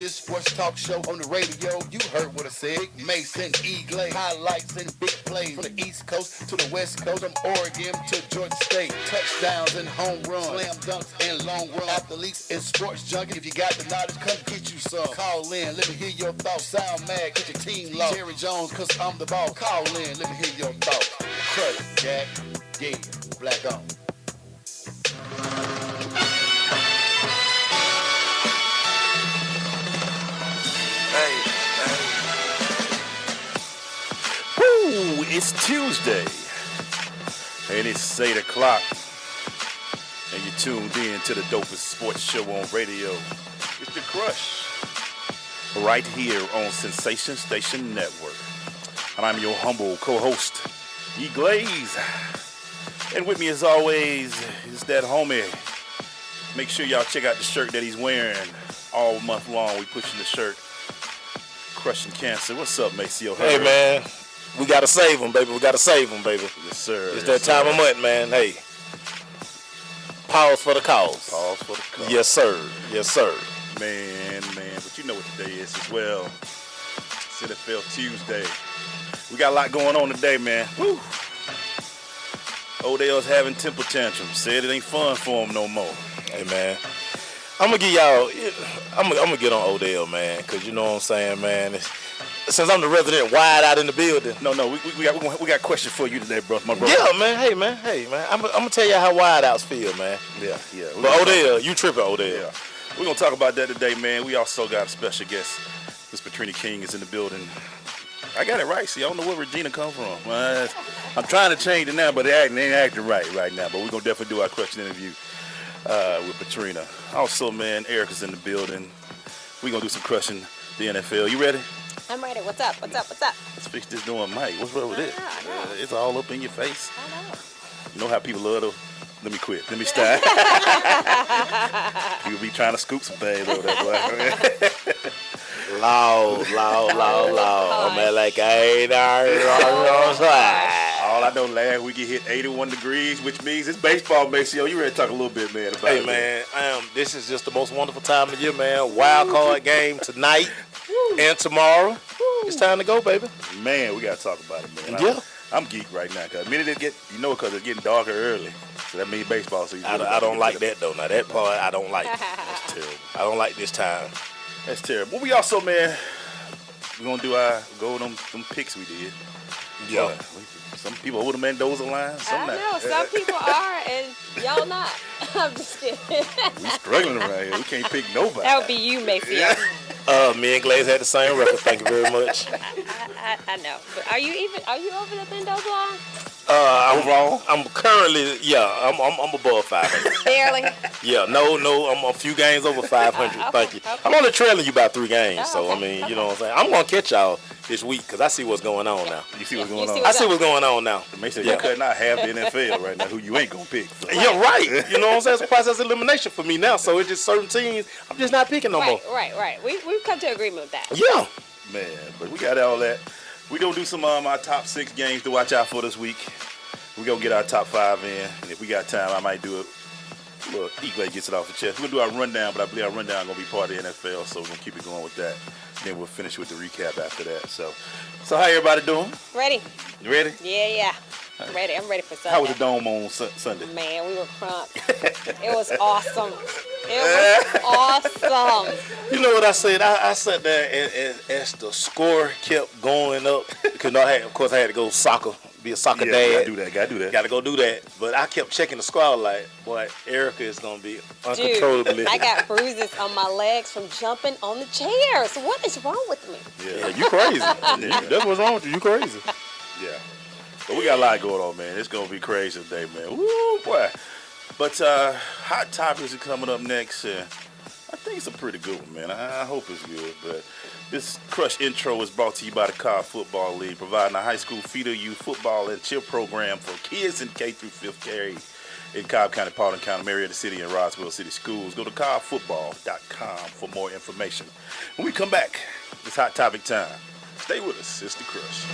This sports talk show on the radio, you heard what I said. Mason, Eagle, highlights and big plays. From the East Coast to the West Coast, from Oregon to Georgia State. Touchdowns and home runs, slam dunks and long run. Athletes and sports junkie. If you got the knowledge, come get you some. Call in, let me hear your thoughts. Sound mad, get your team low. Jerry Jones, cause I'm the ball. Call in, let me hear your thoughts. Credit, Jack. Yeah, black on. Woo! It's Tuesday, and it's 8 o'clock, and you're tuned in to the dopest sports show on radio. It's The Crush, right here on Sensation Station Network. And I'm your humble co-host, E. Glaze. And with me, as always, is that homie. Make sure y'all check out the shirt that he's wearing all month long. We pushing the shirt. Crushing cancer. What's up, Maceo? Hey, man. We got to save them, baby. We got to save them, baby. Yes, sir. It's that time of month, man. Hey. Pause for the cause. Pause for the cause. Yes, sir. Yes, sir. Man. But you know what today is as well. It's NFL Tuesday. We got a lot going on today, man. Woo. Odell's having temper tantrums. Said it ain't fun for him no more. Hey, man. I'm going to give y'all, I'm going to get on Odell, man, because you know what I'm saying, man. Since I'm the resident wide out in the building. No, we got a question for you today, bro. My brother. Yeah, man. Hey, man. I'm going to tell you how wide outs feel, man. Yeah. But Odell, you tripping, Odell. Yeah. We're going to talk about that today, man. We also got a special guest. Miss Patrina King is in the building. I got it right. See, I don't know where Regina come from. I'm trying to change it now, but it ain't acting right now. But we're going to definitely do our question interview with Patrina. Also, man, Erika's in the building. We're going to do some crushing the NFL. You ready? I'm ready. What's up? Let's fix this doing mic. What's wrong with it? It's all up in your face. I know. You know how people love to... Let me quit. Let me stop. People be trying to scoop some things over there, boy. Loud. Man, like I ain't all I know, last week it hit 81 degrees, which means it's baseball, Maceo. You ready to talk a little bit, man, about it? Hey, man, this is just the most wonderful time of year, man. Wild card game tonight and tomorrow. It's time to go, baby. Man, we got to talk about it, man. Yeah. I'm geeked right now, because the minute it get, because it's getting darker early. So that means baseball season. I don't like that, though. Now, that part I don't like. That's terrible. I don't like this time. That's terrible. But we also, man, we're going to do them picks we did. Yeah. Some people over the Mendoza line. Some I not. know. Some people are, and y'all not. I'm just kidding. We struggling around here. We can't pick nobody. That would be you, Mayfield. Me and Glaze had the same record. Thank you very much. I know. But are you over the Mendoza line? Overall? I'm currently, I'm above 500. Barely. Yeah, no, I'm a few games over 500. Thank you. Okay. I'm only trailing you by 3 games, Oh, so okay, I mean, you know what I'm saying. I'm gonna catch y'all this week because I see what's going on now. You see what's going on? I see what's going on now. Make sure you're cutting out half the NFL right now who you ain't gonna pick. So. You're right. You know what I'm saying? It's a process of elimination for me now. So it's just certain teams I'm just not picking no more. Right. We've come to agreement with that. Yeah. Man, but we got all that. We gonna do some our top 6 games to watch out for this week. We gonna get our top 5 in, and if we got time, I might do it. Look, Eagle gets it off the chest. We're gonna do our rundown, but I believe our rundown gonna be part of the NFL, so we're gonna keep it going with that. Then we'll finish with the recap after that. So how everybody doing? Ready? You ready? Yeah. I'm ready. I'm ready for Sunday. How was the dome on Sunday? Man, we were crunk. It was awesome. It was awesome. You know what I said? I sat there as the score kept going up because of course I had to go be a soccer dad. Gotta do that. Got to go do that. But I kept checking the score like, boy, Erika is gonna be uncontrollably. Dude, I got bruises on my legs from jumping on the chairs. What is wrong with me? Yeah, you crazy. That's what's wrong with you. You crazy. Yeah. But we got a lot going on, man. It's gonna be crazy today, man. Woo, boy. But hot topics are coming up next. I think it's a pretty good one, man. I hope it's good. But this Crush intro is brought to you by the Cobb Football League, providing a high school feeder youth football and cheer program for kids in K through 5th grade in Cobb County, Paulding County, Marietta City, and Roswell City schools. Go to cobbfootball.com for more information. When we come back, it's hot topic time. Stay with us. It's the Crush.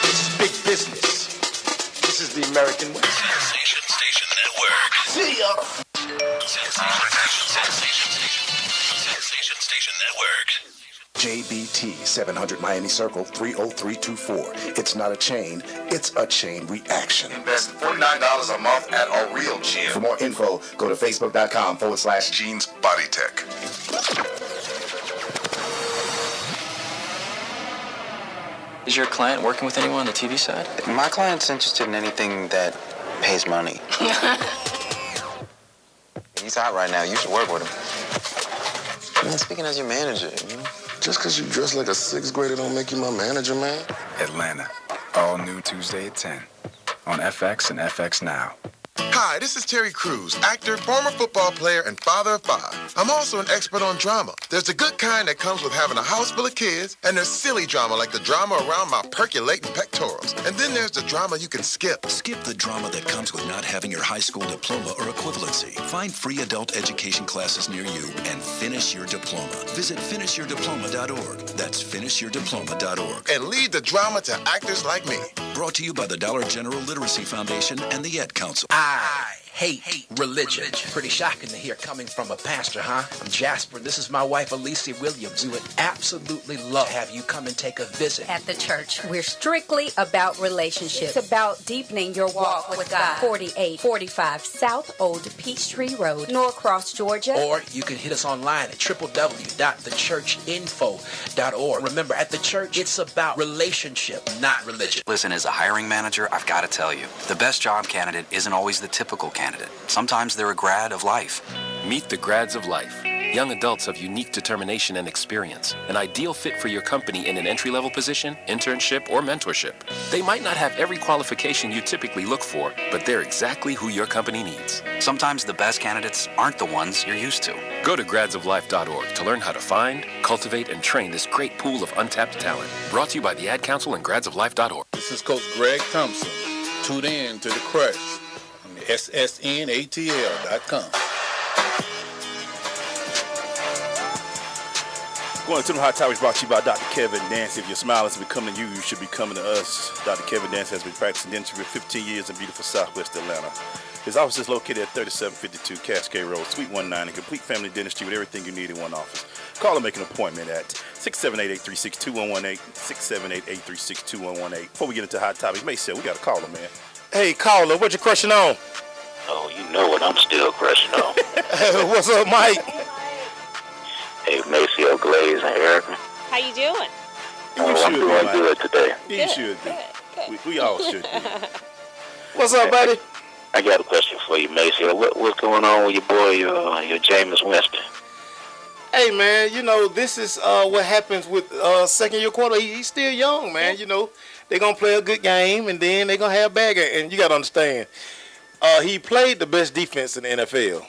This is big business. This is the American way. Sensation Station Network. See ya. Sensation Station Network. JBT 700 Miami Circle 30324. It's not a chain, it's a chain reaction. Invest $49 a month at a real gym. For more info, go to facebook.com/Jeans Body Tech. Is your client working with anyone on the TV side? My client's interested in anything that pays money. He's hot right now. You should work with him. Man, speaking as your manager, you know? Just because you dress like a sixth grader don't make you my manager, man. Atlanta. All new Tuesday at 10 on FX and FX Now. Hi, this is Terry Crews, actor, former football player, and father of 5. I'm also an expert on drama. There's the good kind that comes with having a house full of kids, and there's silly drama like the drama around my percolating pectorals. And then there's the drama you can skip. Skip the drama that comes with not having your high school diploma or equivalency. Find free adult education classes near you and finish your diploma. Visit finishyourdiploma.org. That's finishyourdiploma.org. And lead the drama to actors like me. Brought to you by the Dollar General Literacy Foundation and the Ed Council. I hate religion. Pretty shocking to hear coming from a pastor, huh? I'm Jasper. This is my wife, Alicia Williams. We would absolutely love to have you come and take a visit. At the church, we're strictly about relationships. It's about deepening your walk with God. 4845 South Old Peachtree Road, Norcross, Georgia. Or you can hit us online at www.thechurchinfo.org. Remember, at the church, it's about relationship, not religion. Listen, as a hiring manager, I've got to tell you, the best job candidate isn't always the typical candidate. Sometimes they're a grad of life. Meet the grads of life. Young adults of unique determination and experience. An ideal fit for your company in an entry-level position, internship, or mentorship. They might not have every qualification you typically look for, but they're exactly who your company needs. Sometimes the best candidates aren't the ones you're used to. Go to gradsoflife.org to learn how to find, cultivate, and train this great pool of untapped talent. Brought to you by the Ad Council and gradsoflife.org. This is Coach Greg Thompson. Tune in to The Crush on the SSNATL.com. Going to the Hot Topics brought to you by Dr. Kevin Dancy. If your smile is becoming you, you should be coming to us. Dr. Kevin Dancy has been practicing dentistry for 15 years in beautiful Southwest Atlanta. His office is located at 3752 Cascade Road, Suite 19, a complete family dentistry with everything you need in one office. Call and make an appointment at 678-836-2118, 678-836-2118. Before we get into Hot Topics, Mason, we got a caller, man. Hey, caller, what you crushing on? Oh, you know what I'm still crushing on. What's up, Mike? Hey, Maceo, Glaze, and Erika. How you doing? I'm doing good today. You should be. We all should be. What's up, buddy? I got a question for you, Maceo. What's going on with your boy, your Jameis Winston? Hey, man, you know, this is what happens with second-year quarter. He's still young, man. You know, they're going to play a good game, and then they're going to have a bad game. And you got to understand, he played the best defense in the NFL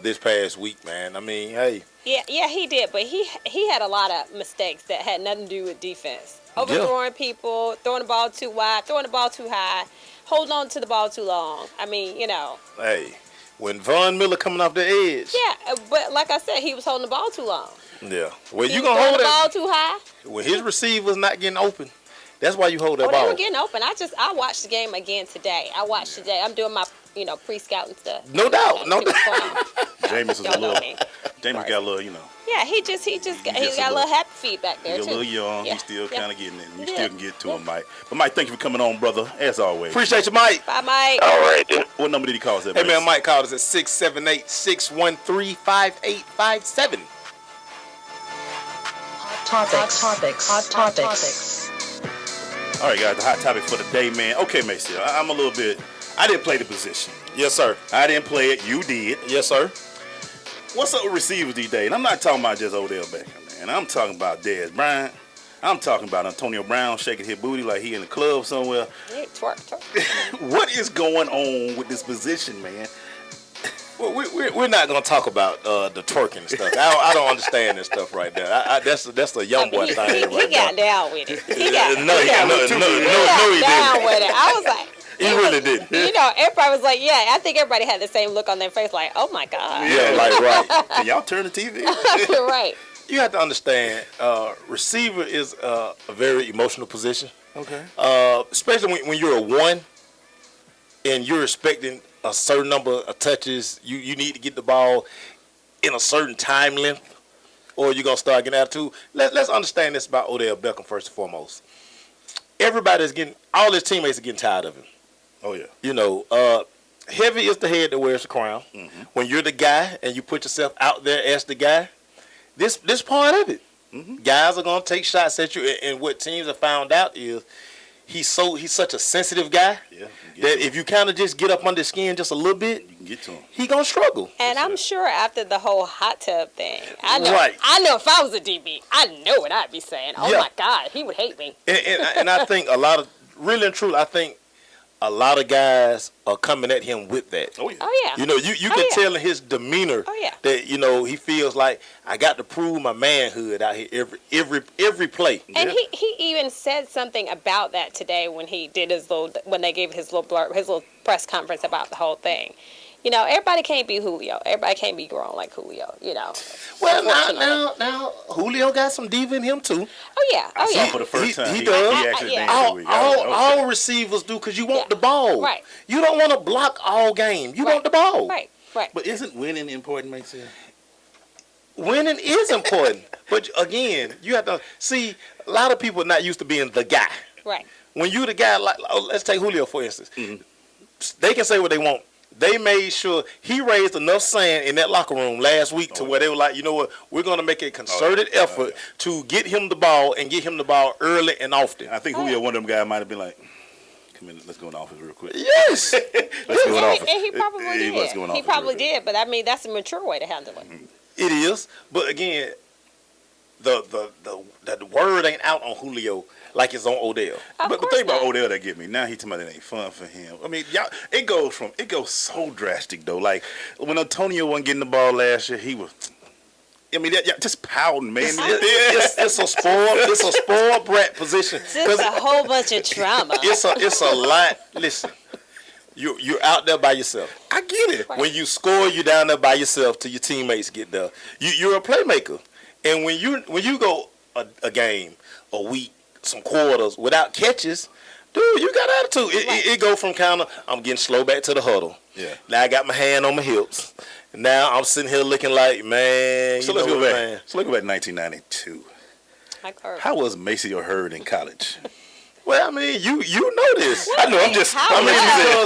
this past week, man. I mean, hey. Yeah, he did, but he had a lot of mistakes that had nothing to do with defense. Overthrowing people, throwing the ball too wide, throwing the ball too high, holding on to the ball too long. I mean, you know. Hey, when Von Miller coming off the edge. Yeah, but like I said, he was holding the ball too long. Yeah. Well, he you gonna hold the ball too high. When his receiver's not getting open, that's why you hold that ball. They were getting open. I watched the game again today. I'm doing my pre-scouting stuff. No doubt. Jameis got a little, you know. Yeah, he got a little happy feet back there, He's too. a little young. Yeah. He's still kind of getting it. You still can get to him, Mike. But, Mike, thank you for coming on, brother, as always. Appreciate you, Mike. Bye, Mike. All right, dude. What number did he call us at, Hey, man, Mike called us at 678-613-5857. Hot topics. All right, guys, the hot topic for the day, man. Okay, Macy, I didn't play the position. Yes, sir. I didn't play it. You did. Yes, sir. What's up with receivers these days? And I'm not talking about just Odell Beckham, man. I'm talking about Dez Bryant. I'm talking about Antonio Brown shaking his booty like he in the club somewhere. Yeah, twerk. What is going on with this position, man? Well, we're not going to talk about the twerking stuff. I don't understand this stuff right there. That's a young boy thing right there. He got down with it. He got he down with it. I was like, he really didn't. You know, everybody was like, yeah. I think everybody had the same look on their face, like, oh my God. Yeah, like right. Can y'all turn the TV? Right. You have to understand, receiver is a very emotional position. Okay. Especially when you're a one and you're expecting a certain number of touches. You need to get the ball in a certain time length, or you're gonna start getting attitude. Let's understand this about Odell Beckham first and foremost. All his teammates are getting tired of him. Oh yeah. You know, heavy is the head that wears the crown. Mm-hmm. When you're the guy and you put yourself out there as the guy, this part of it. Mm-hmm. Guys are gonna take shots at you, and what teams have found out is he's such a sensitive guy that if you kind of just get up under his skin just a little bit, you can get to him. He gonna struggle. And I'm sure after the whole hot tub thing, I know if I was a DB, I know what I'd be saying. Oh my God, he would hate me. And I think a lot of really and truly, I think a lot of guys are coming at him with that. Oh yeah. Oh yeah. You know, you can tell in his demeanor that he feels like I got to prove my manhood out here every play. And he even said something about that today when he did when they gave his little press conference about the whole thing. You know, everybody can't be Julio. Everybody can't be grown like Julio, you know. Well, now Julio got some diva in him, too. Oh, yeah. Oh, yeah. For the first time. He does. All receivers do because you want the ball. Right. You don't want to block all game. You want the ball. Right. But isn't winning important, Mason? Winning is important. But, again, you have to see, a lot of people are not used to being the guy. Right. When you the guy, let's take Julio, for instance. Mm-hmm. They can say what they want. They made sure he raised enough sand in that locker room last week to where they were like, you know what, we're going to make a concerted effort to get him the ball and get him the ball early and often. I think Julio, one of them guys, might have been like, come in, let's go in the office real quick. Yes. Let's go in the office. And he probably did. He probably did, but I mean, that's a mature way to handle it. Mm-hmm. It is. But again, the word ain't out on Julio like it's on Odell. But the thing about Odell that get me, now he talking about it ain't fun for him. I mean, y'all, it goes so drastic though. Like when Antonio wasn't getting the ball last year, he was. I mean, just pouting, man. It's a spoiled brat position. Just a whole bunch of trauma. It's a lot. Listen, you're out there by yourself. I get it. Right. When you score, you're down there by yourself till your teammates get there. You're a playmaker, and when you go a game, a week, some quarters without catches, dude, you got attitude. It go from kind of I'm getting slow back to the huddle. Yeah. Now I got my hand on my hips. Now I'm sitting here looking like, man. So let's go back. Man. So let's go back to 1992. How was Macy or Hurd in college? Well, I mean, you know this. What? I know. I'm just.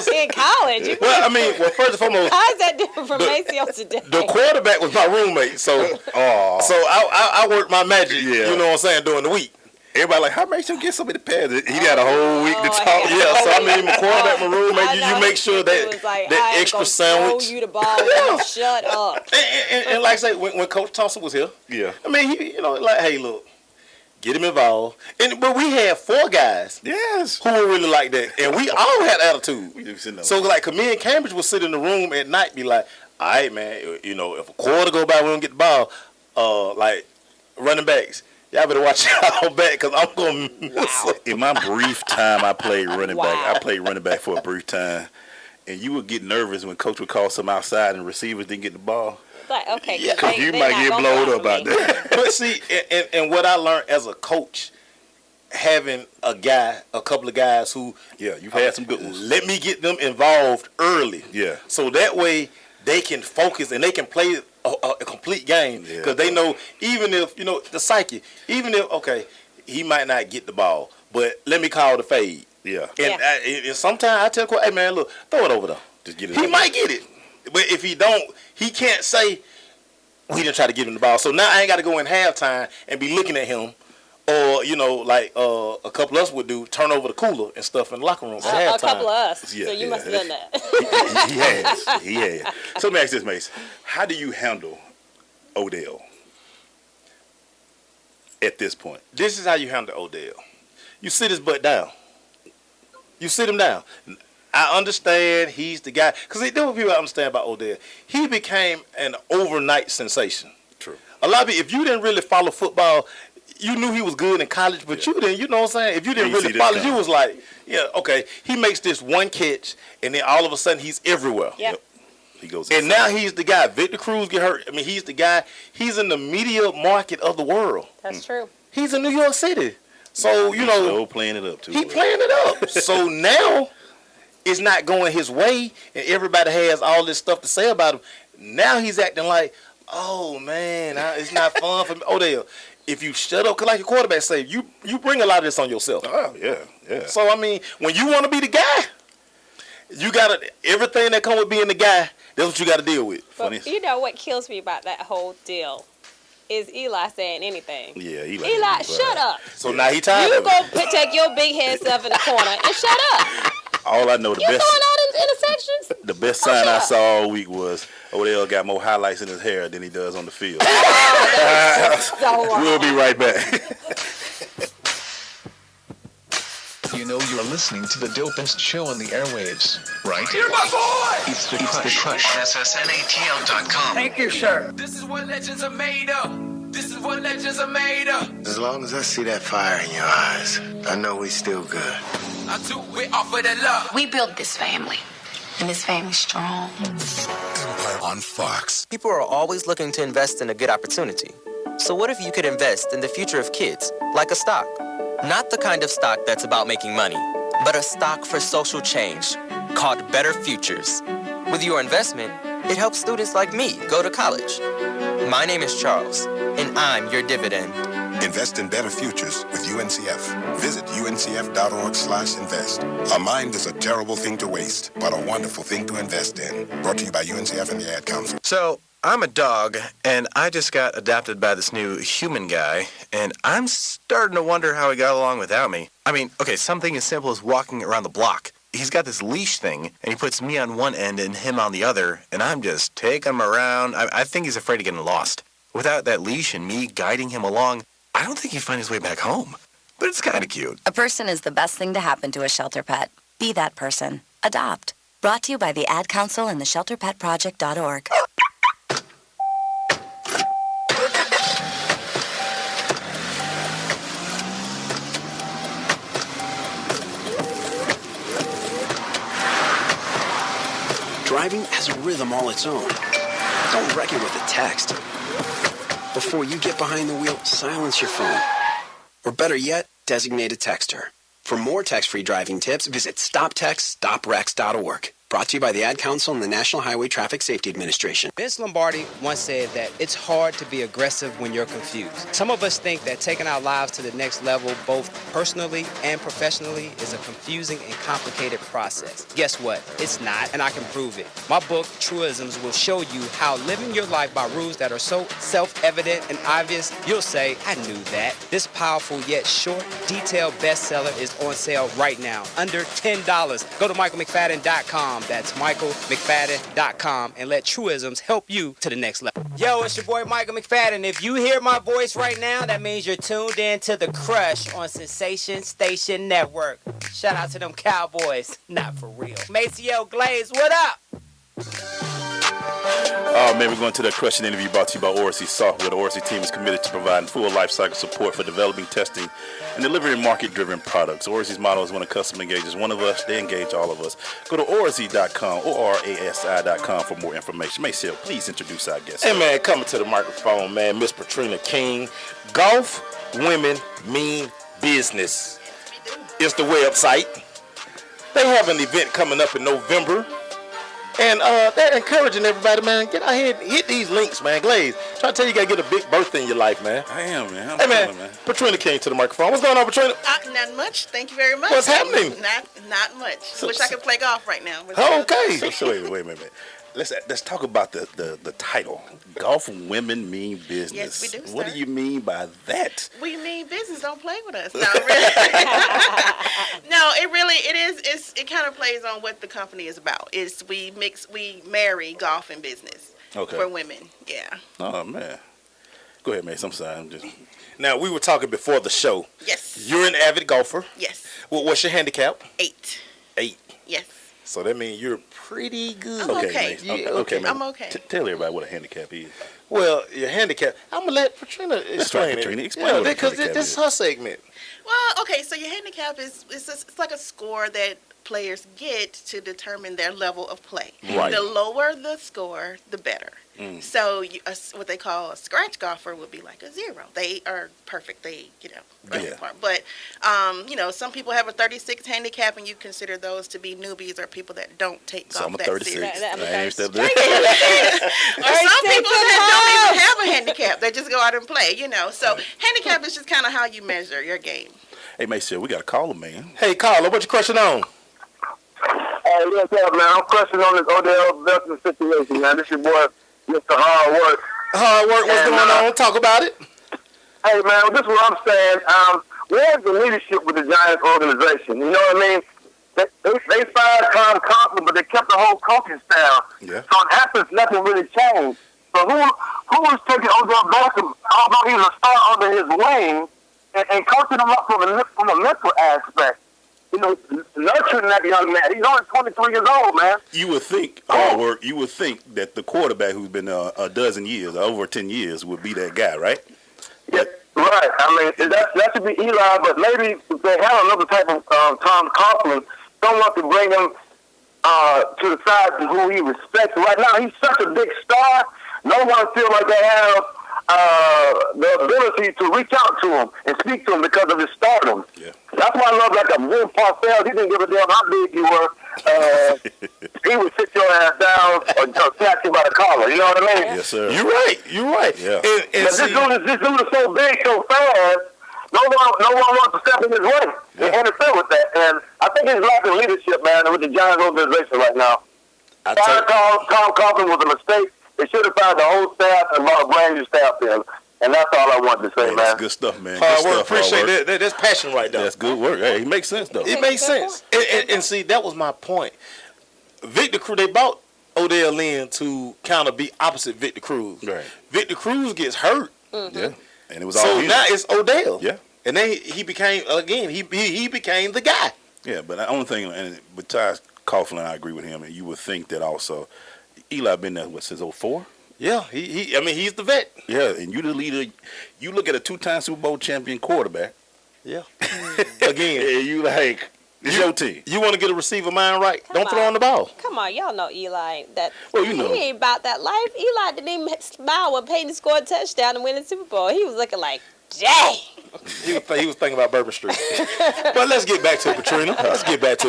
In college. Well, first and foremost. How is that different from Maceo today? The quarterback was my roommate, so I worked my magic. Yeah. You know what I'm saying, during the week. Everybody like, how makes him get so many pads? He got a whole week to talk. Yeah, so I mean, my quarterback, my roommate, you make sure that like, that extra sandwich. Throw you the ball. Shut up. And like I say, when Coach Thompson was here, I mean, he, like, hey, look, get him involved. But we had 4 guys, who were really like that, and we all had attitude. So like, me and Cambridge would sit in the room at night, be like, all right, man, you know, if a quarter go by, we don't get the ball. Like running backs. Y'all better watch out back because I'm going to miss it. In my brief time, I played running back. I played running back for a brief time. And you would get nervous when coach would call some outside and receivers didn't get the ball. Like, okay. Because you might get blown up out there. But see, and what I learned as a coach, having a couple of guys who. Yeah, you've had some good ones. Let me get them involved early. Yeah. So that way they can focus and they can play a complete game because they know even if the psyche, even if he might not get the ball, but let me call the fade. Yeah. And sometimes I tell hey man, look, throw it over there. Just get it. He might get it, but if he don't, he can't say we didn't try to give him the ball. So now I ain't got to go in halftime and be looking at him. Or, like a couple of us would do, turn over the cooler and stuff in the locker room. A couple of us. Yeah, so you must have done that. He has. So let me ask this, Mace. How do you handle Odell at this point? This is how you handle Odell. You sit his butt down. You sit him down. I understand he's the guy. Because there were people I understand about Odell. He became an overnight sensation. True. A lot of people, if you didn't really follow football, you knew he was good in college, but you didn't, you know what I'm saying? If you didn't really follow, you was like, he makes this one catch, and then all of a sudden he's everywhere. Yep. He goes. And now he's the guy. Victor Cruz get hurt. I mean, he's the guy. He's in the media market of the world. That's true. He's in New York City. So, Still playing it up, too. He playing it up. So now it's not going his way, and everybody has all this stuff to say about him. Now he's acting like, oh man, it's not fun for me. Odell, if you shut up, cause like your quarterback say, you bring a lot of this on yourself. Oh yeah. So I mean, when you want to be the guy, you gotta everything that come with being the guy. That's what you got to deal with. But you know what kills me about that whole deal is Eli saying anything. Yeah, Eli, shut up. So now he tired You of go take your big head stuff in the corner and shut up. All I know, the You best throwing all them intersections? the best sign I saw all week was Odell got more highlights in his hair than he does on the field. We'll be right back. You know you're listening to the dopest show on the airwaves, right? You're my boy! It's the Crush. SSNATL.com. Thank you, sir. This is what legends are made of. This is what legends are made of. As long as I see that fire in your eyes, I know we still good. I do it off of the love. We built this family, and this family's strong. Empire on Fox. People are always looking to invest in a good opportunity. So what if you could invest in the future of kids, like a stock? Not the kind of stock that's about making money, but a stock for social change called Better Futures. With your investment, it helps students like me go to college. My name is Charles, and I'm your dividend. Invest in better futures with UNCF. Visit uncf.org/invest. A mind is a terrible thing to waste, but a wonderful thing to invest in. Brought to you by UNCF and the Ad Council. So, I'm a dog, and I just got adopted by this new human guy, and I'm starting to wonder how he got along without me. I mean, okay, something as simple as walking around the block. He's got this leash thing, and he puts me on one end and him on the other, and I'm just taking him around. I think he's afraid of getting lost. Without that leash and me guiding him along, I don't think he'd find his way back home. But it's kind of cute. A person is the best thing to happen to a shelter pet. Be that person. Adopt. Brought to you by the Ad Council and the ShelterPetProject.org. Driving has a rhythm all its own. Don't wreck it with a text. Before you get behind the wheel, silence your phone. Or better yet, designate a texter. For more text-free driving tips, visit stoptextstoprex.org. Brought to you by the Ad Council and the National Highway Traffic Safety Administration. Vince Lombardi once said that it's hard to be aggressive when you're confused. Some of us think that taking our lives to the next level, both personally and professionally, is a confusing and complicated process. Guess what? It's not, and I can prove it. My book, Truisms, will show you how living your life by rules that are so self-evident and obvious, you'll say, I knew that. This powerful yet short, detailed bestseller is on sale right now, under $10. Go to michaelmcfadden.com. That's michaelmcfadden.com, and let Truisms help you to the next level. Yo, it's your boy Michael McFadden. If you hear my voice right now, that means you're tuned in to The Crush on Sensation Station Network. Shout out to them Cowboys. Not for real. Maceo Glaze, what up? Oh man, we're going to the Crushing interview brought to you by Oracy Software. The Oracy team is committed to providing full lifecycle support for developing, testing, and delivering market-driven products. Oracy's model is when a customer engages one of us, they engage all of us. Go to oracy.com, ORASI.com for more information. Maceo, please introduce our guest. Hey man, coming to the microphone, man, Miss Patrina King. Golf Women Mean Business is the website. They have an event coming up in November. And they're encouraging everybody, man, get out here and hit these links, man. Glaze, trying to tell you, you got to get a big birthday in your life, man. I am, man. Hey, man, Patrina came to the microphone. What's going on, Patrina? Not much. Thank you very much. What's happening? Not much. Wish I could play golf right now. Okay. So wait a minute. Let's talk about the title. Golf Women Mean Business. Yes, we do, What do you mean by that? We mean business. Don't play with us. Not really. No, it kind of plays on what the company is about. We marry golf and business for women. Yeah. Oh man. Go ahead, man. Sometimes Now, we were talking before the show. Yes. You're an avid golfer. Yes. What's your handicap? 8. 8. Yes. So that means you're pretty good. I'm okay. Okay, man. I'm okay. Tell everybody what a handicap is. Well, your handicap. I'm gonna let Patrina explain That's right, Patrina. it. Explain what because handicap this is her segment. Well, okay. So your handicap is it's like a score that players get to determine their level of play. Right. The lower the score, the better. So what they call a scratch golfer would be like a 0. They are perfect. They, Yeah. But, some people have a 36 handicap, and you consider those to be newbies or people that don't take golf So I'm a that 36. serious. I ain't Or some people that don't even have a handicap. They just go out and play, So handicap is just kind of how you measure your game. Hey, make sure we got a caller, man. Hey, caller, what you crushing on? Hey, what's up, man? I'm crushing on this Odell Beckham situation, man. This your boy, Mr. Hard Work. Hard Work, what's going on? Talk about it. Hey, man, this is what I'm saying. Where's the leadership with the Giants organization? You know what I mean? They fired Tom Coughlin, but they kept the whole coaching staff. Yeah. So it happens, nothing really changed. So who was taking Odell Beckham, although he was a star under his wing, and coaching him up from a mental aspect? Nurturing that young man. He's only 23 years old, man. You would think, you would think that the quarterback who's been a dozen years, over 10 years, would be that guy, right? Yeah, right. I mean, that should be Eli, but maybe if they have another type of Tom Coughlin, someone to bring him to the side to who he respects. Right now, he's such a big star. No one feels like they have the ability to reach out to him and speak to him because of his stardom. Yeah. That's why I love like a Will Parcells. He didn't give a damn how big you were. He would sit your ass down or snatch you by the collar. You know what I mean? Yes, sir. You're right. Yeah. But this dude is so big, so fast. No one wants to step in his way and interfere with that. And I think he's lacking leadership, man, with the Giants organization right now. Firing Tom Coughlin was a mistake. They should have fired the whole staff and brought a brand new staff in. And that's all I wanted to say, man. That's good stuff, man. Hard work. Appreciate that. That's passion right there. That's good work. Hey, it makes sense, though. It makes sense. And see, that was my point. Victor Cruz, they bought Odell Lynn to kind of be opposite Victor Cruz. Right. Victor Cruz gets hurt. Yeah. And it was all So him. now it's Odell. Yeah. And then he became, again, he became the guy. Yeah, but the only thing, and besides Coughlin, I agree with him, and you would think that also, Eli been there, since 04? Yeah, he's the vet. Yeah, and you the leader. You look at a 2-time Super Bowl champion quarterback. Yeah. Again. And you like, it's your team. You want to get a receiver mind right, don't throw on the ball. Come on, y'all know Eli. Well, you know. He ain't about that life. Eli didn't even smile when Peyton scored a touchdown and win the Super Bowl. He was looking like, dang. He was thinking about Bourbon Street. But let's get back to it, Patrina. That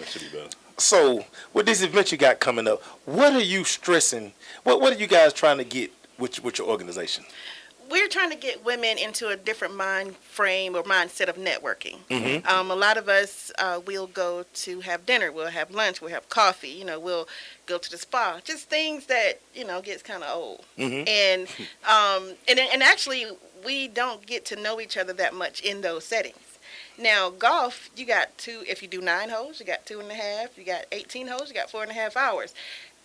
should be better. So, with this event you got coming up, what are you stressing? What are you guys trying to get with your organization? We're trying to get women into a different mind frame or mindset of networking. Mm-hmm. A lot of us will go to have dinner, we'll have lunch, we'll have coffee, we'll go to the spa. Just things that, gets kind of old. Mm-hmm. And actually, we don't get to know each other that much in those settings. Now, golf, you got if you do 9 holes, you got 2.5. You got 18 holes, you got 4.5 hours.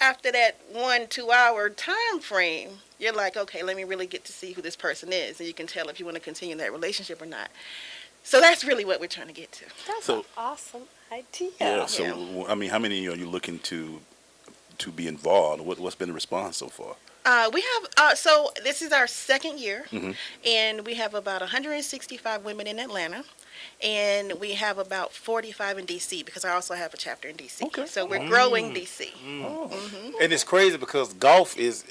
After that 1-2 hour time frame, you're like, okay, let me really get to see who this person is. And you can tell if you want to continue that relationship or not. So that's really what we're trying to get to. That's an awesome idea. Yeah, so, I mean, how many are you looking to be involved? What's been the response so far? We have, so this is our second year, Mm-hmm. and we have about 165 women in Atlanta, and we have about 45 in D.C. because I also have a chapter in D.C. Okay. So we're growing D.C. And it's crazy because golf is,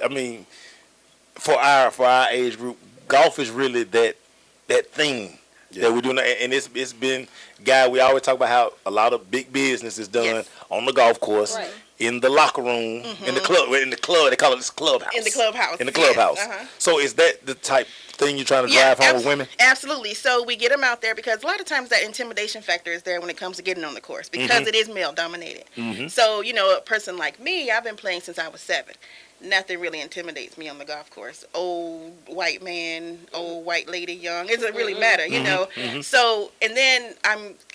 for our age group, golf is really that thing that we're doing. And it's been, we always talk about how a lot of big business is done on the golf course. Right. In the locker room, in the club, they call it this clubhouse. In the clubhouse. In the clubhouse. Yes, uh-huh. So is that the type thing you're trying to drive home with women? Absolutely. So we get them out there because a lot of times that intimidation factor is there when it comes to getting on the course because it is male dominated. Mm-hmm. So, a person like me, I've been playing since I was 7. Nothing really intimidates me on the golf course. Old white man, old white lady, young. It doesn't really matter, Mm-hmm. So, and then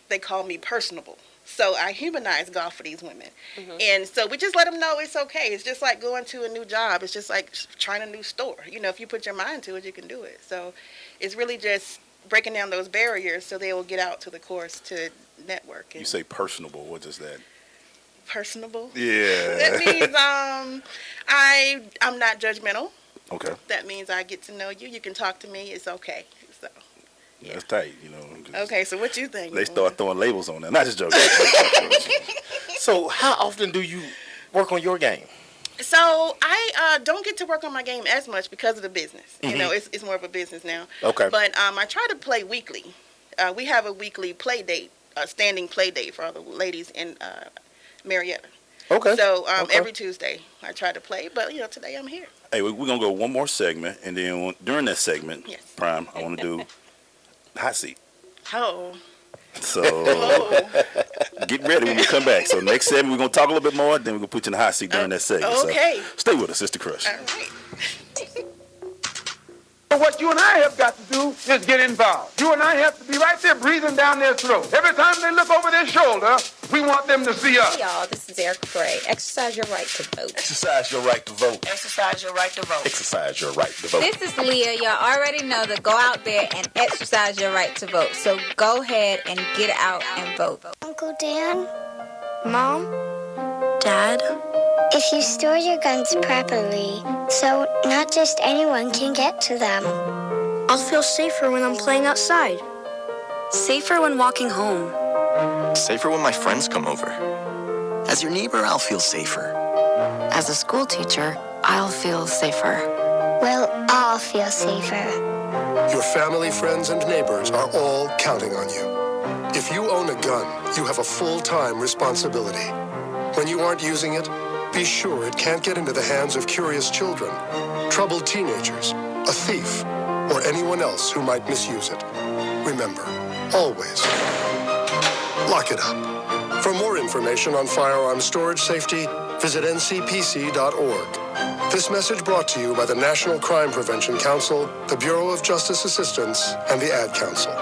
they call me personable. So I humanize golf for these women. Mm-hmm. And so we just let them know it's okay. It's just like going to a new job. It's just like trying a new store. If you put your mind to it, you can do it. So it's really just breaking down those barriers so they will get out to the course to network. You say personable. What is that? Personable? Yeah. That means I'm not judgmental. Okay. That means I get to know you. You can talk to me. It's okay. So. Yeah. That's tight, you know. Okay, so what you think? They start throwing labels on there. Not just joking. So how often do you work on your game? So I don't get to work on my game as much because of the business. You know, it's more of a business now. Okay. But I try to play weekly. We have a weekly play date, a standing play date for all the ladies in Marietta. Okay. So every Tuesday I try to play, but you know today I'm here. Hey, we're gonna go one more segment, and then during that segment, Prime, I want to do hot seat. Oh. So get ready when we come back. So next segment, we're going to talk a little bit more. Then we're going to put you in the hot seat during that segment. Okay. So stay with us. It's The Crush. All right. What you and I have got to do is get involved. You and I have to be right there breathing down their throat. Every time they look over their shoulder, we want them to see us. Hey y'all, this is Erika Gray. Exercise your right to vote. Exercise your right to vote. Exercise your right to vote. Exercise your right to vote. This is Leah. Y'all already know to go out there and exercise your right to vote. So go ahead and get out and vote. Uncle Dan? Mom? Dad? If you store your guns properly, so not just anyone can get to them. I'll feel safer when I'm playing outside. Safer when walking home. Safer when my friends come over. As your neighbor, I'll feel safer. As a school teacher, I'll feel safer. We'll all feel safer. Your family, friends, and neighbors are all counting on you. If you own a gun, you have a full-time responsibility. When you aren't using it, be sure it can't get into the hands of curious children, troubled teenagers, a thief, or anyone else who might misuse it. Remember, always, lock it up. For more information on firearm storage safety, visit ncpc.org. This message brought to you by the National Crime Prevention Council, the Bureau of Justice Assistance, and the Ad Council.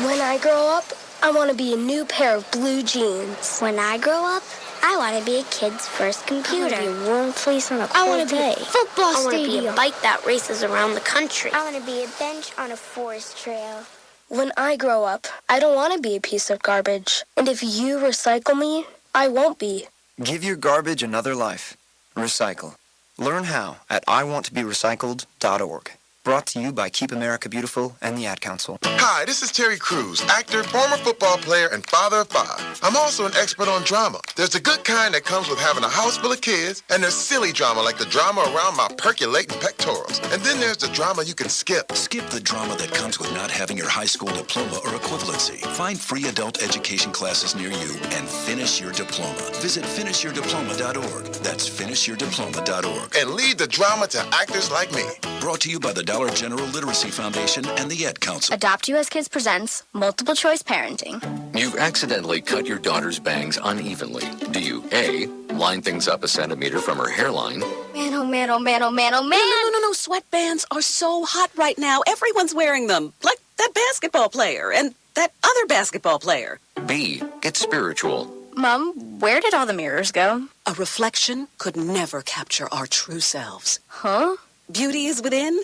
When I grow up, I want to be a new pair of blue jeans. When I grow up, I want to be a kid's first computer. I want to be a warm fleece on a I cold want to be day. a football I want to be stadium. a bike that races around the country. I want to be a bench on a forest trail. When I grow up, I don't want to be a piece of garbage. And if you recycle me, I won't be. Give your garbage another life. Recycle. Learn how at iwanttoberecycled.org. Brought to you by Keep America Beautiful and the Ad Council. Hi, this is Terry Crews, actor, former football player, and father of 5. I'm also an expert on drama. There's the good kind that comes with having a house full of kids, and there's silly drama like the drama around my percolating pectorals. And then there's the drama you can skip. Skip the drama that comes with not having your high school diploma or equivalency. Find free adult education classes near you and finish your diploma. Visit finishyourdiploma.org. That's finishyourdiploma.org. And leave the drama to actors like me. Brought to you by the Dollar General Literacy Foundation and the Ed Council. Adopt U.S. Kids presents Multiple Choice Parenting. You've accidentally cut your daughter's bangs unevenly. Do you A, line things up a centimeter from her hairline? Man, oh man, oh man, oh man, oh man. No. Sweatbands are so hot right now. Everyone's wearing them. Like that basketball player and that other basketball player. B, get spiritual. Mom, where did all the mirrors go? A reflection could never capture our true selves. Huh? Beauty is within.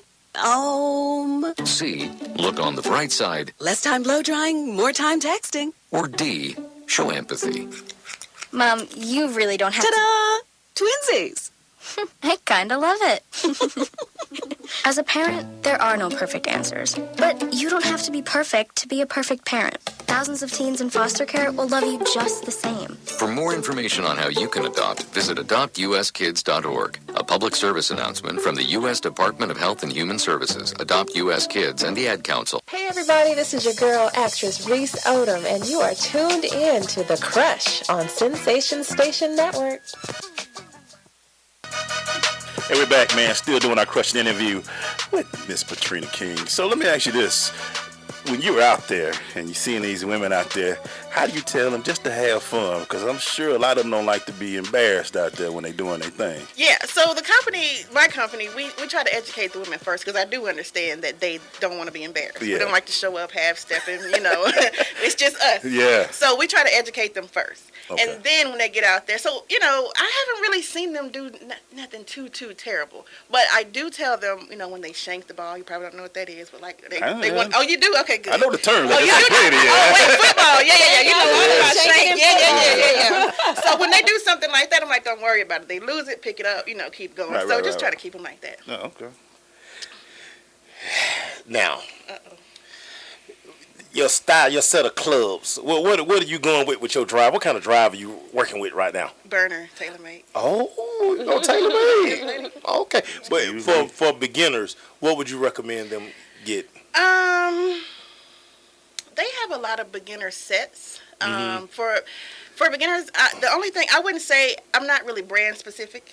C, look on the bright side. Less time blow drying, more time texting. Or D, show empathy. Mom, you really don't have Ta-da! Twinsies! I kind of love it. As a parent, there are no perfect answers. But you don't have to be perfect to be a perfect parent. Thousands of teens in foster care will love you just the same. For more information on how you can adopt, visit adoptuskids.org. A public service announcement from the U.S. Department of Health and Human Services, Adopt U.S. Kids, and the Ad Council. Hey everybody, this is your girl, actress Reese Odom, and you are tuned in to The Crush on Sensation Station Network. Hey, we're back, man. Still doing our Crush interview with Miss Patrina King. So let me ask you this. When you're out there and you're seeing these women out there, how do you tell them just to have fun? Because I'm sure a lot of them don't like to be embarrassed out there when they're doing their thing. Yeah, so my company, we try to educate the women first because I do understand that they don't want to be embarrassed. Yeah. We don't like to show up half-stepping, It's just us. Yeah. So we try to educate them first. Okay. And then when they get out there, so, I haven't really seen them do nothing too terrible. But I do tell them, when they shank the ball, you probably don't know what that is, but they want, oh, you do? Okay, good. I know the term. Oh, you do? Oh, wait, football. Yeah. You know all about shank. Yeah. So when they do something like that, I'm like, don't worry about it. They lose it, pick it up, keep going. Just try to keep them like that. Oh, okay. Now, your style, your set of clubs. What are you going with your drive? What kind of drive are you working with right now? Burner, tailor-made. Oh, tailor-made. Okay, but for beginners, what would you recommend them get? They have a lot of beginner sets. For beginners, the only thing I wouldn't say, I'm not really brand specific,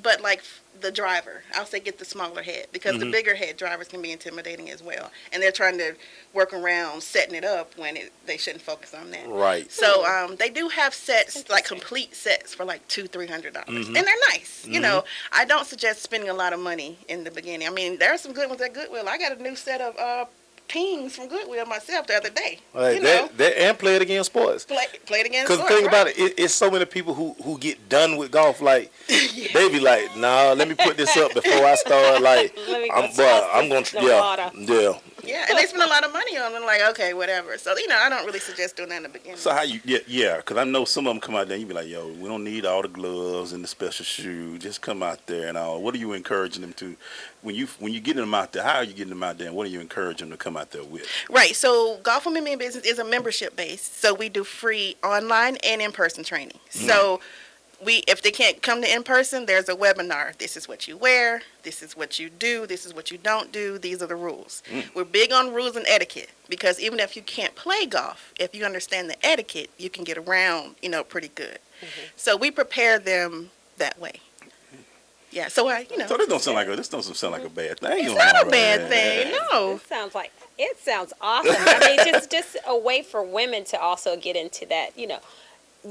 but like the driver, I'll say get the smaller head, because the bigger head drivers can be intimidating as well, and they're trying to work around setting it up when they shouldn't focus on that. Right. So they do have sets, like complete sets for like $200-300, and they're nice. You know, I don't suggest spending a lot of money in the beginning. I mean, there are some good ones at Goodwill. I got a new set of Kings from Goodwill myself the other day. And play it against sports. Play it against sports. Because the thing about it's so many people who get done with golf, like, they be like, nah, let me put this up before I start. Like, I'm going to, Yeah, and they spend a lot of money on them, like, okay, whatever. So, I don't really suggest doing that in the beginning. So how you, because I know some of them come out there and you be like, yo, we don't need all the gloves and the special shoe. Just come out there and all. What are you encouraging them to, when you getting them out there, how are you getting them out there, and what are you encouraging them to come out there with? Right, so Golf Women in Business is a membership base, so we do free online and in-person training. So if they can't come to in-person, there's a webinar. This is what you wear. This is what you do. This is what you don't do. These are the rules. We're big on rules and etiquette, because even if you can't play golf, if you understand the etiquette, you can get around, pretty good. So we prepare them that way. Yeah, so So this don't sound like a bad thing. It's not a bad thing. No. It sounds awesome. I mean, just a way for women to also get into that,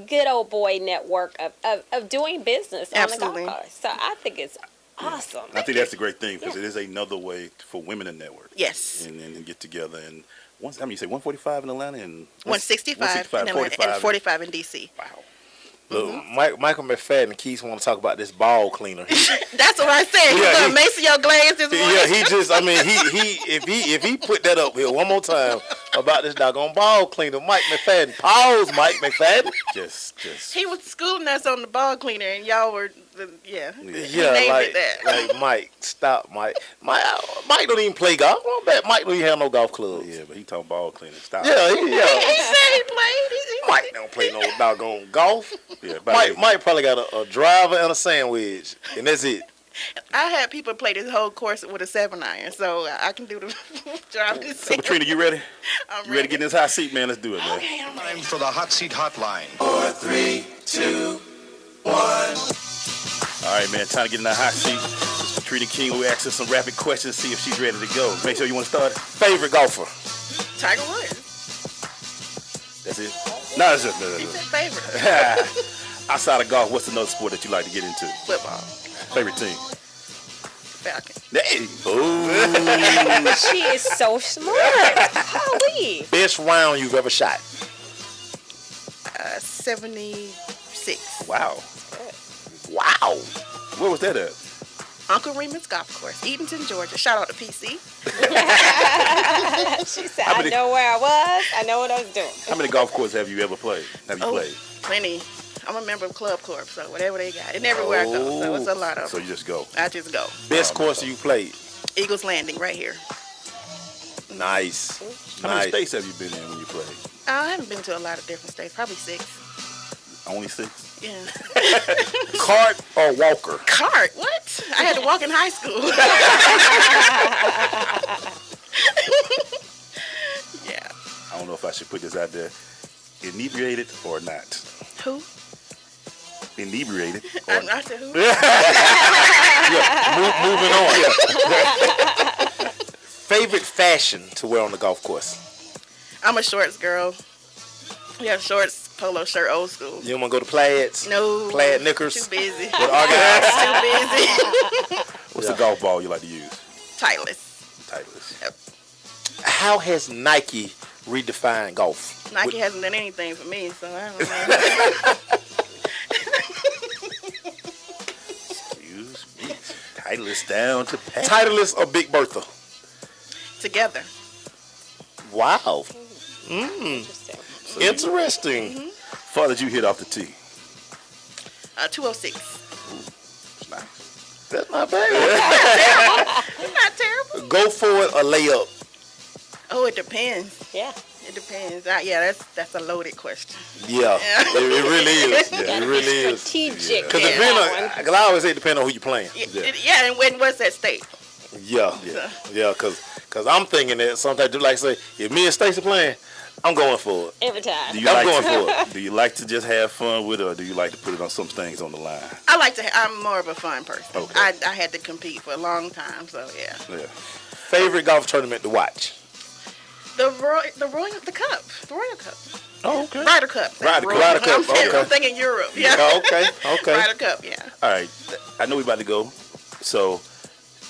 good old boy network of doing business on the golf course. So I think it's awesome. I think that's a great thing, because it is another way for women to network. Yes. And get together. And how many you say, 145 in Atlanta and 165 in Atlanta and 45 in D.C. Wow. Look, Michael McFadden Keith want to talk about this ball cleaner. That's what I said. He's gonna Maceo Glaze this morning. Yeah, he just, if he put that up here one more time about this doggone ball cleaner, Mike McFadden. Pause, Mike McFadden. Just. He was schooling us on the ball cleaner, and y'all were, Yeah, like Mike, stop, Mike. Mike don't even play golf. I bet Mike don't even have no golf clubs. Yeah, but he talking ball cleaning. Stop. Yeah, he said he played. Mike don't play no doggone golf. Yeah, Mike probably got a driver and a sandwich, and that's it. I had people play this whole course with a 7-iron, so I can do the driving. So, Patrina, you ready? You ready to get in this hot seat, man? Let's do it, man. Okay, Time for the hot seat hotline. 4, 3, 2, 1. All right, man. Time to get in that hot seat. It's Patrina King. We'll ask her some rapid questions, see if she's ready to go. Make sure you want to start. Favorite golfer? Tiger Woods. That's it? No, that's just He said favorite. Outside of golf, what's another sport that you like to get into? Football. Favorite team? Falcon. Hey. Ooh. She is so smart. Holy. Best round you've ever shot? 76. Wow. Wow. Where was that at? Uncle Remus Golf Course, Edenton, Georgia. Shout out to PC. She said, I know where I was. I know what I was doing. How many golf courses have you ever played? Played? Plenty. I'm a member of Club Corp, so whatever they got. And everywhere I go, so it's a lot of them. So you just go? I just go. Best course you played? Eagles Landing, right here. Nice. How many states have you been in when you played? I haven't been to a lot of different states. Probably 6. Only 6? Yeah. Cart or walker? Cart? What? I had to walk in high school. Yeah. I don't know if I should put this out there. Inebriated or not? Who? Inebriated. I said who? Moving on. Favorite fashion to wear on the golf course? I'm a shorts girl. Yeah, shorts, polo shirt, old school. You don't want to go to plaids? No. Plaid knickers? Too busy. With Argyle? Too busy. What's the golf ball you like to use? Titleist. Yep. How has Nike redefined golf? Nike hasn't done anything for me, so I don't know. Excuse me. Titleist down to pat. Titleist or Big Bertha? Together. Wow. Interesting. Interesting. Far did you hit off the tee? 206. Ooh, it's nice. That's not bad. Not terrible. go for it or lay up? Oh, it depends. Yeah. It depends. That's a loaded question. Yeah, it really is. Yeah, it really is. Strategic. Because I always say depend on who you're playing. And what's at stake? Yeah. Because I'm thinking that sometimes, like say, if me and Stacey playing, I'm going for it. Every time. I'm going for it. Do you like to just have fun with it, or do you like to put it on some things on the line? I like to. I'm more of a fun person. Okay. I had to compete for a long time, so yeah. Favorite golf tournament to watch? The Royal Cup. Oh, okay. Ryder Cup. Ryder Cup. Okay. I'm thinking Europe. Yeah. Okay. Ryder Cup. Yeah. All right. I know we're about to go, so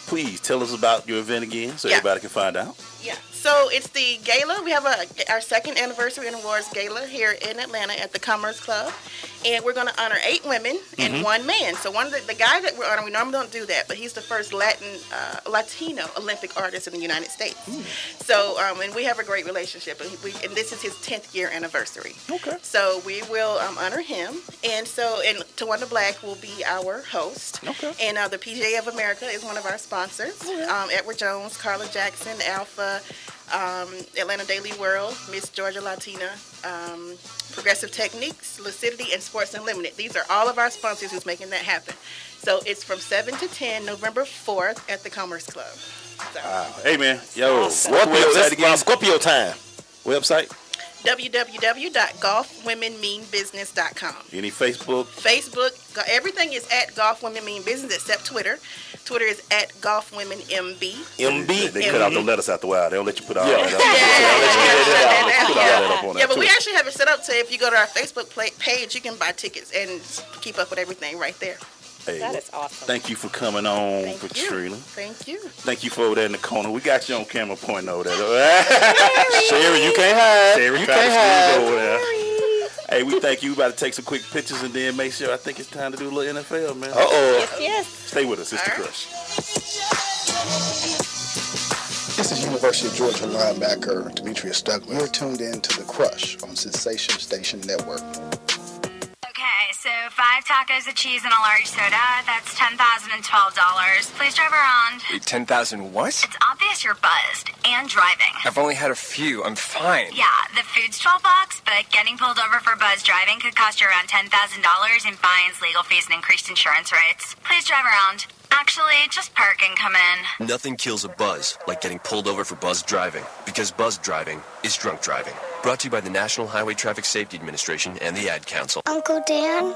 please tell us about your event again, so everybody can find out. Yeah. So it's the gala. We have our second anniversary and awards gala here in Atlanta at the Commerce Club, and we're going to honor 8 women and 1 man. So one of the guy that we're honoring, we normally don't do that, but he's the first Latino Olympic artist in the United States. So and we have a great relationship, and this is his 10th year anniversary. Okay. So we will honor him, and Tawanda Black will be our host. Okay. And the PGA of America is one of our sponsors. Edward Jones, Carla Jackson, Alpha. Atlanta Daily World, Miss Georgia Latina, Progressive Techniques, Lucidity, and Sports Unlimited. These are all of our sponsors who's making that happen. So it's from 7 to 10, November 4th at the Commerce Club. So. Hey, man. Yo, awesome. Website again? Scorpio time. Website? www.golfwomenmeanbusiness.com. Any Facebook? Facebook. Everything is at Golf Women Mean Business except Twitter. Twitter is at GolfWomenMB. They cut out the letters out the while. They don't let you put all that up. Yeah, but we actually have it set up to if you go to our Facebook page, you can buy tickets and keep up with everything right there. Hey, that is awesome. Thank you for coming on, Patrina. Thank you. Thank you for over there in the corner. We got you on camera pointing over there. Sherry, you can't hide. Sherry, you can't hide. Over there. Hey, we thank you. We about to take some quick pictures and then make sure. I think it's time to do a little NFL, man. Yes. Stay with us. It's The Crush. This is University of Georgia linebacker Demetrius Douglas. You're tuned in to The Crush on Sensation Station Network. Okay, so 5 tacos of cheese and a large soda. That's $10,012. Please drive around. Wait, 10,000 what? It's obvious you're buzzed and driving. I've only had a few. I'm fine. Yeah, the food's $12, but getting pulled over for buzz driving could cost you around $10,000 in fines, legal fees, and increased insurance rates. Please drive around. Actually, just park and come in. Nothing kills a buzz like getting pulled over for buzz driving, because buzz driving is drunk driving. Brought to you by the National Highway Traffic Safety Administration and the Ad Council. Uncle Dan?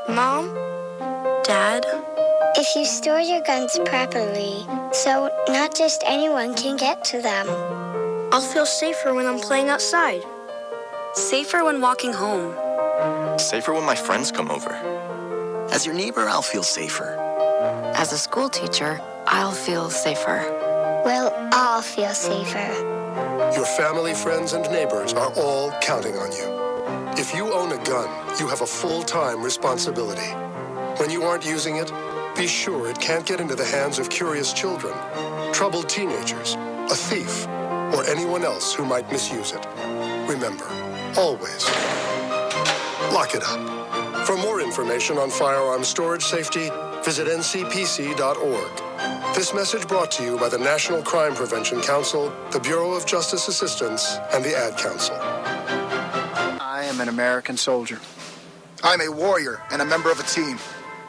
Mom? Dad? If you store your guns properly, so not just anyone can get to them. I'll feel safer when I'm playing outside. Safer when walking home. Safer when my friends come over. As your neighbor, I'll feel safer. As a school teacher, I'll feel safer. We'll all feel safer. Your family, friends, and neighbors are all counting on you. If you own a gun, you have a full-time responsibility. When you aren't using it, be sure it can't get into the hands of curious children, troubled teenagers, a thief, or anyone else who might misuse it. Remember, always lock it up. For more information on firearm storage safety, visit ncpc.org. This message brought to you by the National Crime Prevention Council, the Bureau of Justice Assistance, and the Ad Council. I am an American soldier. I'm a warrior and a member of a team.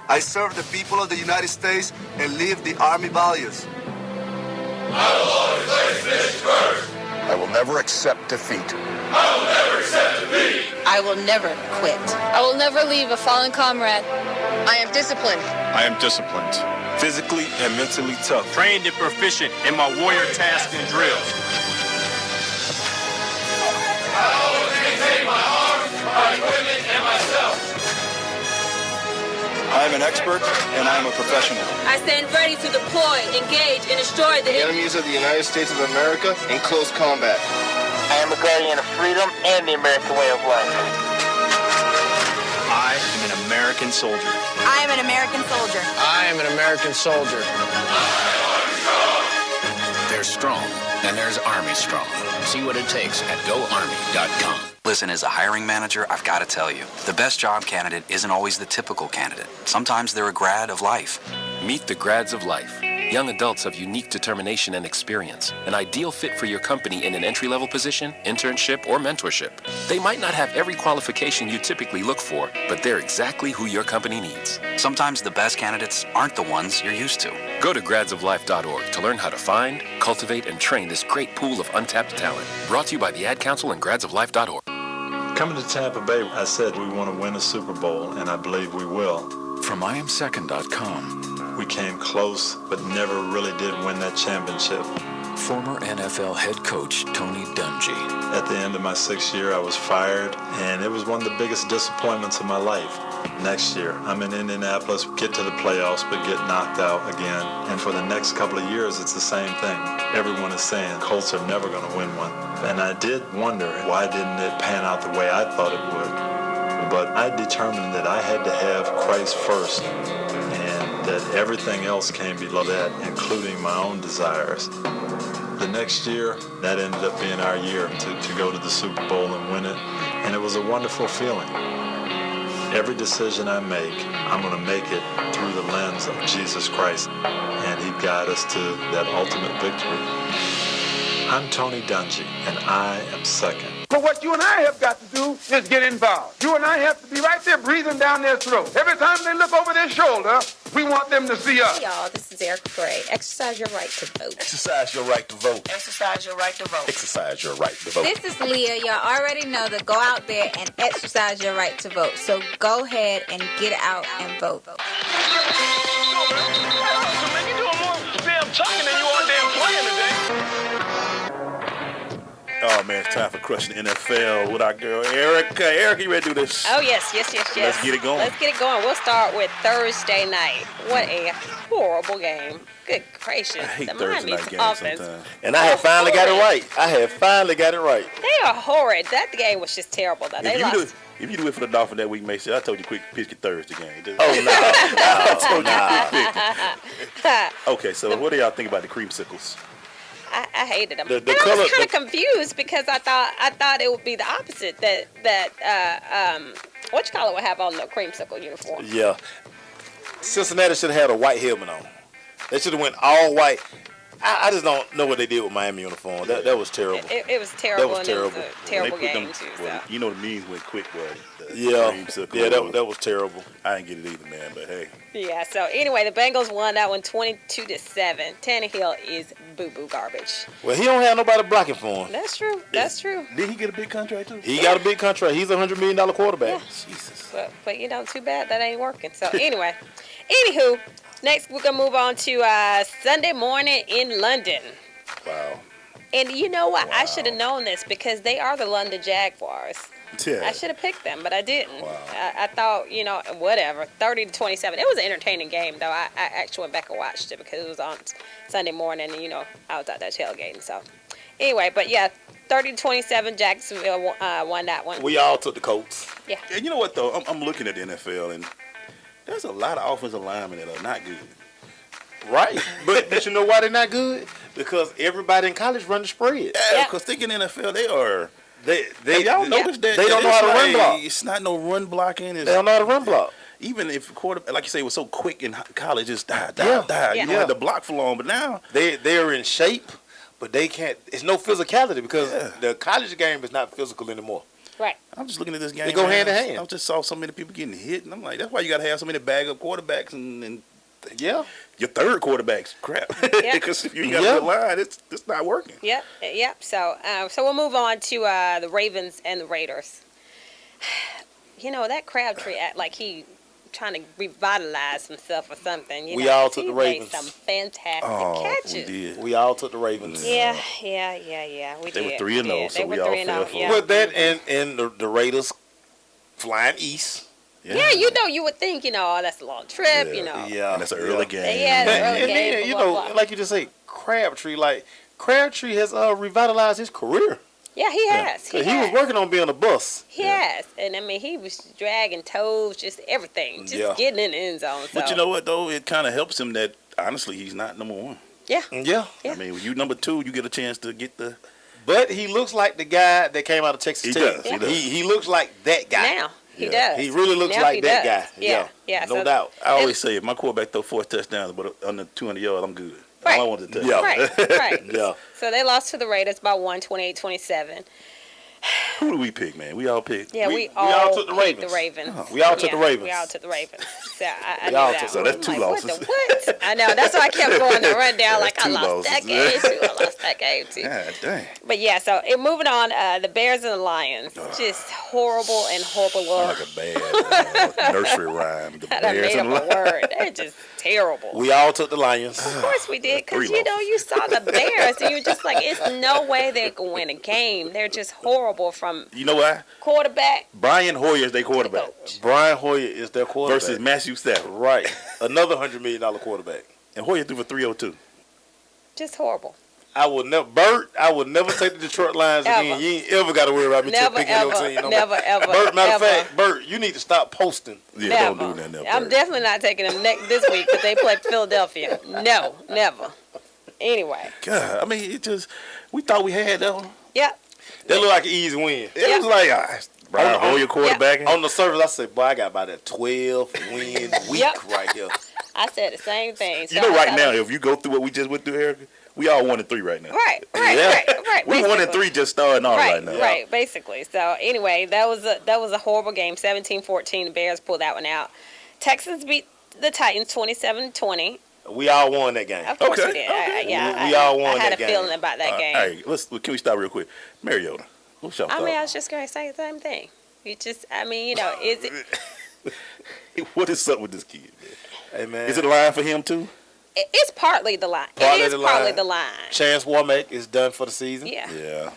I serve the people of the United States and live the Army values. I will always place mission first. I will never accept defeat. I will never accept defeat. I will never quit. I will never leave a fallen comrade. I am disciplined. I am disciplined. Physically and mentally tough. Trained and proficient in my warrior tasks and drills. I always maintain my arms, my equipment, and myself. I am an expert and I am a professional. I stand ready to deploy, engage, and destroy the enemies of the United States of America in close combat. I am a guardian of freedom and the American way of life. I am an American soldier. I am an American soldier. I am an American soldier. There's strong, and there's Army strong. See what it takes at GoArmy.com. Listen, as a hiring manager, I've got to tell you, the best job candidate isn't always the typical candidate. Sometimes they're a grad of life. Meet the grads of life. Young adults have unique determination and experience, an ideal fit for your company in an entry-level position, internship, or mentorship. They might not have every qualification you typically look for, but they're exactly who your company needs. Sometimes the best candidates aren't the ones you're used to. Go to gradsoflife.org to learn how to find, cultivate, and train this great pool of untapped talent. Brought to you by the Ad Council and gradsoflife.org. Coming to Tampa Bay, I said we want to win a Super Bowl, and I believe we will. From IamSecond.com. We came close, but never really did win that championship. Former NFL head coach Tony Dungy. At the end of my 6th year, I was fired, and it was one of the biggest disappointments of my life. Next year, I'm in Indianapolis, get to the playoffs, but get knocked out again. And for the next couple of years, it's the same thing. Everyone is saying Colts are never going to win one. And I did wonder, why didn't it pan out the way I thought it would? But I determined that I had to have Christ first, and that everything else came below that, including my own desires. The next year, that ended up being our year to go to the Super Bowl and win it, and it was a wonderful feeling. Every decision I make, I'm going to make it through the lens of Jesus Christ, and He'd guide us to that ultimate victory. I'm Tony Dungy, and I am second. But what you and I have got to do is get involved. You and I have to be right there breathing down their throat. Every time they look over their shoulder, we want them to see us. Hey, y'all, this is Erika Gray. Exercise your right to vote. Exercise your right to vote. Exercise your right to vote. Exercise your right to vote. This is Leah. Y'all already know to go out there and exercise your right to vote. So go ahead and get out and vote. Man, you doing more damn talking than you are damn playing today. Oh, man, it's time for Crushing the NFL with our girl, Erika. Erika, you ready to do this? Oh, yes. Let's get it going. Let's get it going. We'll start with Thursday night. What a horrible game. Good gracious. I hate the Thursday night games offense. sometimes. And I have finally got it right. They are horrid. That game was just terrible, though. They lost. If you do it for the Dolphins that week, make sure I told you quick pick your Thursday game. Okay, so what do y'all think about the creamsicles? I hated them. The and I was kind of confused because I thought it would be the opposite, that would have on the creamsicle uniform. Yeah. Cincinnati should have had a white helmet on. They should have went all white. I just don't know what they did with Miami uniform. That was terrible. It was terrible. That was terrible. It was a terrible game, too. Well, you know the memes went quick, boy. Yeah, that was terrible. I didn't get it either, man, but hey. Yeah, so anyway, the Bengals won that one 22-7. Tannehill is boo-boo garbage. Well, he don't have nobody blocking for him. That's true. That's true. Did he get a big contract, too? He got a big contract. He's a $100 million quarterback. Yeah. Jesus. But you know, too bad that ain't working. So anyway, anywho, next we're going to move on to Sunday morning in London. Wow. And you know what? Wow. I should have known this because they are the London Jaguars. Yeah. I should have picked them, but I didn't. Wow. I thought, whatever. 30-27. It was an entertaining game, though. I actually went back and watched it because it was on Sunday morning, and, I was out there tailgating. So, anyway, but yeah, 30-27, Jacksonville won that one. We all took the Colts. Yeah. And you know what, though? I'm looking at the NFL, and there's a lot of offensive linemen that are not good. Right. But you know why they're not good? Because everybody in college run the spread. Yeah, because thinking NFL, they are... y'all notice that they don't know how to run block. It's not no run blocking. They don't know how to run block. Even if quarterback, like you say, was so quick in college, just die. Yeah. You don't have to block for long. But now they're in shape, but they can't. It's no physicality because the college game is not physical anymore. Right. I'm just looking at this game. They go hand in hand. I just saw so many people getting hit, and I'm like, that's why you got to have so many bag-up quarterbacks and yeah. Your third quarterback's crap. Because if you got a good line, it's not working. Yep. So we'll move on to the Ravens and the Raiders. That Crabtree act like he trying to revitalize himself or something. We all took the Ravens. Made some fantastic catches. We did. We all took the Ravens. Yeah. We did. They were 3-0, so we all fell for it. With that and the Raiders flying east. Yeah, you would think, that's a long trip, Yeah, and that's an early game. Yeah, it's early game. And then, like you just say, Crabtree has revitalized his career. Yeah, he has. He was working on being a bus. He has. And, he was dragging toes, just everything. Just getting in the end zone. So. But you know what, though? It kind of helps him that, honestly, he's not number one. Yeah. I mean, when you number two, you get a chance to get the... But he looks like the guy that came out of Texas Tech. He does. He looks like that guy. He does. He really looks now like that guy. Yeah. No doubt. I always say if my quarterback throw 4 touchdowns, but under 200 yards, I'm good. Right. All I want to tell Yeah. Right. Yeah. So they lost to the Raiders by 128-27. Who do we pick, man? We all picked. Yeah, we all took the picked Ravens. the Ravens. Oh, we all took the Ravens. We all took the Ravens. So I We all knew that took- So one. that's 2 Like, losses. What? I know. That's why I kept going to run down. Like, That's I 2 lost that losses. game, too. I lost that game, too. God dang. But, yeah, so moving on, the Bears and the Lions. Just horrible and horrible. Like a bad nursery rhyme. The I done Bears made and up a word. They're just terrible. We all took the Lions. Of course we did, because, 3 you know, you saw the Bears, and you're just like, it's no way they can win a game. They're just horrible from You know what? quarterback. Brian Hoyer is their quarterback Brian Hoyer is their quarterback. versus Matthew Stafford. Right. Another $100 million quarterback. And Hoyer threw for 302. Just horrible. I will never take the Detroit Lions again. Ever. You ain't ever got to worry about me Never, picking your ever. team. No Never, more. ever, Bert, matter of ever. fact, Bert, you need to stop posting. Yeah, Never. don't do that now. I'm Bert. definitely not taking them this week because they play Philadelphia. No, never. Anyway. God, I mean, it just, we thought we had that one. Yep. That look like an easy win. It was like, Brian Hoyer quarterbacking. On the surface, I said, boy, I got about that 12-win week right here. I said the same thing. You know, right now, if you go through what we just went through, Erika, we all 1-3 right now. Right. We 1-3 just starting off right now. Right, basically. So anyway, that was a horrible game. 17-14, the Bears pulled that one out. Texans beat the Titans 27-20. We all won that game. Of course we did. We all won I had that game. a feeling about that game. Hey, can we stop real quick? Mariota, what's your thought? I mean, I was just going to say the same thing. Is it... What is up with this kid, man? Hey, man. Is it a line for him, too? It's partly the line. It is partly the line. Chance Warmack is done for the season. Yeah.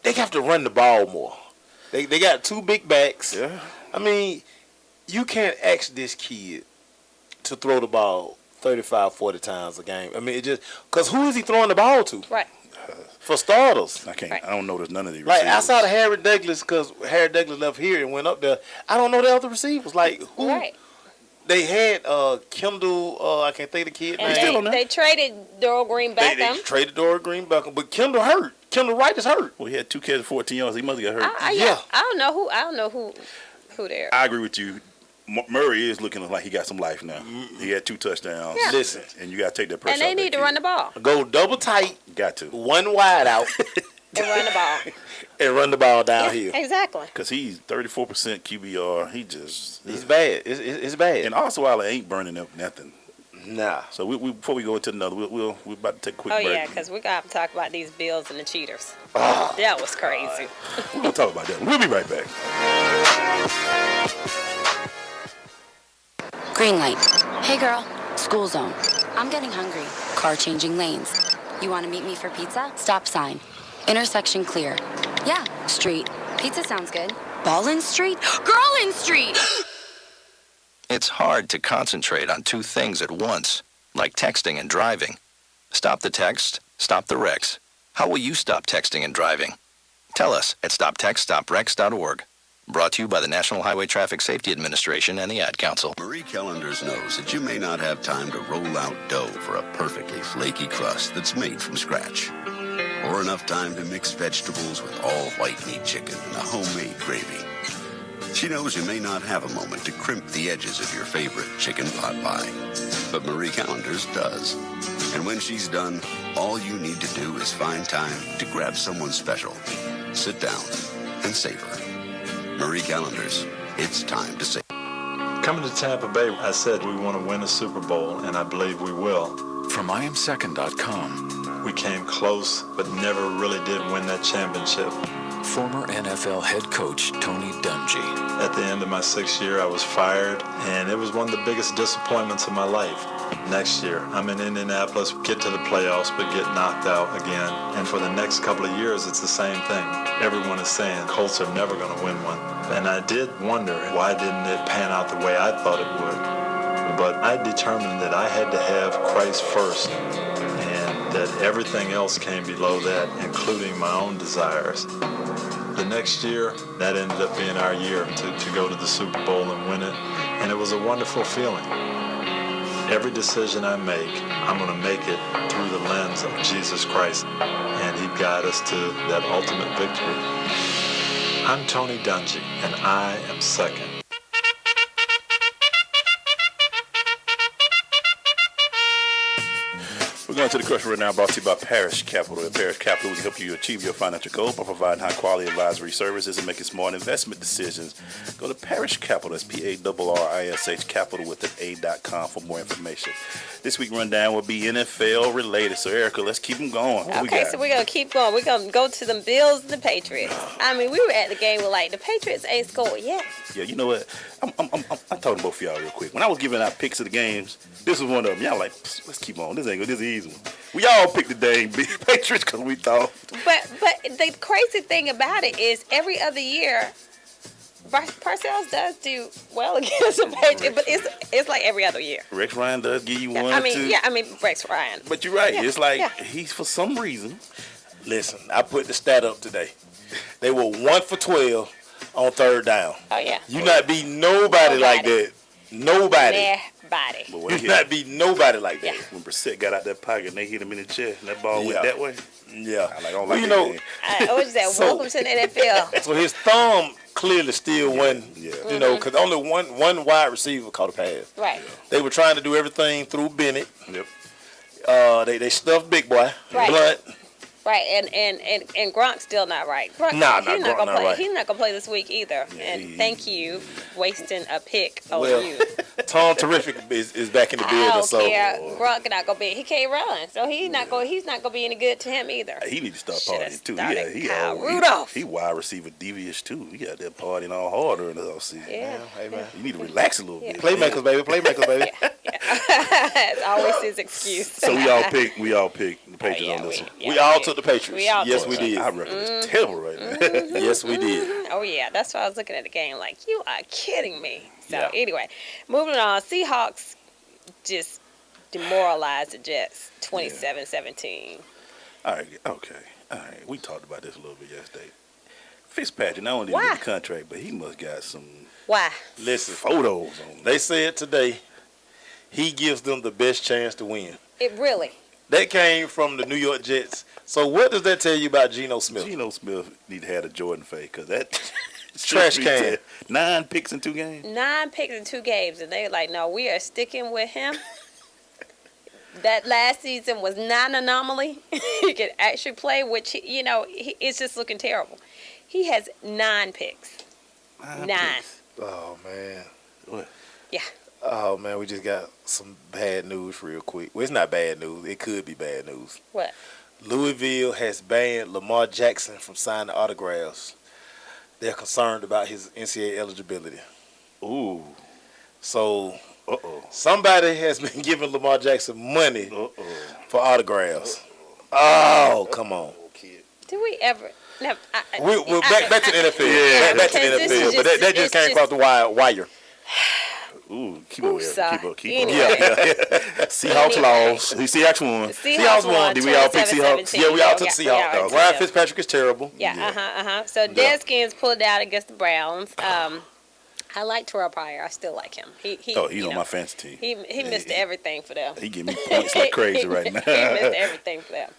They have to run the ball more. They got 2 big backs. Yeah. I mean, you can't ask this kid to throw the ball 35, 40 times a game. I mean, it just because who is he throwing the ball to? Right. For starters. I don't notice none of these Like, receivers. outside of Harry Douglas, because Harry Douglas left here and went up there, I don't know the other receivers. Like, who? Right. They had Kendall, I can't think of the kid name. And they traded Daryl Green Beckham. They traded Daryl Green Beckham, but Kendall hurt. Kendall Wright is hurt. Well, he had 2 catches, 14 yards. He must have got hurt. Yeah. I don't know who there. I agree with you. Murray is looking like he got some life now. He had 2 touchdowns. Yeah. Listen. And you got to take that pressure And they off need to that run the ball. Go double tight. Got to. 1 wide out. And run the ball. And run the ball downhill. Exactly. Because he's 34% QBR. He's bad. It's bad. And Osweiler ain't burning up nothing. Nah. So we before we go into another, we're about to take a quick break. Oh, yeah, because we're going to have to talk about these Bills and the cheaters. That was crazy. We're going to talk about that. We'll be right back. Green light. Hey girl, school zone. I'm getting hungry. Car changing lanes. You want to meet me for pizza? Stop sign. Intersection clear. Yeah, street. Pizza sounds good. Ballin Street? Girlin Street! It's hard to concentrate on 2 things at once, like texting and driving. Stop the text, stop the wrecks. How will you stop texting and driving? Tell us at stoptextstopwrecks.org. Brought to you by the National Highway Traffic Safety Administration and the Ad Council. Marie Callender's knows that you may not have time to roll out dough for a perfectly flaky crust that's made from scratch. Or enough time to mix vegetables with all white meat chicken and a homemade gravy. She knows you may not have a moment to crimp the edges of your favorite chicken pot pie. But Marie Callender's does. And when she's done, all you need to do is find time to grab someone special. Sit down and savor. Marie Callender's, it's time to save. Coming to Tampa Bay, I said we want to win a Super Bowl, and I believe we will. From IamSecond.com. We came close, but never really did win that championship. Former NFL head coach Tony Dungy. At the end of my 6th year, I was fired, and it was one of the biggest disappointments of my life. Next year, I'm in Indianapolis, get to the playoffs, but get knocked out again. And for the next couple of years, it's the same thing. Everyone is saying Colts are never going to win one. And I did wonder, why didn't it pan out the way I thought it would? But I determined that I had to have Christ first, and that everything else came below that, including my own desires. The next year, that ended up being our year to go to the Super Bowl and win it. And it was a wonderful feeling. Every decision I make, I'm going to make it through the lens of Jesus Christ. And he'd guide us to that ultimate victory. I'm Tony Dungy, and I am second. We're going to the question right now, brought to you by Parish Capital. At Parish Capital, we can help you achieve your financial goals by providing high-quality advisory services and making smart investment decisions. Go to Parish Capital, that's PARRISH Capital with an A.com for more information. This week rundown will be NFL related. So, Erika, let's keep them going. Okay, so we're going to keep going. We're going to go to them Bills and the Patriots. I mean, we were at the game with, like, the Patriots ain't scored yet. Yeah, you know what? I'm talking both of y'all real quick. When I was giving out picks of the games, this was one of them. Y'all like, let's keep on. This ain't good. This is an easy one. We all picked the dang Patriots because we thought. But the crazy thing about it is every other year, Parcells does do well against the Patriots, but it's like every other year. Rex Ryan does give you one, I mean, two. yeah, I mean, Rex Ryan. But you're right. It's like he's, for some reason. Listen, I put the stat up today. They were 1 for 12 on third down. Oh, yeah. You not beat nobody like that. Nobody. But you not beat nobody like that. When Brissett got out that pocket and they hit him in the chest and that ball went that way. Yeah. I don't like you that know, game. What is that? Welcome to the NFL. So his thumb clearly still wasn't, you know, because only one wide receiver caught a pass. Right. They were trying to do everything through Bennett. Yep. They stuffed Big Boy. Right. Blunt. Right, and Gronk's still not right. Gronk, Gronk gonna not play. right. He's not gonna play this week either. And thank you, wasting a pick on you. Tom Terrific is back in the building. I don't so care. Gronk not gonna be. He can't run, so he's not gonna be any good to him either. He need to start partying too. Kyle Rudolph. He wide receiver devious too. He got that partying all harder in the offseason. Yeah. Hey man, you need to relax a little bit. Playmakers, baby. Playmakers, baby. It's always his excuse. So we all picked the Patriots on this one. We all took the Patriots. Yes, we did. I reckon it's terrible right now. Yes, we did. Oh yeah, that's why I was looking at the game like, you are kidding me. So anyway, moving on. Seahawks just demoralized the Jets, 27-17. All right, okay. All right, we talked about this a little bit yesterday. Fitzpatrick not only did he get the contract, but he must got some Listen, photos on. They said today he gives them the best chance to win. It really. That came from the New York Jets. So what does that tell you about Geno Smith? Geno Smith need to have a Jordan face because that trash can. 9 picks in 2 games. 9 picks in 2 games, and they're like, no, we are sticking with him. That last season was not an anomaly. He could actually play, which, it's just looking terrible. He has 9 picks. 9. Oh, man. What? Yeah. Oh, man, we just got some bad news real quick. Well, it's not bad news. It could be bad news. What? Louisville has banned Lamar Jackson from signing autographs. They're concerned about his NCAA eligibility. Ooh. So, somebody has been giving Lamar Jackson money for autographs. Oh, come on. Did we ever? No, we're back to the NFL. Yeah, back to the NFL. But that just came across the wire. Ooh, keep on. Anyway. Seahawks lost. Seahawks won. Seahawks won. Did we all pick Seahawks? Yeah, we all took Seahawks. Ryan Fitzpatrick is terrible. Yeah, So Deadskins pulled out against the Browns. I like Terrell Pryor. I still like him. He's on my fantasy team. He missed everything for them. He give me points like crazy right now. He missed everything for them.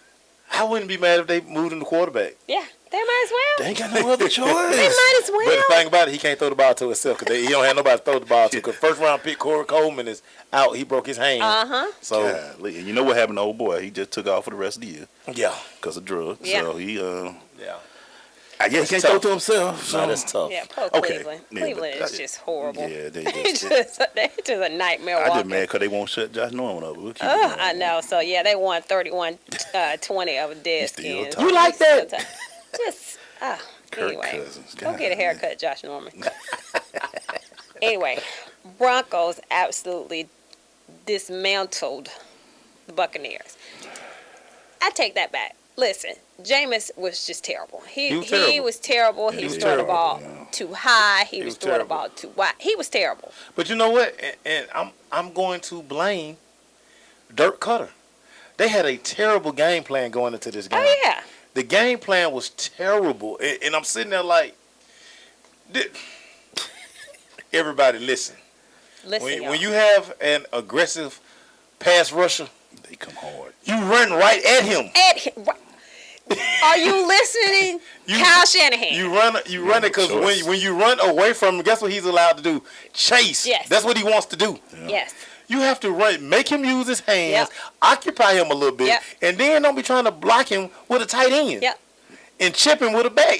I wouldn't be mad if they moved him to quarterback. Yeah, they might as well. They ain't got no other choice. They might as well. But the thing about it, he can't throw the ball to himself because he don't have nobody to throw the ball to. Because first round pick Corey Coleman is out. He broke his hand. So and you know what happened to old boy? He just took off for the rest of the year. Yeah, because of drugs. Yeah. So he yeah. I guess he can't throw to himself. So. No, that's tough. Yeah, poor Cleveland. Cleveland is just horrible. Yeah, they just a nightmare. I just mad because they won't shut Josh Norman up. We'll I know. So yeah, they won 31-20 over Deadskins. You like that? Just Kirk anyway, Cousins. go get a haircut, Josh Norman. Anyway, Broncos absolutely dismantled the Buccaneers. I take that back. Listen, Jameis was just terrible. He was terrible. He was throwing the ball too high. He was throwing the ball too wide. He was terrible. But you know what? And I'm going to blame Dirk Cutter. They had a terrible game plan going into this game. Oh yeah. The game plan was terrible, and I'm sitting there like, everybody listen. When you have an aggressive pass rusher, they come hard. You run right at him. Are you listening? Kyle Shanahan. You run it because when you run away from him, guess what he's allowed to do? Chase. Yes. That's what he wants to do. Yeah. Yes. You have to make him use his hands, occupy him a little bit, and then don't be trying to block him with a tight end. Yep. And chip him with a back.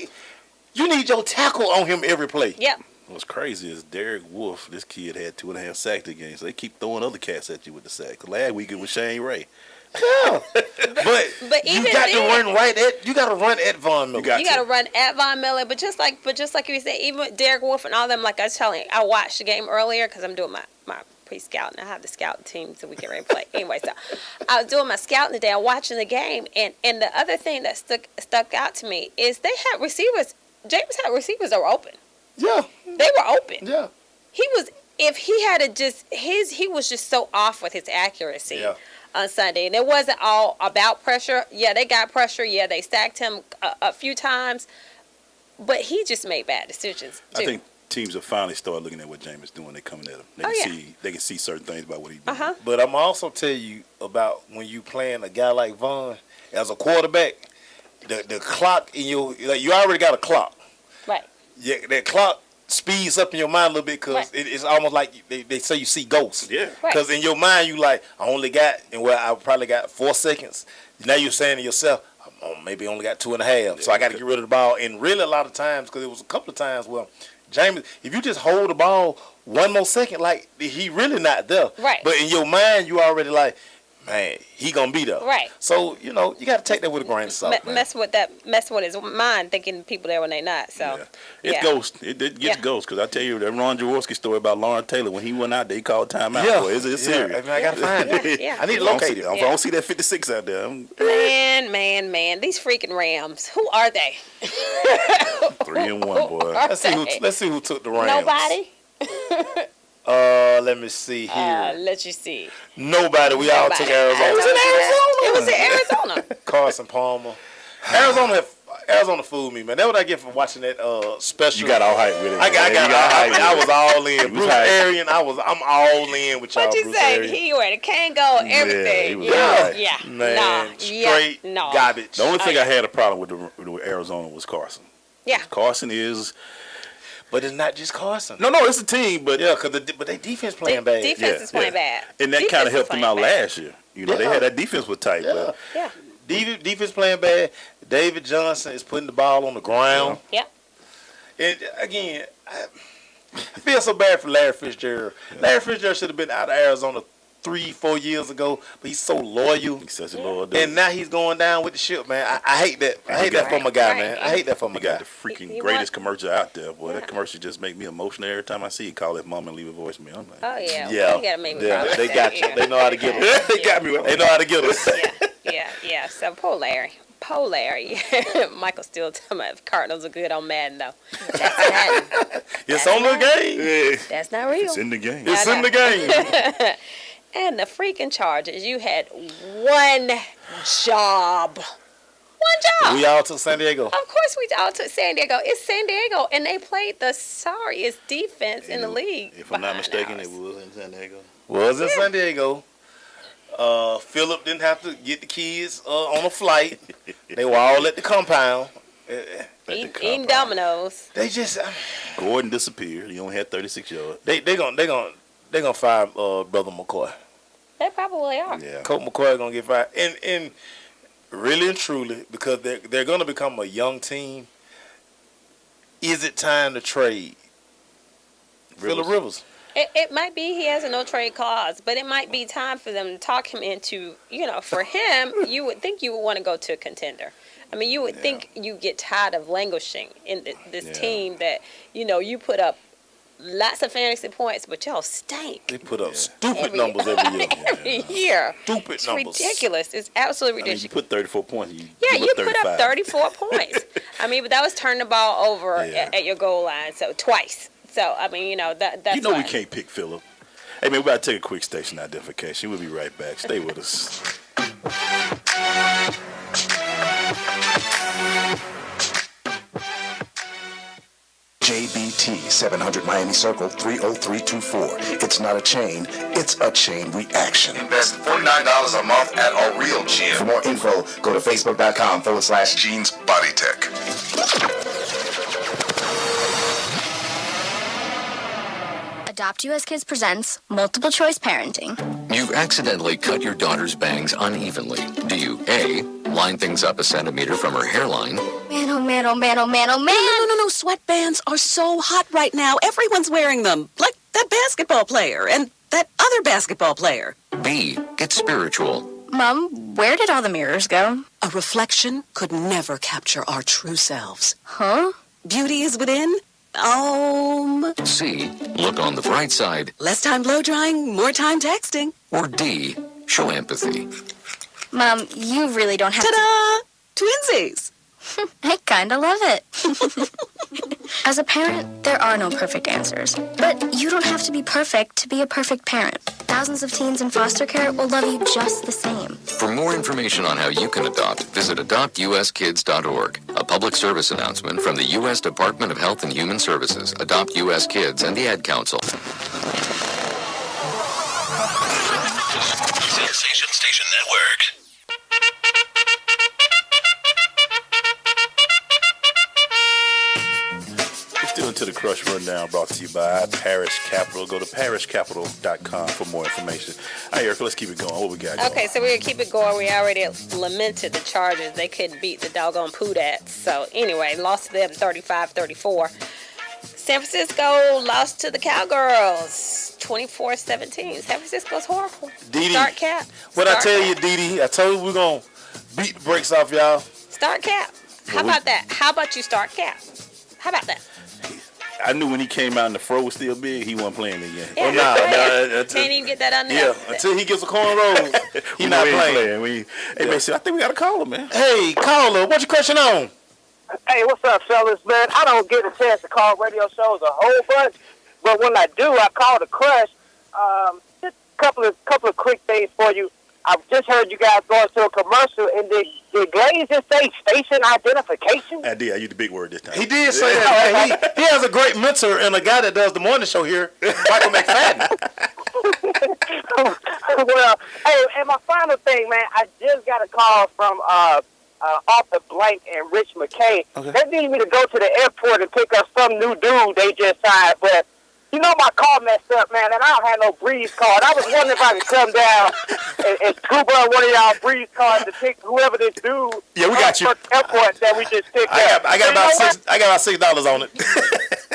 You need your tackle on him every play. Yep. What's crazy is Derek Wolfe, this kid had 2.5 sacks a game, so they keep throwing other cats at you with the sack. Last week it was Shane Ray. Yeah. but even you got to then, run at Von Miller. You got to run at Von Miller, but just like you said, even with Derek Wolfe and all them, like I was telling you, I watched the game earlier because I'm doing my pre-scouting. I have the scout team so we get ready to play. Anyway, so I was doing my scouting today. I'm watching the game, and the other thing that stuck out to me is they had receivers. James had receivers that were open. Yeah, they were open. Yeah, he was. If he had he was just so off with his accuracy. Yeah. On Sunday, and it wasn't all about pressure. Yeah, they got pressure. Yeah, they stacked him a few times, but he just made bad decisions too. I think teams have finally started looking at what James is doing. They're coming at him. They can see certain things about what he's doing. But I'm also tell you about when you playing a guy like Von as a quarterback, the clock in you already got a clock. Right. Yeah, that clock speeds up in your mind a little bit because it's almost like they say you see ghosts. Yeah. Because in your mind you like, I probably got 4 seconds. Now you're saying to yourself, maybe only got 2.5, so I got to get rid of the ball. And really a lot of times, because it was a couple of times where James, if you just hold the ball 1 more second, like he really not there. Right. But in your mind you already like, man, he gonna be there. Right. So you got to take that with a grain of salt. Mess with his mind, thinking people there when they not. So it goes. It gets ghost because I tell you that Ron Jaworski story about Lauren Taylor when he went out there, he called timeout. Yeah. Boy, it's serious. I mean, I gotta find it. I need to locate it. I don't see that 56 out there. Man, these freaking Rams. Who are they? 3-1, boy. Let's see who took the Rams. Nobody. Let me see here. Let you see. Nobody. We all took Arizona. It was in Arizona. Carson Palmer. Arizona fooled me, man. That's what I get from watching that special. You got all hype with it. I was all in. Bruce Arian, I'm all in with y'all. What you Bruce say? Arian. He wear the Kango, everything. Yeah, man, straight garbage. The only thing I had a problem with Arizona was Carson. Yeah, Carson is. But it's not just Carson. No, it's a team. But but they defense playing bad. Defense is playing bad. And that kind of helped them out last year. They had that defense was tight. Yeah. Yeah. Defense playing bad. David Johnson is putting the ball on the ground. Yeah. And again, I feel so bad for Larry Fitzgerald. Yeah. Larry Fitzgerald should have been out of Arizona 3-4 years ago, but he's so loyal. He's such a loyal dude. And now he's going down with the ship, man. I hate that. I hate that for my guy, man. I hate that for my guy. The freaking greatest commercial out there, boy. That commercial just make me emotional every time I see it. Call his mom and leave a voicemail. I'm like, oh yeah, yeah. You gotta make me they got you. They know how to get us. They got me. They know how to get us. Yeah. So poor Larry. Michael still telling me the Cardinals are good on Madden though. That's Madden. It's on the game. Yeah. That's not real. It's in the game. It's in the game. And the freaking Chargers, you had one job. We all took San Diego. Of course we all took San Diego. It's San Diego, and they played the sorriest defense in the league. If I'm not mistaken, it was in San Diego. Was in San Diego. Philip didn't have to get the kids on a flight. They were all at the compound. Eating Domino's. They just Gordon disappeared. He only had 36 yards. They gonna fire Brother McCoy. They probably are. Yeah. Coach McCoy gonna get fired. And really and truly, because they're gonna become a young team. Is it time to trade Phillip Rivers? It might be he has a no trade clause, but it might be time for them to talk him into, for him, you would think you would want to go to a contender. I mean, you would think you get tired of languishing in this team that, you put up lots of fantasy points, but y'all stink. They put up stupid numbers every year. Every year. Stupid it's numbers. It's ridiculous. It's absolutely ridiculous. You put 34 points. You put up 34 points. I mean, but that was turning the ball over at your goal line, so twice. So, I mean, that's we can't pick Phillip. Hey, man, we got to take a quick station identification. We'll be right back. Stay with us. ABT, 700 Miami Circle, 30324. It's not a chain, it's a chain reaction. Invest $49 a month at a real gym. For more info, go to facebook.com/Gene's Body Tech. Adopt US Kids presents Multiple Choice Parenting. You've accidentally cut your daughter's bangs unevenly. Do you A, line things up a centimeter from her hairline? Man, oh man, oh man, oh man, oh man! No. Sweatbands are so hot right now. Everyone's wearing them. Like that basketball player and that other basketball player. B, get spiritual. Mom, where did all the mirrors go? A reflection could never capture our true selves. Huh? Beauty is within. C, look on the bright side. Less time blow drying, more time texting. Or D, show empathy. Mom, you really don't have Ta-da! Twinsies! I kinda love it. As a parent, there are no perfect answers. But you don't have to be perfect to be a perfect parent. Thousands of teens in foster care will love you just the same. For more information on how you can adopt, visit adoptuskids.org. A public service announcement from the U.S. Department of Health and Human Services, Adopt U.S. Kids, and the Ad Council. Sensation Station Network. Still into the Crush Rundown, brought to you by Parish Capital. Go to parishcapital.com for more information. All right, Erika, let's keep it going. What we got going? Okay, so we're going to keep it going. We already lamented the Chargers. They couldn't beat the doggone Poodats. So, anyway, lost to them 35-34. San Francisco lost to the Cowgirls 24-17. San Francisco's horrible. Didi, Start Cap. What I tell you, Didi, I told you we're going to beat the brakes off y'all. Start Cap. How about that? How about you start Cap? How about that? I knew when he came out and the fro was still big, he wasn't playing it yet. Yeah, can't even get that under there. Yeah, until he gets a cornrow, he not playing. Hey, man, I think we got to call him, man. Hey, caller, what's your question on? Hey, what's up, fellas, man? I don't get a chance to call radio shows a whole bunch, but when I do, I call the Crush. Just a couple of quick things for you. I've just heard you guys going to a commercial, and did Glaze just say station identification? I did. I used the big word this time. He did say that. He has a great mentor and a guy that does the morning show here, Michael McFadden. Well, hey, and my final thing, man, I just got a call from Arthur Blank and Rich McKay. Okay. They needed me to go to the airport and pick up some new dude they just signed, but you know my car messed up, man, and I don't have no Breeze card. I was wondering if I could come down and scoop up one of y'all Breeze cards to pick whoever this dude. Yeah, we got you. Airport that we just picked up. I got about $6 on it.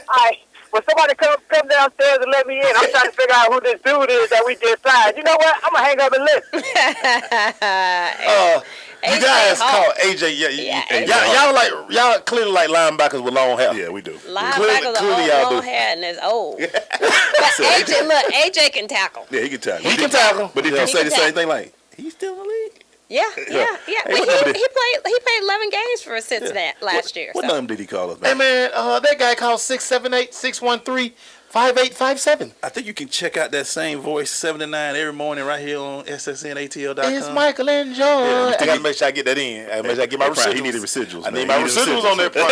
All right. Well, somebody come downstairs and let me in. I'm trying to figure out who this dude is that we just signed. You know what? I'm gonna hang up and listen. You guys call AJ. Y'all clearly like linebackers with long hair. Yeah, we do. Linebackers with long hair and it's old. But AJ can tackle. Yeah, he can tackle. He can tackle. But if you say the same thing, like he's still in the league. Yeah. Hey, but he played 11 games for Cincinnati last year. What number did he call us, man? Hey, man, that guy called 678-613-5857. I think you can check out that same voice 7 to 9 every morning right here on SSNATL.com. It's Michelangelo. Yeah, I got to make sure I get that in. I make sure I get my residuals. He needed residuals. I need my residuals on that Prime.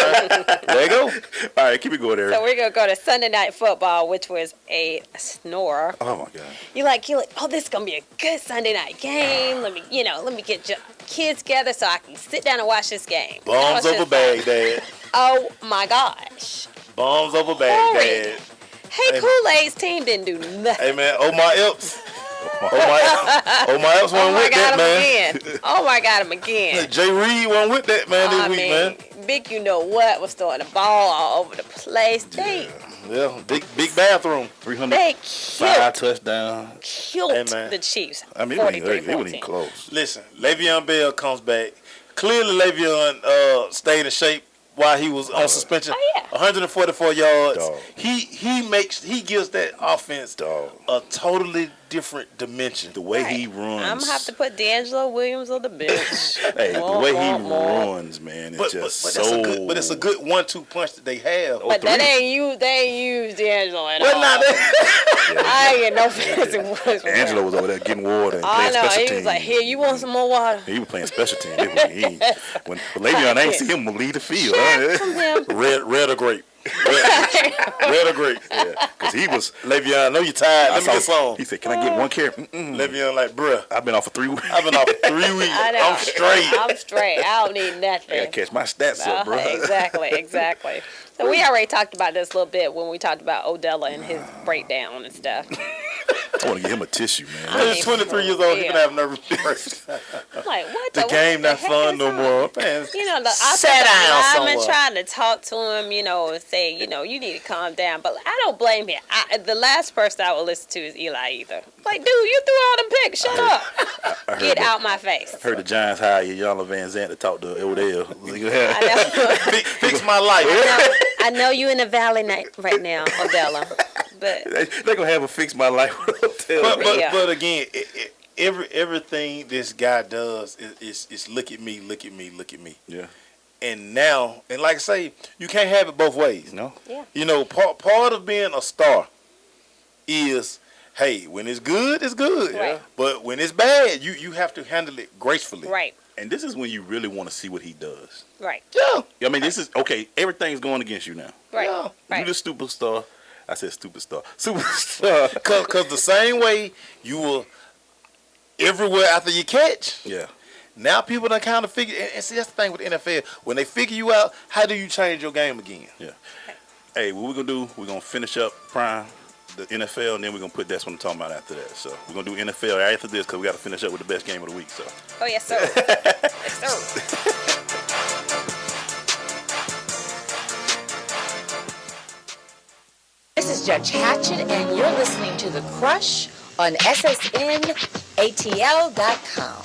There you go. All right, keep it going there. So we're going to go to Sunday Night Football, which was a snorer. Oh, my God. You're like, oh, this is going to be a good Sunday night game. Let me get your kids together so I can sit down and watch this game. Bombs over Baghdad. Oh, my gosh. Bombs over Baghdad. Hey, Kool-Aid's team didn't do nothing. Hey, man, Omar Epps. Omar Epps wasn't with that, man. Oh, my God, him again. Jay Reed wasn't with that, man, this week, man. Big you know what was throwing the ball all over the place. Yeah, big bathroom. 305 touchdown. Killed the Chiefs. I mean, they weren't even close. Listen, Le'Veon Bell comes back. Clearly, Le'Veon stayed in shape while he was on suspension. 144 yards. Dog. He gives that offense a totally different dimension. The way he runs. I'm gonna have to put D'Angelo Williams on the bench. Hey, the way he runs, man, it's but it's a good 1-2 punch that they have. But they ain't use D'Angelo at all. I ain't get no fancy words. Angelo was over there getting water and playing special teams. He was like, here, you want some more water? He was playing special teams. When Le'Veon, I ain't see him lead the field. Red or grape. Red or grape? Yeah, because he was. Le'Veon, I know you're tired. Let me get some. He said, "Can I get one carry?" Le'Veon like, bruh, I've been off for 3 weeks. I've been off for 3 weeks. I know. I'm straight. I'm straight. I don't need nothing. I gotta catch my stats up, bro. Exactly. So we already talked about this a little bit when we talked about Odella and his breakdown and stuff. I want to get him a tissue, man. He's 23 years old. He can have nervous breakdown. I'm like, what the game not fun no more. Man, you know, the lineman trying to talk to him, you know, and say, you know, you need to calm down. But I don't blame him. The last person I would listen to is Eli either. Like, dude, you threw all them picks. Shut up. Get out my face. I heard the Giants hire Yana Van Zant to talk to Odell. I know. Fix my life. I know you in the valley right now, Odella. But they're gonna have a fix my life. But again, everything this guy does is look at me, look at me, look at me. Yeah. And now, and like I say, you can't have it both ways. No. Yeah. You know, part of being a star is, hey, when it's good, it's good. Right. But when it's bad, you have to handle it gracefully. Right. And this is when you really want to see what he does. Right. Yeah. I mean, this is okay. Everything's going against you now. Right. Yeah. Right. You the superstar. I said superstar. Because the same way you were everywhere after you catch. Yeah. Now people done kind of figure, and see, that's the thing with the NFL. When they figure you out, how do you change your game again? Yeah. Hey, what we're going to do, we're going to finish up Prime, the NFL, and then we're going to put that's what I'm talking about after that. So we're going to do NFL after this because we got to finish up with the best game of the week. So. Oh, yes, sir. Yes, sir. This is Judge Hatchet, and you're listening to The Crush on SSNATL.com.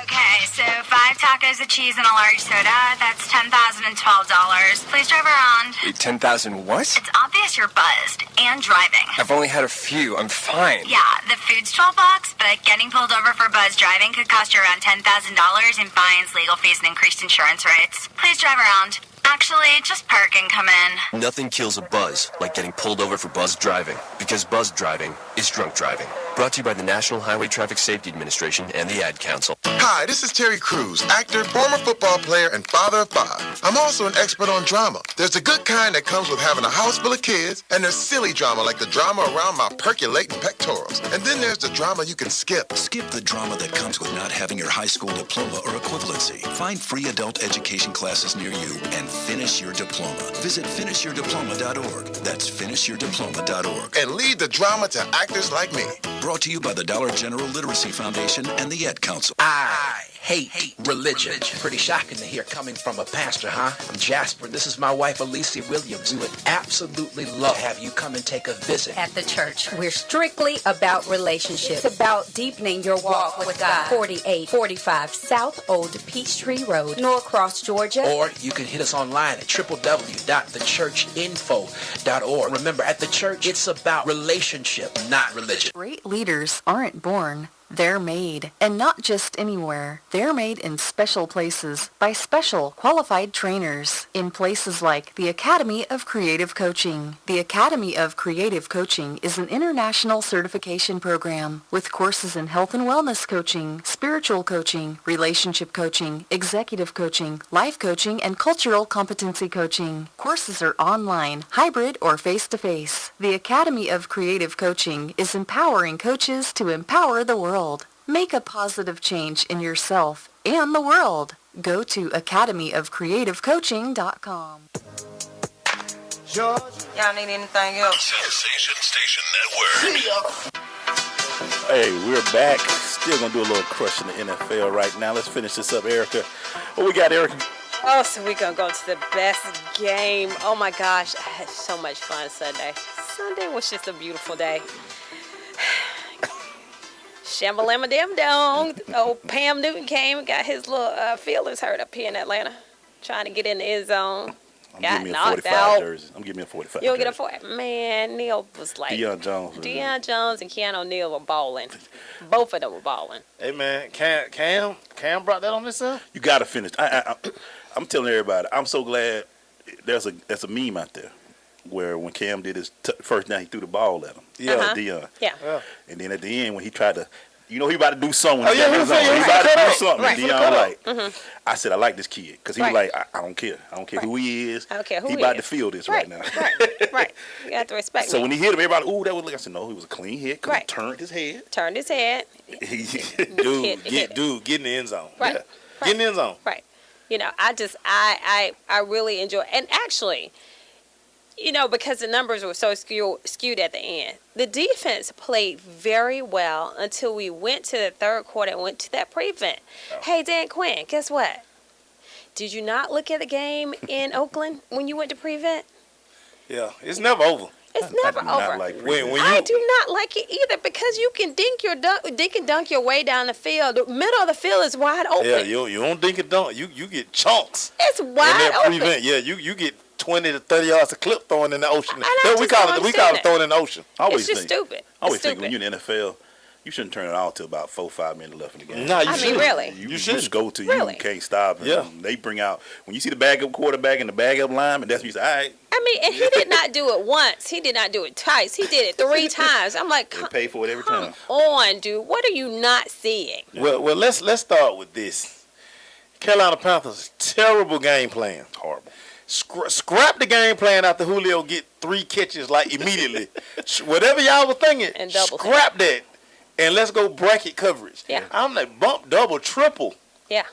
Okay, so 5 tacos of cheese and a large soda. That's $10,012. Please drive around. Wait, 10,000 what? It's obvious you're buzzed and driving. I've only had a few. I'm fine. Yeah, the food's $12, but getting pulled over for buzz driving could cost you around $10,000 in fines, legal fees, and increased insurance rates. Please drive around. Actually, just park and come in. Nothing kills a buzz like getting pulled over for buzz driving, because buzz driving is drunk driving. Brought to you by the National Highway Traffic Safety Administration and the Ad Council. Hi, this is Terry Crews, actor, former football player, and father of 5. I'm also an expert on drama. There's the good kind that comes with having a house full of kids, and there's silly drama like the drama around my percolating pectorals. And then there's the drama you can skip. Skip the drama that comes with not having your high school diploma or equivalency. Find free adult education classes near you and finish your diploma. Visit finishyourdiploma.org. That's finishyourdiploma.org. And leave the drama to actors like me. Brought to you by the Dollar General Literacy Foundation and the Ed Council. I hate religion. Pretty shocking to hear coming from a pastor, huh? I'm Jasper. This is my wife, Alicia Williams. We would absolutely love to have you come and take a visit. At the church, we're strictly about relationships. It's about deepening your walk with God. 4845 South Old Peachtree Road, Norcross, Georgia. Or you can hit us online at www.thechurchinfo.org. Remember, at the church, it's about relationship, not religion. Great leaders aren't born. They're made, and not just anywhere. They're made in special places by special qualified trainers in places like the Academy of Creative Coaching. The Academy of Creative Coaching is an international certification program with courses in health and wellness coaching, spiritual coaching, relationship coaching, executive coaching, life coaching, and cultural competency coaching. Courses are online, hybrid, or face-to-face. The Academy of Creative Coaching is empowering coaches to empower the world. Make a positive change in yourself and the world. Go to academyofcreativecoaching.com. Y'all need anything else? Sensation Station Network. Hey, we're back. Still going to do a little crush in the NFL right now. Let's finish this up, Erika. What we got, Erika? Oh, so we're going to go to the best game. Oh, my gosh. I had so much fun Sunday. Sunday was just a beautiful day. Shambalama dim dong. Oh, Pam Newton came and got his little feelers hurt up here in Atlanta, trying to get in the end zone. I'm got giving me a knocked 45 out. jersey. I'm giving me a 45 You'll get a jersey. 40. Man, Neil was like Deion Jones. Deion Jones and Keanu O'Neal were balling. Both of them were balling. Hey man, Cam brought that on himself. You got to finish. I'm telling everybody. I'm so glad there's a meme out there where when Cam did his first down, he threw the ball at him. Yeah, Deion. Yeah. And then at the end, when he tried to You know he about to do something. Oh, yeah, he about to do something. Right. Dion like, Mm-hmm. I said I like this kid because he was like, I don't care. I don't care who he is. I don't care who he he about is. to feel this right now. Right. You got to respect So me. when he hit him, everybody, ooh, that was like I said, no, he was a clean hit. Cause Right. he turned his head. Dude, get in the end zone. Right. Yeah. Get in the end zone. Right. You know, I really enjoy, and actually, you know, because the numbers were so skewed at the end, the defense played very well until we went to the third quarter and went to that prevent. Oh. Hey, Dan Quinn, guess what? Did you not look at the game in Oakland when you went to prevent? Yeah, it's never over. It's never over. Like I do not like it either because you can dink and dunk your way down the field. The middle of the field is wide open. Yeah, you don't dink and dunk. You get chunks. It's wide open. Prevent. Yeah, you get 20 to 30 yards of clip thrown in the ocean. We call it throwing in the ocean. It's just stupid. I always think when you're in the NFL, you shouldn't turn it out till about 4-5 minutes left in the game. No, you shouldn't. Really? You should go to you can't stop. And yeah. They bring out when you see the backup quarterback and the backup lineman. That's when you say, all right. I mean, and he did not do it once. He did not do it twice. He did it 3 times. I'm like, they pay for it every time. Come on, dude. What are you not seeing? Well, let's start with this. Carolina Panthers, terrible game plan. Horrible. Scrap the game plan after Julio get 3 catches like immediately. Whatever y'all was thinking, and scrap that, and let's go bracket coverage. Yeah. I'm like bump, double, triple. Yeah.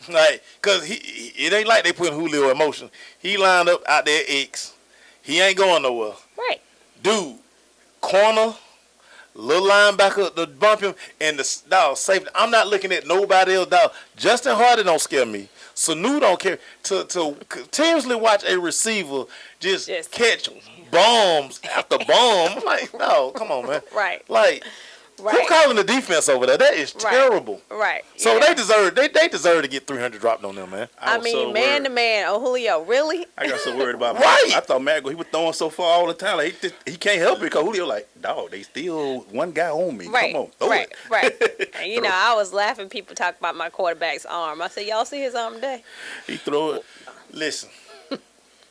Like, cause it ain't like they putting Julio in motion. He lined up out there X. He ain't going nowhere. Right. Dude, corner, little linebacker to bump him, and the dog safety. I'm not looking at nobody else. Dog. Justin Hardy don't scare me. Sanu don't care. To continuously watch a receiver just catch bombs after bomb. I'm like, no, come on, man. Right. Like, who calling the defense over there? That is terrible. Right. So they deserve to get 300 dropped on them, man. I mean, man to man, Julio, really? I got so worried about right. I thought Matt, he was throwing so far all the time. Like, he can't help it because Julio like, dog, they still one guy on me. Right. Come on, throw it. Right. And you know, I was laughing. People talk about my quarterback's arm. I said, y'all see his arm today? He throw it. Listen.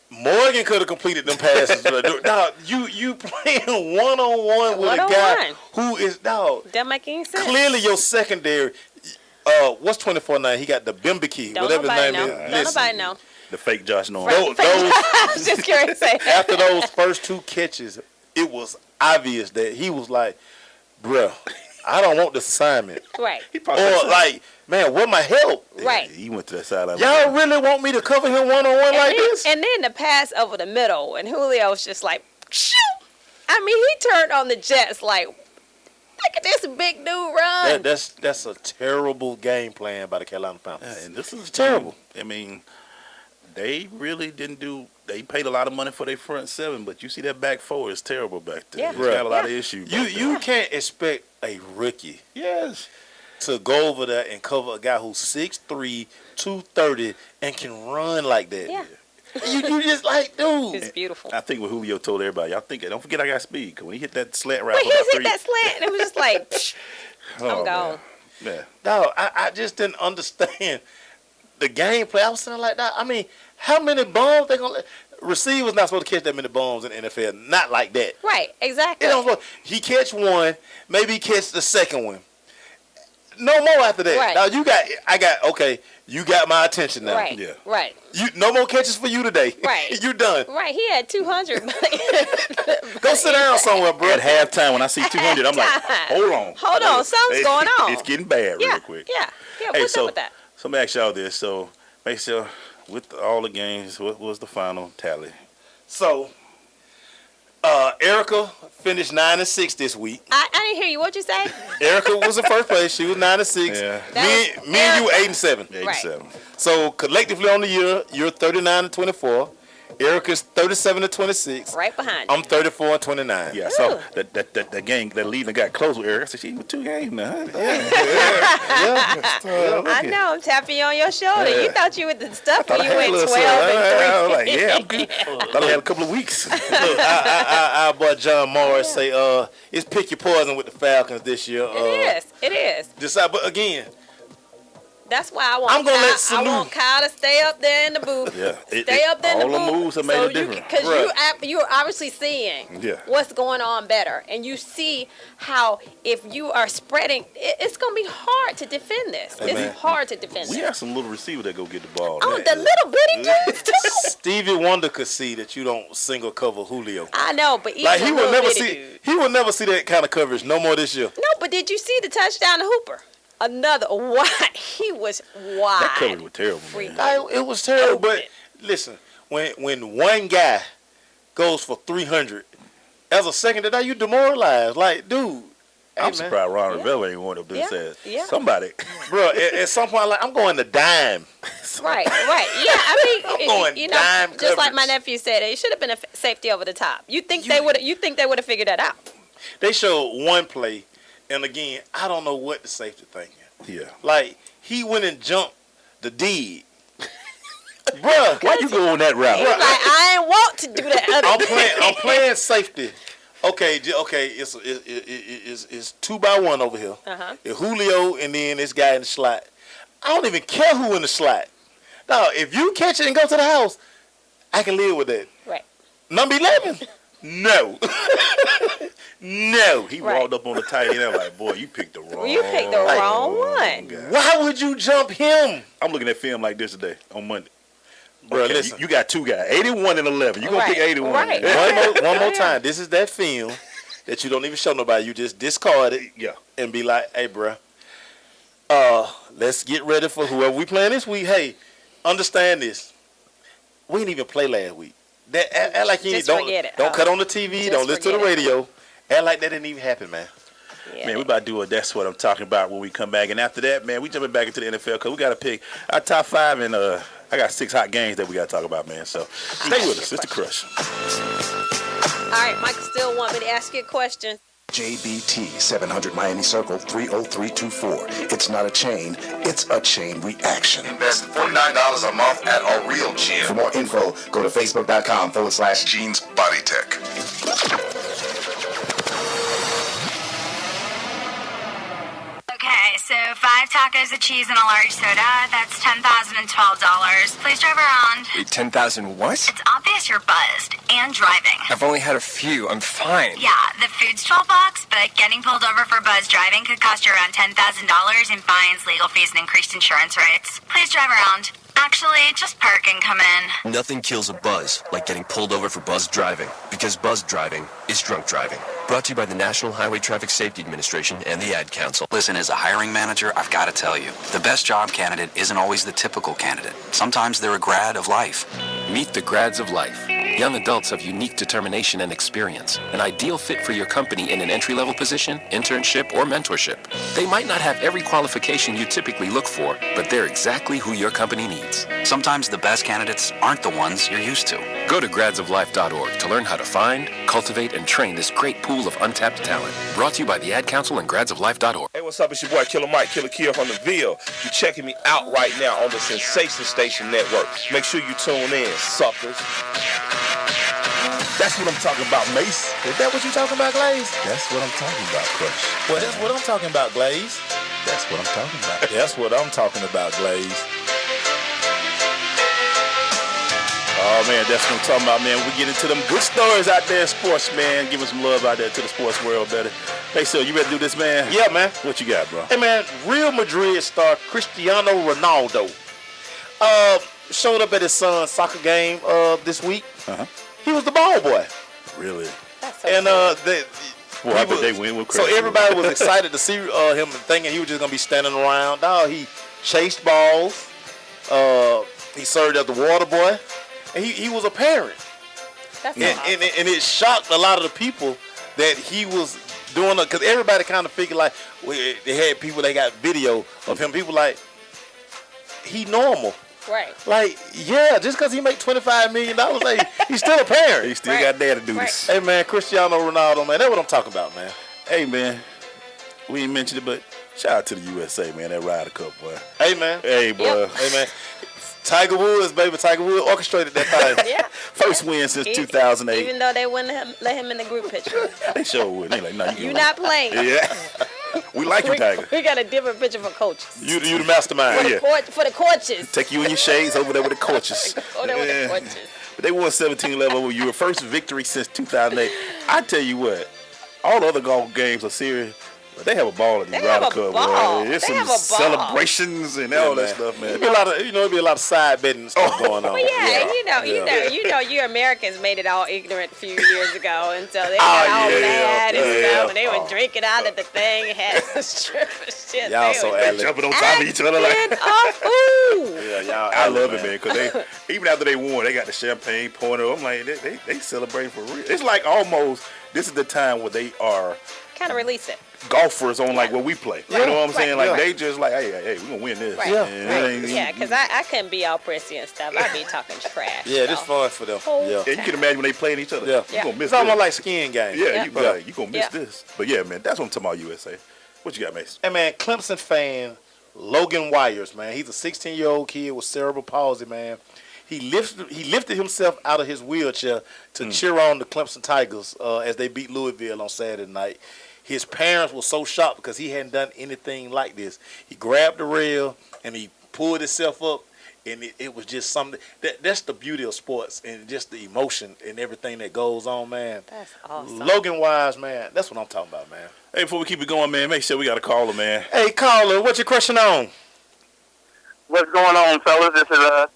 Morgan could have completed them passes. Dog, you playing one-on-one with a guy who is, dog. That make any sense. Clearly your secondary, what's 24-9? He got the Bimbiki, whatever his name is. Don't nobody know. The fake Josh Norman. I was just curious to say. After those first 2 catches, it was obvious that he was like, bruh, I don't want this assignment. Right. Or like, man, what my help? Right. He went to that sideline. Y'all really want me to cover him one-on-one like this? And then the pass over the middle, and Julio was just like, shoot. I mean, he turned on the Jets like, look at this big dude run. That's a terrible game plan by the Carolina Panthers. Yeah, and this is terrible. I mean, they really didn't do. They paid a lot of money for their front 7, but you see that back 4 is terrible back there. Yeah. They got a lot of issues. You can't expect a rookie. Yes. To go over there and cover a guy who's 6'3", 230, and can run like that. Yeah. You just like, dude. It's beautiful. I think what Julio told everybody, y'all think, don't forget I got speed. Because when he hit that slant right When he hit that slant, and it was just like, I'm gone. Yeah. No, I just didn't understand the gameplay. I was saying like that. I mean, how many bombs they gonna? Receivers not supposed to catch that many bombs in the NFL. Not like that. Right. Exactly. He catch one, maybe he catch the second one. No more after that. Right. Now you got my attention now. Right. Yeah. Right. No more catches for you today. Right. You done. Right. He had 200. Go sit down somewhere, bro. At halftime, when I see 200, I'm like, hold on. Hold on. Something's going on. It's getting bad real quick. Yeah. Hey, what's up with that? So let me ask y'all this. So make sure with all the games, what was the final tally? So, Erika finished 9-6 this week. I didn't hear you. What'd you say? Erika was in first place. She was 9-6. Yeah. Me and you were 8-7. 87. So collectively on the year, you're 39-24. Erika's 37-26. Right behind you. I'm 34-29. Yeah, so that game, that lead got close with Erika. I said, she with 2 games now. I know. I'm tapping you on your shoulder. Yeah. You thought you were the stuff when you I went had 12 I was and 3. like, yeah, I'm good. Thought I had a couple of weeks. Look, our boy John Morris say, it's pick your poison with the Falcons this year. It is. Decide, but again, That's why I want. I'm gonna Kyle, let Sanu. I want Kyle to stay up there in the booth. Yeah, Stay up there in the booth. All the moves have made a difference. Because you're obviously seeing Yeah. what's going on better, and you see how if you are spreading, it's gonna be hard to defend this. Hey, it's man. hard to defend. We this. have some little receivers that go get the ball. Oh, man. the little bitty dudes too. Stevie Wonder could see that you don't single cover Julio. I know, but even Like he the will little never bitty see. dude. He will never see that kind of coverage no more this year. No, but did you see the touchdown to Hooper? Another wide. He was wide. That coverage was terrible, man. It was terrible. But listen, when one guy goes for 300 as a second today, you demoralized. Like, dude. I'm surprised Ron Rivera ain't one of them says somebody. Bro, at some point, like, I'm going to dime. Right. Yeah, I mean, I'm going you know, dime just like coverage. my nephew said, it should have been a safety over the top. You think they would have figured that out? They showed one play, and again, I don't know what the safety thinking. Yeah. Like, he went and jumped the deed. Bruh, why you go on that route? He's like, I ain't want to do that. I'm playing safety. Okay, it's 2 by 1 over here. It's Julio and then this guy in the slot. I don't even care who in the slot. Now, if you catch it and go to the house, I can live with that. Right. Number 11? No. No. He walked up on the tight end. I'm like, boy, you picked the wrong. You picked the wrong one. Why would you jump him? I'm looking at film like this today on Monday. Bro, Okay, listen. you got two guys, 81 and 11. You gonna pick 81? Right. One more time. This is that film that you don't even show nobody. You just discard it, and be like, "Hey, bro, let's get ready for whoever we playing this week. Hey, understand this. We didn't even play last week. That act like you Just don't forget it. don't cut on the TV. Just Don't listen to the forget it. radio. Act like that didn't even happen, man. Man, we about to do That's What I'm Talking About when we come back. And after that, man, we jumping back into the NFL because we got to pick our top 5. And I got 6 hot games that we got to talk about, man. So stay with us. It's The Crush. All right, Michael still want me to ask you a question. JBT 700 Miami Circle 30324. It's not a chain, it's a chain reaction. Invest $49 a month at a real gym. For more info, go to facebook.com/Jeans Body Tech. Okay, so 5 tacos of cheese and a large soda. That's $10,012. Please drive around. Wait, 10,000 what? It's obvious you're buzzed and driving. I've only had a few. I'm fine. Yeah, the food's $12, but getting pulled over for buzz driving could cost you around $10,000 in fines, legal fees, and increased insurance rates. Please drive around. Actually, just park and come in. Nothing kills a buzz like getting pulled over for buzz driving, because buzz driving is drunk driving. Brought to you by the National Highway Traffic Safety Administration and the Ad Council. Listen, as a hiring manager, I've got to tell you, the best job candidate isn't always the typical candidate. Sometimes they're a grad of life. Meet the grads of life. Young adults have unique determination and experience, an ideal fit for your company in an entry-level position, internship, or mentorship. They might not have every qualification you typically look for, but they're exactly who your company needs. Sometimes the best candidates aren't the ones you're used to. Go to gradsoflife.org to learn how to find, cultivate, and train this great pool of untapped talent. Brought to you by the Ad Council and gradsoflife.org. Hey, what's up? It's your boy Killer Mike, Killer Kill from the Ville. You're checking me out right now on the Sensation Station Network. Make sure you tune in, suckers. That's what I'm talking about, Mace. Is that what you talking about, Glaze? That's what I'm talking about, Crush. Well, that's what I'm talking about, Glaze. That's what I'm talking about. That's what I'm talking about, Glaze. Oh, man, that's what I'm talking about, man. We get into them good stories out there in sports, man. Give us some love out there to the sports world better. Hey, so you ready to do this, man? Yeah, man. What you got, bro? Hey, man, Real Madrid star Cristiano Ronaldo showed up at his son's soccer game this week. He was the ball boy. Really? That's so and I bet they win with so credit. everybody was excited to see him, thinking he was just gonna be standing around. No, he chased balls. He served as the water boy, and he was a parent. That's and it shocked a lot of the people that he was doing it, because everybody kind of figured like they had people that got video of him. People like he normal. Right. Like, yeah, just because he make $25 million, like, he's still a parent. He still got dad to do this. Hey, man, Cristiano Ronaldo, man, that's what I'm talking about, man. Hey, man, we ain't mentioned it, but shout out to the USA, man, that Ryder Cup, boy. Hey, man. Hey, boy. Hey, man. Tiger Woods, baby. Tiger Woods orchestrated that thing. Yeah. First win since 2008. Even though they wouldn't let him in the group picture. They sure would. They like, no, You're not playing. Yeah. We like you, Tiger. We got a different picture for coaches. You the mastermind. For the coaches. Take you in your shades over there with the coaches. Over there with the coaches. But they won 17-11 over your first victory since 2008. I tell you what, all the other golf games are serious. But they have a ball at the Ryder Cup, boy. There's some celebrations and all that stuff, man. It'd be a lot of, it'd be a lot of side betting stuff going on. Well, you Americans made it all ignorant a few years ago, and so they got all mad and stuff, and they were drinking out of the thing, had strip of shit. Y'all so adlib. Jumping on top of each other like. Y'all. I love it, man, because they even after they won, they got the champagne pouring up. I'm like, they celebrate for real. It's like almost this is the time where they are kind of release it. Golfers on like what we play. You know what I'm saying? Like they just like, hey, we gonna win this. Yeah, because I couldn't be all prissy and stuff. I'd be talking trash. Yeah, this fun for them. Yeah, you can imagine when they playing each other. Yeah, you gonna miss it's almost like skiing games. Yeah, you gonna miss this. But yeah, man, that's what I'm talking about, USA. What you got, Mace? Hey, man, Clemson fan Logan Wires, man. He's a 16-year-old kid with cerebral palsy, man. He lifted himself out of his wheelchair to cheer on the Clemson Tigers as they beat Louisville on Saturday night. His parents were so shocked because he hadn't done anything like this. He grabbed the rail and he pulled himself up, and it was just something. That's the beauty of sports and just the emotion and everything that goes on, man. That's awesome. Logan Wise, man. That's what I'm talking about, man. Hey, before we keep it going, man, make sure we got a caller, man. Hey, caller, what's your question on? What's going on, fellas? This is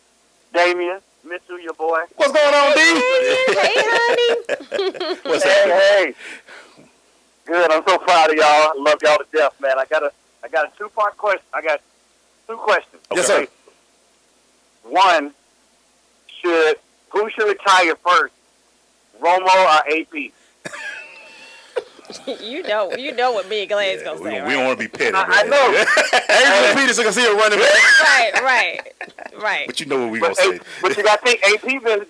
Damien. Miss you, your boy. What's going on, D? Hey, honey. What's happening? Hey. Good. I'm so proud of y'all. I love y'all to death, man. I got a two-part question. I got two questions. Yes, sir. One, who should retire first, Romo or AP? You know what me and Glenn's gonna say. We don't want to be petty. I know. Adrian Peterson can see a running back. Right. But you know what we gonna say. But you got to think AP been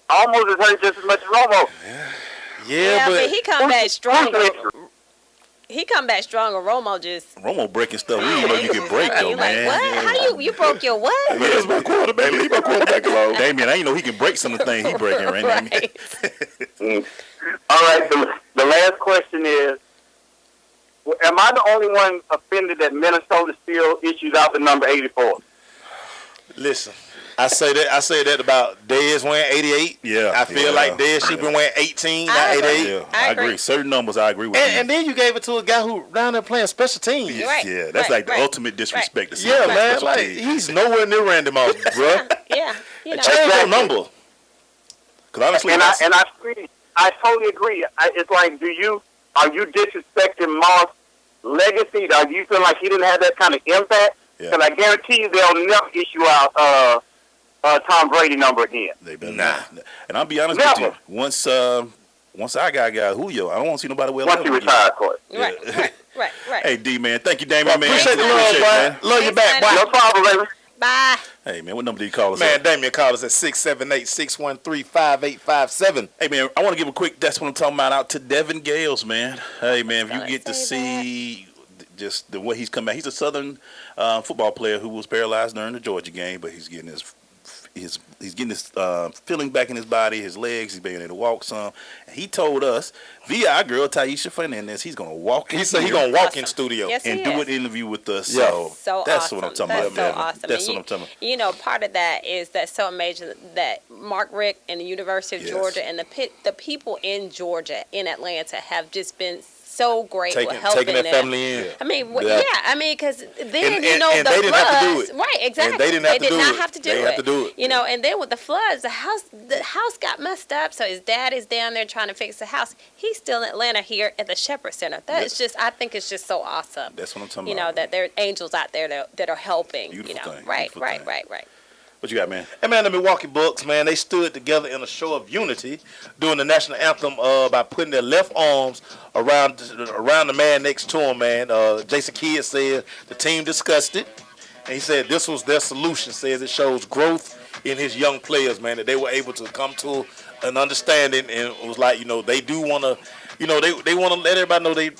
almost as hurt just as much as Romo. Yeah, but he come back stronger. He come back stronger. Romo breaking stuff. We didn't know you could break though, man. Like, what? How you broke your what? Yeah, it's my quarterback. Leave my quarterback alone. Damien, I didn't know he can break some of the things he breaking right now. All right. The last question is: am I the only one offended that Minnesota still issues out the number 84? Listen. I say that about Dez wearing 88. Yeah. I feel like Dez should be wearing 18, not 88. Yeah, I agree. Certain numbers I agree with you. And then you gave it to a guy who down there playing special teams. Yeah, that's like the ultimate disrespect. To yeah, man. Like he's nowhere near Randy Moss, bro. Yeah. Change your number. Because honestly, I totally agree. It's like, are you disrespecting Moss' legacy? Do you feel like he didn't have that kind of impact? Because I guarantee you they'll never issue out Tom Brady number again. They better not. And I'll be honest with you. Once I got Julio, I don't want to see nobody wear. Once he retired, of course. Right. Hey, D man, thank you, Damien, man. Appreciate the love, boy. Man. Love you back, boy. No problem, baby. Bye. Hey man, what number did you call us? Man, Damien called us at 678-613-5857. Hey man, I want to give a quick. That's what I'm talking about. Out to Devin Gales, man. Hey man, if you get to see just the way he's come back, he's a Southern football player who was paralyzed during the Georgia game, but he's getting his feeling back in his body, his legs. He's being able to walk some. And he told us via our girl Taisha Fernandez, he's gonna walk. He said he's gonna walk in studio and do an interview with us. Yeah. So that's awesome. what I'm talking about, man. Awesome. That's what I'm talking about. You know, part of that is that's so amazing that Mark Richt and the University of Georgia and the people in Georgia, in Atlanta, have just been so great with helping taking that family in. I mean, because then and the they didn't have to do floods, it. right? Exactly. And they did not have to do it. You know, and then with the floods, the house got messed up. So his dad is down there trying to fix the house. He's still in Atlanta here at the Shepherd Center. That's just, I think it's just so awesome. That's what I'm talking about. You know, that there are angels out there that are helping. Beautiful thing. Right. What you got, man? Hey, man, the Milwaukee Bucks, man, they stood together in a show of unity during the national anthem by putting their left arms around the man next to him, man. Jason Kidd said the team discussed it, and he said this was their solution. Says it shows growth in his young players, man, that they were able to come to an understanding, and it was like, they do want to, they want to let everybody know they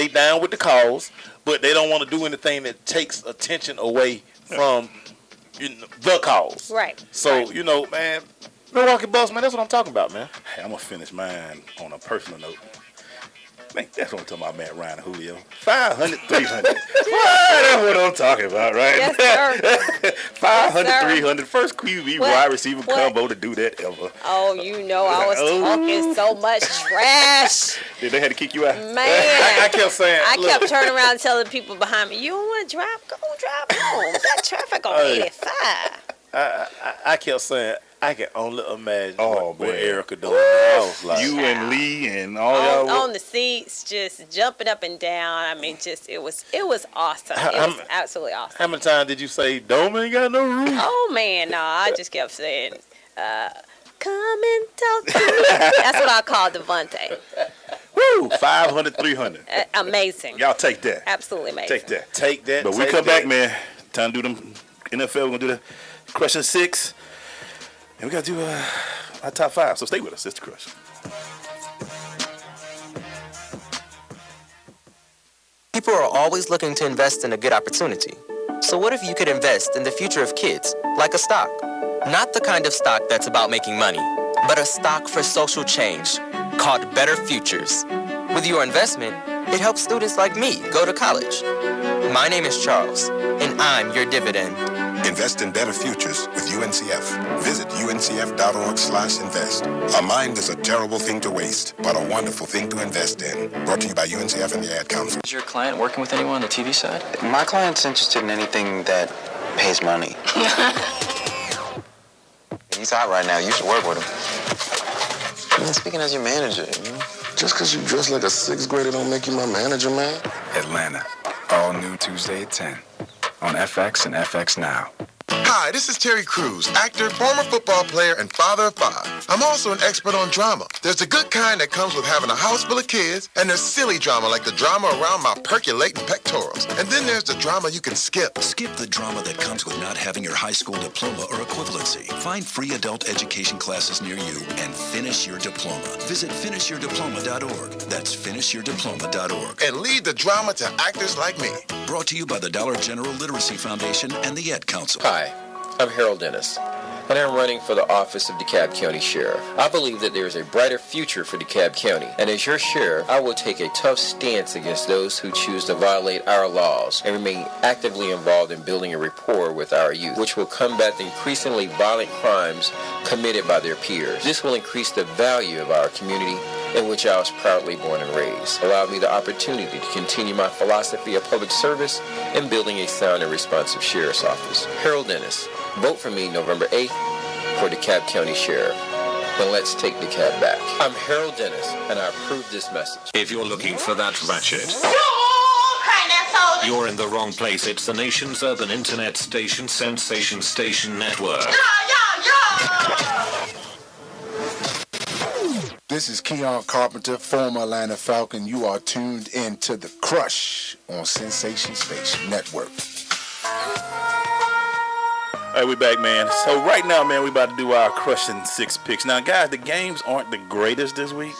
down with the cause, but they don't want to do anything that takes attention away from the cause. Right. So, man, Milwaukee Bucks, man, that's what I'm talking about, man. Hey, I'm going to finish mine on a personal note. Man, that's what I'm talking about, Matt Ryan and Julio. 500, 300. That's what I'm talking about, right? Yes, sir. 500, Yes, sir. 300. First QB wide receiver combo to do that ever. Oh, you know I was talking so much trash. Did they have to kick you out? Man. I kept saying, I kept turning around and telling people behind me, you don't want to drive? Go drive home. That traffic on 85. I kept saying, I can only imagine what Erika doing. Like, you and Lee and all y'all on the seats, just jumping up and down. I mean, just it was awesome. It was absolutely awesome. How many times did you say, Dome ain't got no room? Oh man, no, I just kept saying, come and talk to me. That's what I call Devontae. Woo! 500, 300. Amazing. Y'all take that. Absolutely amazing. Take that. But we come back, man. Time to do them NFL. We're gonna do the Crushing 6. And we got to do our top 5. So stay with us. It's the Crush. People are always looking to invest in a good opportunity. So what if you could invest in the future of kids, like a stock? Not the kind of stock that's about making money, but a stock for social change called Better Futures. With your investment, it helps students like me go to college. My name is Charles, and I'm your dividend. Invest in better futures with UNCF. Visit uncf.org/invest. A mind is a terrible thing to waste, but a wonderful thing to invest in. Brought to you by UNCF and the Ad Council. Is your client working with anyone on the TV side? My client's interested in anything that pays money. He's hot right now. You should work with him. Man, speaking as your manager, you know? Just because you dress like a 6th grader don't make you my manager, man. Atlanta. All new Tuesday at 10. On FX and FX Now. Hi, this is Terry Crews, actor, former football player, and father of 5. I'm also an expert on drama. There's the good kind that comes with having a house full of kids, and there's silly drama like the drama around my percolating pectorals. And then there's the drama you can skip. Skip the drama that comes with not having your high school diploma or equivalency. Find free adult education classes near you and finish your diploma. Visit finishyourdiploma.org. That's finishyourdiploma.org. And leave the drama to actors like me. Brought to you by the Dollar General Literacy Foundation and the Ed Council. Hi, I'm Harold Dennis, and I'm running for the office of DeKalb County Sheriff. I believe that there is a brighter future for DeKalb County, and as your sheriff, I will take a tough stance against those who choose to violate our laws and remain actively involved in building a rapport with our youth, which will combat the increasingly violent crimes committed by their peers. This will increase the value of our community in which I was proudly born and raised, allowed me the opportunity to continue my philosophy of public service and building a sound and responsive sheriff's office. Harold Dennis, vote for me November 8th for DeKalb County Sheriff. Then let's take DeKalb back. I'm Harold Dennis, and I approve this message. If you're looking for that ratchet, you're in the wrong place. It's the nation's urban internet station, Sensation Station Network. This is Keon Carpenter, former Atlanta Falcon. You are tuned in to The Crush on Sensation Station Network. All right, we back, man. So right now, man, we about to do our Crushing 6 picks. Now, guys, the games aren't the greatest this week,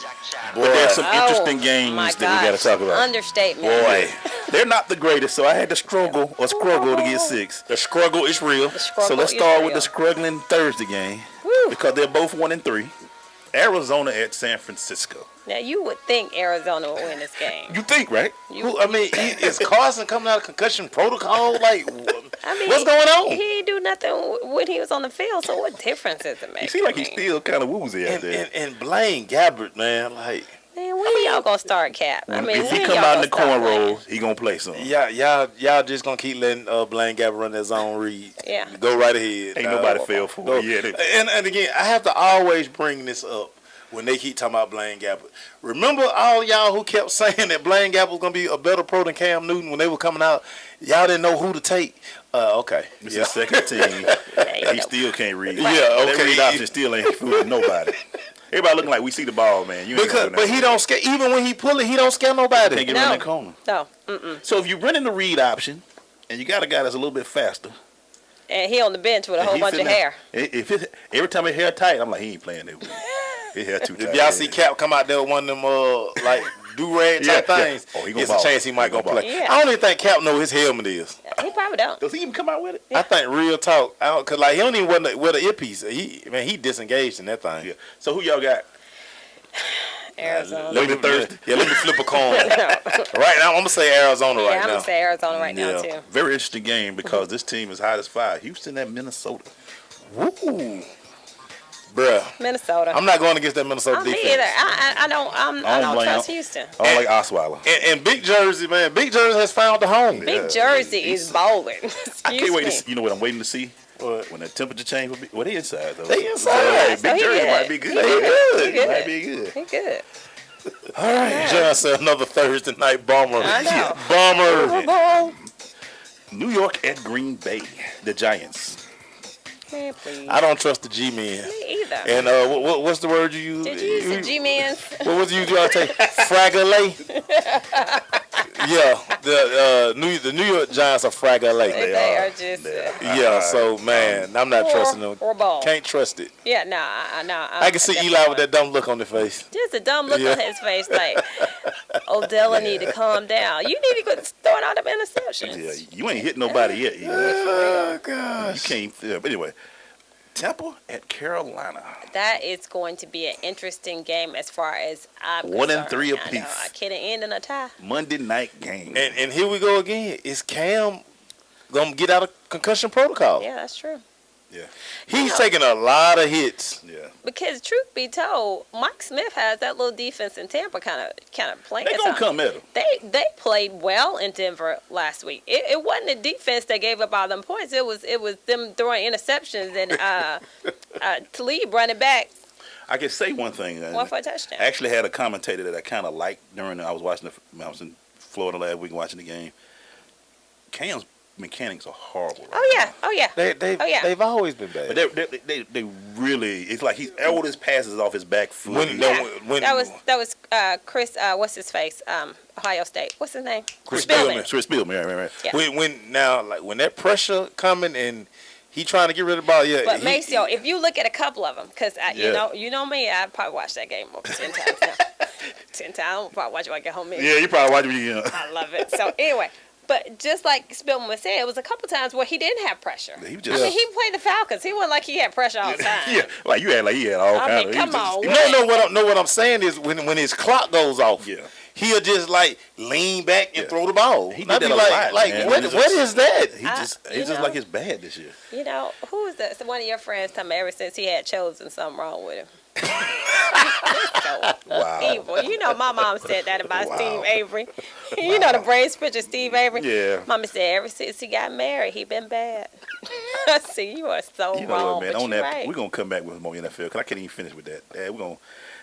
but there's some interesting games that we got to talk about. Understatement. Boy, they're not the greatest, so I had to struggle to get 6. The struggle is real. So let's start with the struggling Thursday game because they're both 1-3. Arizona at San Francisco. Now, you would think Arizona would win this game. You think, right? Is Carson coming out of concussion protocol? Like, what's going on? He didn't do nothing when he was on the field, so what difference does it make? You seem like he's still kind of woozy out there. And Blaine Gabbert, man, like... Man, when y'all gonna start, Cap? If he come out in the cornrows, he gonna play something. Y'all just gonna keep letting Blaine Gabbert run that zone read. Yeah. Go right ahead. Ain't nobody fell for it yet. And again, I have to always bring this up when they keep talking about Blaine Gabbert. Remember all y'all who kept saying that Blaine Gabbert was gonna be a better pro than Cam Newton when they were coming out? Y'all didn't know who to take. Okay. It's his second team. He still can't read. Yeah, okay. That read option still ain't fooling nobody. Everybody looking like we see the ball, man. But he don't scare. Even when he pull it, he don't scare nobody. Can't get around that corner. No. So if you're running the read option, and you got a guy that's a little bit faster, and he on the bench with a whole bunch of hair. Every time his hair tight, I'm like, he ain't playing that week. His hair too tight. If y'all see Cap come out there with one of them like do-rag type things, it's a chance he might go play. Yeah. I don't even think Cap know his helmet is. He probably don't. Does he even come out with it? Yeah. I think real talk. Cause like he don't even wear the earpiece. He disengaged in that thing. Yeah. So who y'all got? Arizona. Let me flip a coin. Right now, I'm going to say Arizona right now. I'm going to say Arizona right now, too. Very interesting game because this team is hot as fire. Houston at Minnesota. Woo. Bruh. Minnesota. I'm not going against that Minnesota defense. Me either. I don't trust Houston. I don't like Osweiler. And Big Jersey, man. Big Jersey has found the home. Big Jersey is bowling. I can't wait to see. You know what I'm waiting to see? When that temperature change will be. Well, they inside, though. They inside. So, Big Jersey might be good. He might be good. He good. All right. John said another Thursday night bomber. I know. Bomber. New York at Green Bay. The Giants. Man, please. I don't trust the G-men. Me either. And what's the word you use? Did you use the G-men? What was you trying to take? Fragile. Yeah, the New York Giants are fragile. They are just. Yeah, so man, I'm not trusting them. Can't trust it. Yeah, nah. I can see Eli with that dumb look on his face. Just a dumb look on his face, like Odell need to calm down. You need to quit throwing out them interceptions. Yeah, you ain't hit nobody yet. Oh gosh. You can't. But anyway, Tampa at Carolina. That is going to be an interesting game as far as I'm 1-3 apiece. I can't end in a tie. Monday night game. And here we go again. Is Cam gonna get out of concussion protocol? Yeah, that's true. Yeah. He's taking a lot of hits. Yeah. Because truth be told, Mike Smith has that little defense in Tampa kind of playing. They're gonna come at him. They played well in Denver last week. It wasn't the defense that gave up all them points. It was them throwing interceptions and Talib running back. I can say one thing. One for a touchdown. I actually had a commentator that I kind of liked during. I was in Florida last week watching the game. Cam's mechanics are horrible. Right now. They've always been bad. But they really, it's like all his passes off his back foot. That was Chris. What's his face? Ohio State. What's his name? Chris Spielman. Right. Yeah. When that pressure coming and he trying to get rid of the ball, yeah. But Maceo, if you look at a couple of them, because you know me, I probably watched that game over 10 times now. 10 times. I'll probably watch it when I get home. Yeah, you probably watch it. I love it. So anyway. But just like Spielman was saying, it was a couple times where he didn't have pressure. He played the Falcons. He wasn't like he had pressure all the time. Yeah, like you had he had all kinds of. Come on. What I'm saying is when his clock goes off, he'll just like lean back and throw the ball. He did that a lot. What is that? It's just like it's bad this year. You know, who is that? So one of your friends told me ever since he had chosen something wrong with him. Evil. You know, my mom said that about Steve Avery. You know the brain picture Steve Avery. Yeah. Mama said ever since he got married, he been bad. See, you are so wrong. What, man? But On that, right. we're gonna come back with more NFL because I can't even finish with that. We're gonna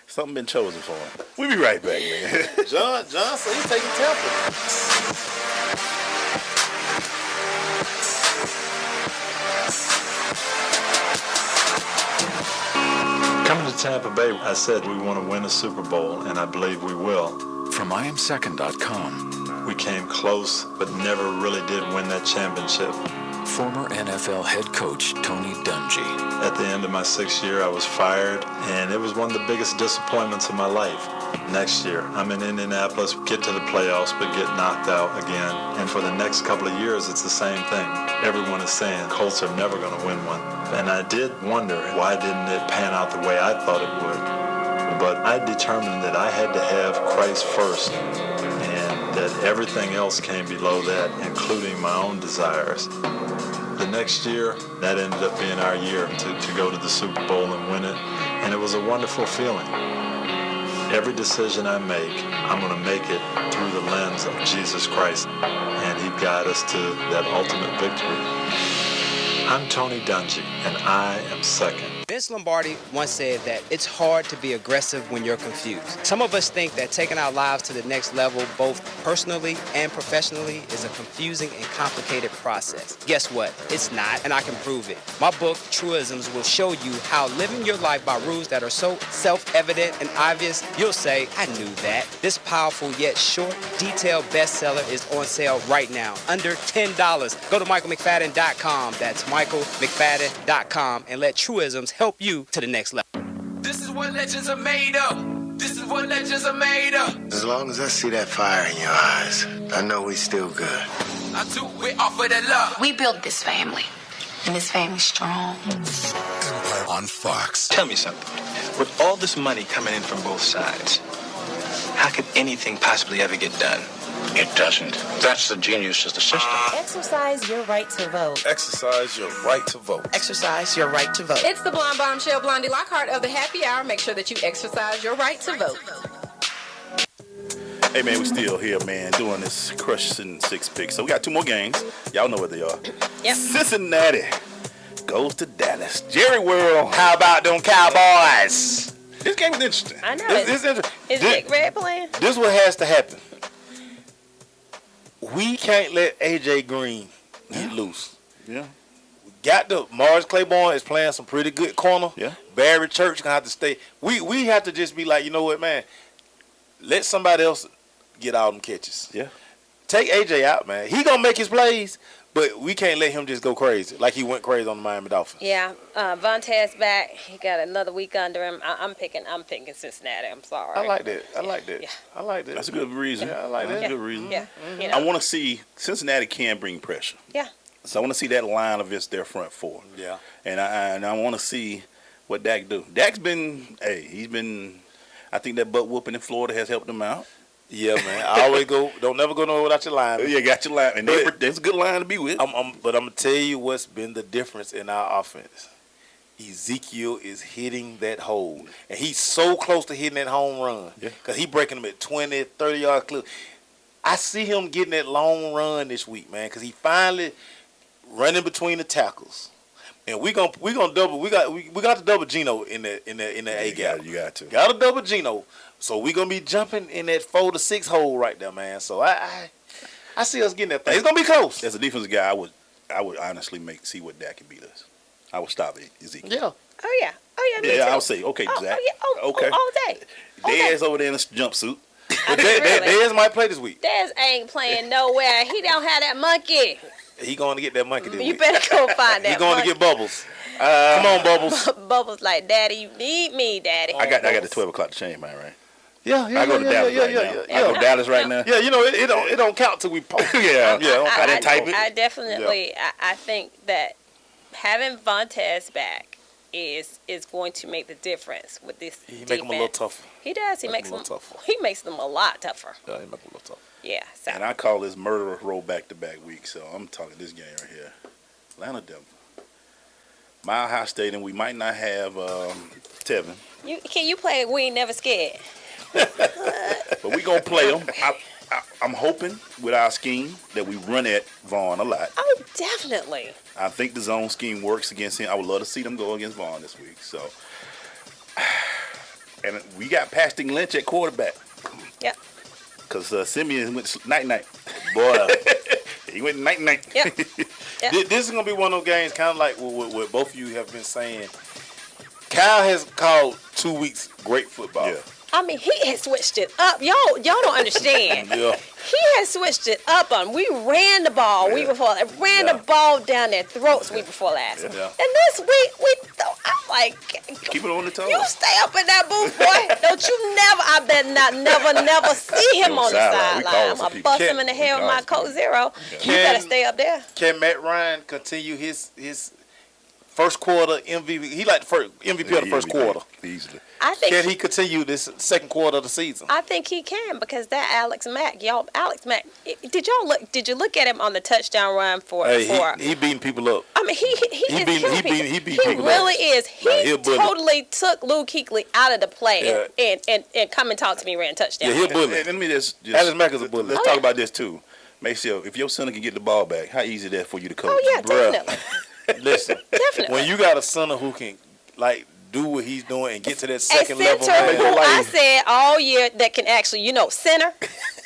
something been chosen for him. We'll be right back, man. John said he's taking Tampa. Coming to Tampa Bay, I said we want to win a Super Bowl, and I believe we will. From IamSecond.com. We came close, but never really did win that championship. Former NFL head coach Tony Dungy. At the end of my 6th year, I was fired, and it was one of the biggest disappointments of my life. Next year, I'm in Indianapolis, get to the playoffs, but get knocked out again. And for the next couple of years, it's the same thing. Everyone is saying Colts are never going to win one. And I did wonder, why didn't it pan out the way I thought it would? But I determined that I had to have Christ first, and that everything else came below that, including my own desires. The next year, that ended up being our year to go to the Super Bowl and win it, and it was a wonderful feeling. Every decision I make, I'm going to make it through the lens of Jesus Christ, and He'd guide us to that ultimate victory. I'm Tony Dungy, and I am second. Vince Lombardi once said that it's hard to be aggressive when you're confused. Some of us think that taking our lives to the next level, both personally and professionally, is a confusing and complicated process. Guess what? It's not, and I can prove it. My book, Truisms, will show you how living your life by rules that are so self-evident and obvious, you'll say, I knew that. This powerful yet short, detailed bestseller is on sale right now, under $10. Go to michaelmcfadden.com. That's michaelmcfadden.com, and let Truisms help you to the next level. This is what legends are made of. This is what legends are made of. As long as I see that fire in your eyes, I know we still good. I do it off of that love. We built this family, and this family's strong. Empire on Fox. Tell me something. With all this money coming in from both sides, How could anything possibly ever get done? It doesn't. That's the genius of the system. Exercise your right to vote. Exercise your right to vote. Exercise your right to vote. It's the Blonde Bombshell Blondie Lockhart of the Happy Hour. Make sure that you exercise your right to vote. Hey, man, we still here, man, doing this crushing six picks. So we got two more games. Y'all know what they are. Yep. Cincinnati goes to Dallas. Jerry World. How about them Cowboys? This game is interesting. I know. This interesting. Is Big Red playing? This is what has to happen. We can't let AJ Green get loose. Yeah. We got the Morris Claiborne is playing some pretty good corner. Yeah. Barry Church gonna have to stay. We have to just be like, you know what, man? Let somebody else get all them catches. Yeah. Take AJ out, man. He gonna make his plays, but we can't let him just go crazy like he went crazy on the Miami Dolphins. Yeah. Vontae's back. He got another week under him. I'm picking Cincinnati. I'm sorry. I like that. Yeah. I like that. That's a good reason. Yeah, I like that. That's a good reason. Yeah. You know? I want to see Cincinnati can bring pressure. Yeah. So I want to see that line against their front four. Yeah. And I want to see what Dak do. Dak's been, I think that butt whooping in Florida has helped him out. Yeah, man. I always don't never go nowhere without your line. Yeah, got your line. And that's a good line to be with. But I'm going to tell you what's been the difference in our offense. Ezekiel is hitting that hole. And he's so close to hitting that home run. Yeah. Because he's breaking them at 20, 30-yard clip. I see him getting that long run this week, man, because he finally running between the tackles. And we got to double Geno in the A gap. You got to. Got to double Geno. So we're going to be jumping in that 4 to 6 hole right there, man. So I see us getting that thing. It's going to be close. As a defensive guy, I would honestly see what Dak can beat us. I would stop Ezekiel. Yeah. Oh, yeah. Oh, yeah. Me too. I would say, okay, Zach. Okay. All day. Dez over there in a jumpsuit. But Dez might play this week. Dez ain't playing nowhere. He don't have that monkey. He going to get that monkey this You week. better go find that He going monkey. to get Bubbles. Come on, Bubbles. Bubbles like, Daddy, you need me, Daddy. I got the 12 o'clock to change mine, right? Yeah. I go to Dallas right now. I go to Dallas right now. Yeah, you know, it don't count till we post. Yeah. I didn't type it. I definitely, I think that having Vontaze back is going to make the difference with this He defense. make them a little tougher. He does. He makes them a lot tougher. Yeah, he make them a little tougher. Yeah. So. And I call this murder roll back-to-back week, so I'm talking this game right here. Atlanta, Denver. Mile High Stadium, we might not have Tevin. You play We Ain't Never Scared. But we going to play them. I'm hoping with our scheme that we run at Vaughn a lot. Oh, definitely. I think the zone scheme works against him. I would love to see them go against Vaughn this week. So, and we got Paxton Lynch at quarterback. Yep. Because Simeon went night-night. Boy, he went night-night. Yep. This is going to be one of those games kind of like what both of you have been saying. Kyle has called 2 weeks great football. Yeah. I mean, he has switched it up. Y'all don't understand. Yeah. He has switched it up on. We ran the ball week before. Ran the ball down their throats week before last. Yeah. And this week, I'm like, keep it on the toes. You stay up in that booth, boy. Don't you never, I bet not never see him on the sideline. I'm going to bust him in the head with my Coke Zero. You better stay up there. Can Matt Ryan continue his first quarter MVP? He like the first MVP of the first quarter. Easily. Can he continue this second quarter of the season? I think he can because that Alex Mack, did you look at him on the touchdown run for? He beating people up. I mean, he beat people really up. is. He totally took Luke Kuechly out of the play and come and talk to me, ran touchdown. Yeah, he'll bully. Let me just Alex Mack is a bully. Let's talk about this too. Make sure if your center can get the ball back, how easy is that for you to coach? Oh yeah, definitely. Listen, when you got a center who can do what he's doing and get to that second level. I said all year that can actually, center.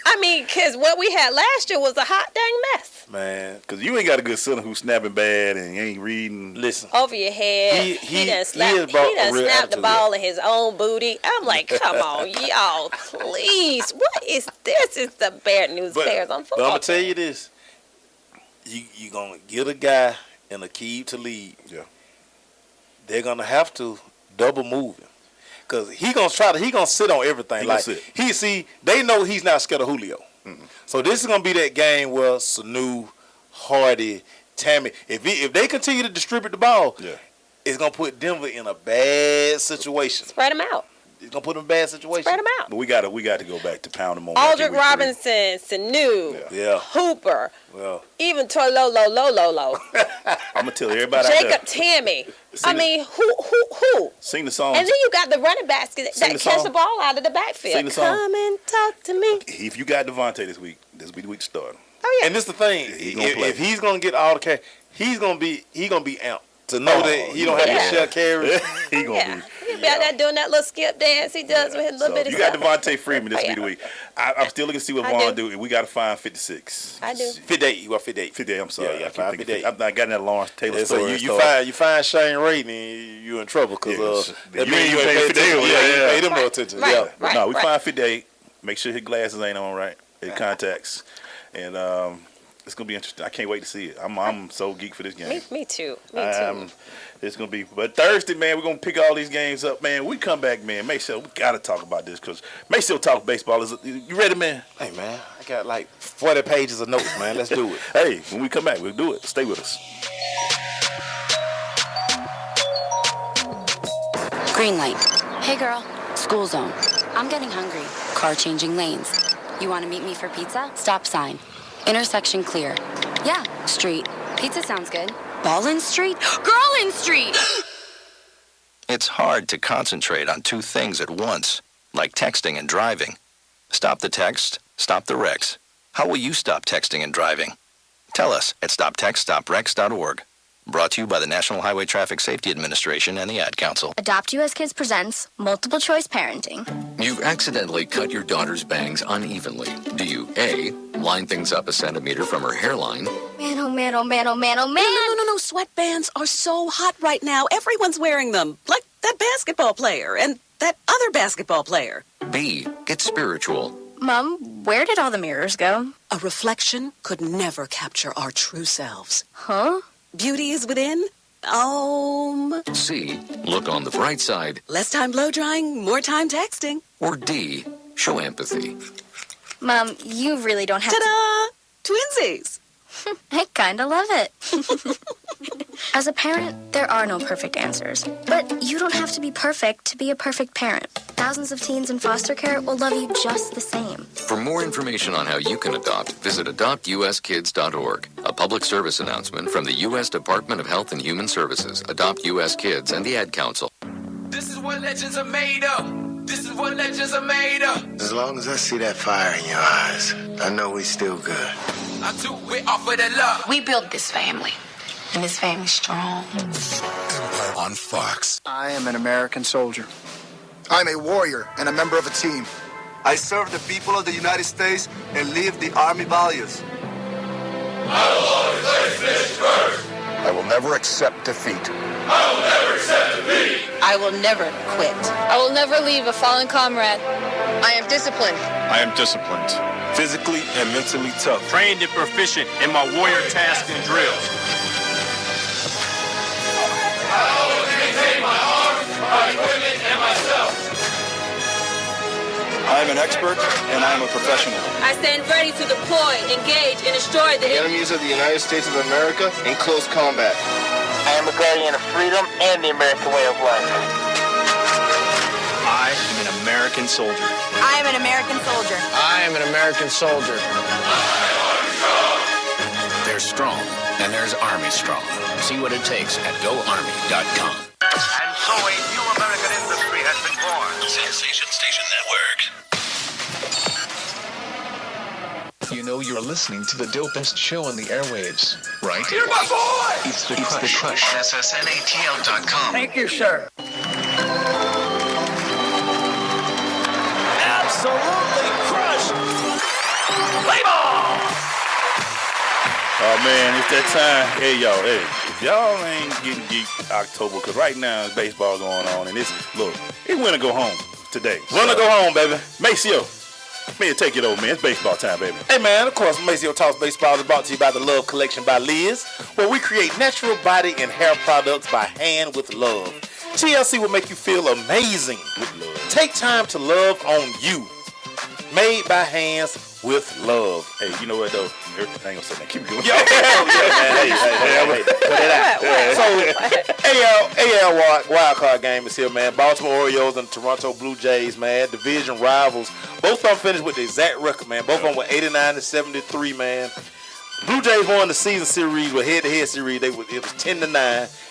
I mean, because what we had last year was a hot dang mess. Man, because you ain't got a good center who's snapping bad and ain't reading. Listen. Over your head. He done snapped the ball in his own booty. I'm like, come on, y'all, please. What is this? It's the bad news bears on football. But I'm going to tell you this. You going to get a guy in a key to lead. Yeah. They're going to have to double move him. Because he going to sit on everything. They know he's not scared of Julio. Mm-hmm. So this is going to be that game where Sanu, Hardy, Tammy, if they continue to distribute the ball, it's going to put Denver in a bad situation. Spread them out. It's gonna put them in a bad situation. Spread them out. But we got to go back to pound them on. Aldrick Robinson, Sanu, Hooper, even Tololo. I'm gonna tell everybody. Jacob Tammy. Who? Sing the song. And then you got the running backs that catch the ball out of the backfield. Sing the song. Come and talk to me. If you got Devontae this week, this will be the week to start. Oh yeah. And this the thing. If he's gonna get all the carry, he's gonna be amped to know that he don't have to share carries. He gonna be. He'll be out there doing that little skip dance he does with his little bit of You stuff. got Devontae Freeman this be the week. I'm still looking to see what Vaughn do. And we got to find 56. I do. 58. You got 58. 58. I'm sorry. Yeah, I keep 58. I'm not getting that Lawrence Taylor story. You find Shane Ray, and you in trouble because that means you ain't paid him no attention. Right, but no, we find 58. Make sure his glasses ain't on right. His contacts, and it's gonna be interesting. I can't wait to see it. I'm so geeked for this game. Me too. Me too. It's gonna be, but Thursday, man, we're gonna pick all these games up, man. We come back, man. Make sure we gotta talk about this because make sure talk baseball. You ready, man? Hey, man, I got like 40 pages of notes, man. Let's do it. Hey, when we come back, we'll do it. Stay with us. Green light. Hey, girl. School zone. I'm getting hungry. Car changing lanes. You want to meet me for pizza? Stop sign. Intersection clear. Yeah, street. Pizza sounds good. Ballin Street? Girlin Street! It's hard to concentrate on two things at once, like texting and driving. Stop the text, stop the wrecks. How will you stop texting and driving? Tell us at stoptextstopwrecks.org. Brought to you by the National Highway Traffic Safety Administration and the Ad Council. Adopt U.S. Kids presents Multiple Choice Parenting. You've accidentally cut your daughter's bangs unevenly. Do you A, line things up a centimeter from her hairline? Man, oh man, oh man, oh man, oh man. No. Sweatbands are so hot right now. Everyone's wearing them. Like that basketball player and that other basketball player. B, get spiritual. Mom, where did all the mirrors go? A reflection could never capture our true selves. Huh? Beauty is within. C, look on the bright side. Less time blow drying, more time texting. Or D, show empathy. Mom, you really don't have Ta-da! Twinsies! I kinda love it. As a parent, there are no perfect answers. But you don't have to be perfect to be a perfect parent. Thousands of teens in foster care will love you just the same. For more information on how you can adopt, visit adoptuskids.org. A public service announcement from the U.S. Department of Health and Human Services, Adopt U.S. Kids, and the Ad Council. This is what legends are made of. This is what legends are made of. As long as I see that fire in your eyes, I know we still good. I do it off of the love. We built this family, and this family's strong. Empire on Fox. I am an American soldier. I'm a warrior and a member of a team. I serve the people of the United States and live the Army values. I will always place mission first. I will never accept defeat. I will never accept defeat. I will never quit. I will never leave a fallen comrade. I am disciplined. I am disciplined. Physically and mentally tough. Trained and proficient in my warrior tasks and drills. I always maintain my arms, my equipment, and myself. I am an expert and I am a professional. I stand ready to deploy, engage, and destroy the enemies of the United States of America in close combat. I am a guardian of freedom and the American way of life. I am an American soldier. I am an American soldier. I am an American soldier. There's strong, and there's Army strong. See what it takes at GoArmy.com. And so a new American industry has been born. Sensation Station Network. You know you're listening to the dopest show on the airwaves, right? You're my boy! It's the Crush. SSNATL.com. Thank you, sir. Absolutely crushed. Play ball! Oh man, it's that time. Hey y'all, if y'all ain't getting geeked October, because right now it's baseball going on, and it's winter go home today. Winter go home, baby. Maceo, man, take it over, man. It's baseball time, baby. Hey man, of course, Maceo Talks Baseball is brought to you by the Love Collection by Liz, where we create natural body and hair products by hand with love. TLC will make you feel amazing with love. Take time to love on you. Made by hands with love. Hey, you know what though? I ain't gonna say that. Keep going. Yo, man. Hey. So AL wild card game is here, man. Baltimore Orioles and Toronto Blue Jays, man. Division rivals. Both of them finished with the exact record, man. Both of them were 89 to 73, man. Blue Jays won the season series with head-to-head series. It was 10-9,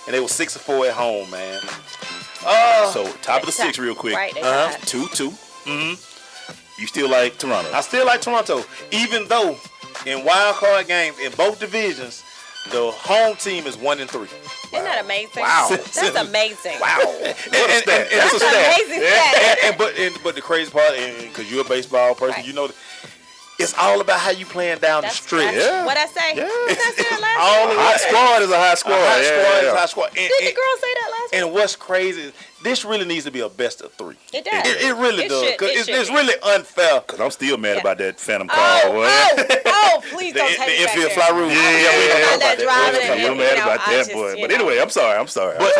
and they were 6-4 at home, man. So top of the six, real quick. Right, 2-2. You still like Toronto? I still like Toronto, even though in wild card games in both divisions, the home team is 1-3. Isn't that amazing? Wow. That's amazing. Wow. That's an amazing stat. But the crazy part, because you're a baseball person, Right. you know, it's all about how you playing down the stretch. What I say? Yeah. What I said last All week? the Hot squad is a hot squad. A hot Yeah, squad is yeah. a hot squad. Did the girl say that last week? And what's crazy is this really needs to be a best of 3. It does. It really does. should. Because It it's should. really unfair. Because I'm still mad about that phantom car. Please don't take me back infield there. fly rule. Yeah, we don't About talk that about driving that. and, I'm mad about I that, just, boy. you But know. anyway, I'm sorry. But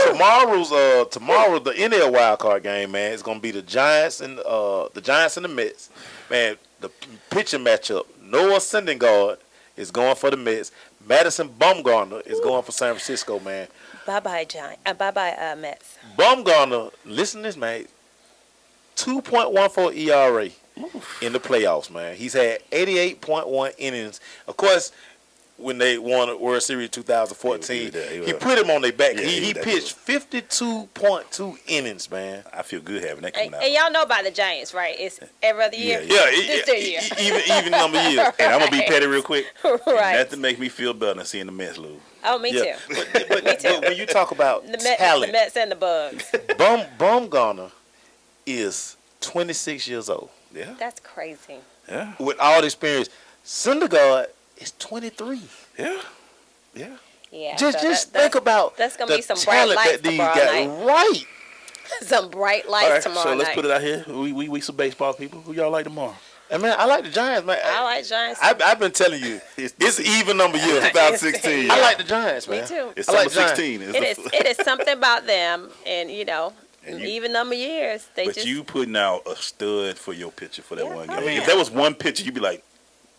tomorrow the NL wild card game, man, it's gonna be the Giants and the Mets. Man, the pitching matchup. Noah Syndergaard is going for the Mets. Madison Bumgarner is going for San Francisco, man. Bye-bye, Mets. Bumgarner, listen to this, man. 2.14 ERA in the playoffs, man. He's had 88.1 innings. Of course, when they won the World Series 2014, he put him on their back. Yeah, he pitched 52.2 innings, man. I feel good having that coming out. And y'all know about the Giants, right? It's every other year. This their year. Even number of years. And I'm going to be petty real quick. Right. Nothing makes me feel better than seeing the Mets lose. Oh, me too. But when you talk about The talent, Mets and the Bugs. Bumgarner is 26 years old. Yeah. That's crazy. Yeah. With all the experience. Syndergaard is 23. Yeah. Yeah. Yeah. Just think about that's gonna the be some bright talent lights that these tomorrow guys. night. Right. Some bright lights All right, tomorrow so night. let's put it out here. We some baseball people. Who y'all like tomorrow? And man, I like the Giants, man. I like Giants. I've been telling you, it's even number years. 2016. I like the Giants, man. Me too. It's I like number Giants. 16. It is something about them, and even number years they But just. you putting out a stud for your pitcher for that one game. I mean, if there was one pitcher, you'd be like,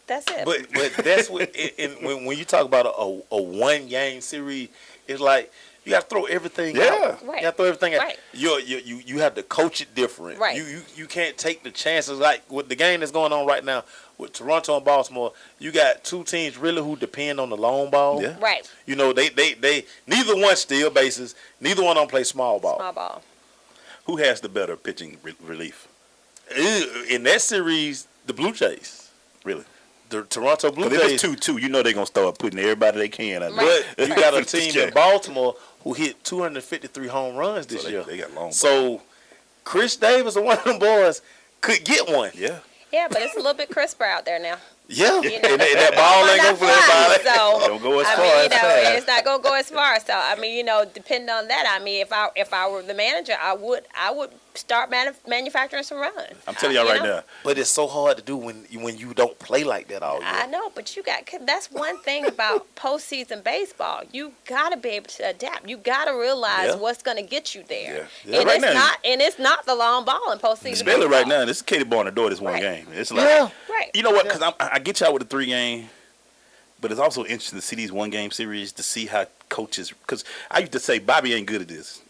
That's it. But that's what. When you talk about a one game series, it's like you got to throw everything out. Right. You got to throw everything out. Right. You have to coach it different. Right. You can't take the chances like with the game that's going on right now with Toronto and Baltimore. You got two teams really who depend on the long ball. Yeah. Right. You know they neither one steal bases. Neither one of them play small ball. Small ball. who has the better pitching relief? In that series, the Blue Jays. Really? The Toronto Blue Jays. If it's 2-2, you know they're going to start putting everybody they can out there. But you got a team in Baltimore who hit 253 home runs this year. They got long. So Chris Davis, one of them boys, could get one. Yeah. Yeah, but it's a little bit crisper out there now. Yeah, You know, and that ball ain't gonna fly. So don't go as I far mean, as you know, fast. it's not gonna go as far. So I mean, you know, depending on that, I mean, if I were the manager, I would start manufacturing some runs. I'm telling y'all right now. But it's so hard to do when you don't play like that all year. I know, but that's one thing about postseason baseball. You gotta be able to adapt. You gotta realize what's gonna get you there. Yeah. And Right now, it's not the long ball in postseason. Especially baseball. right now, this is Katie Barn the door this one game. It's like, you know what? Because I get y'all with the 3-game, but it's also interesting to see these 1-game series to see how coaches. Because I used to say Bobby ain't good at this.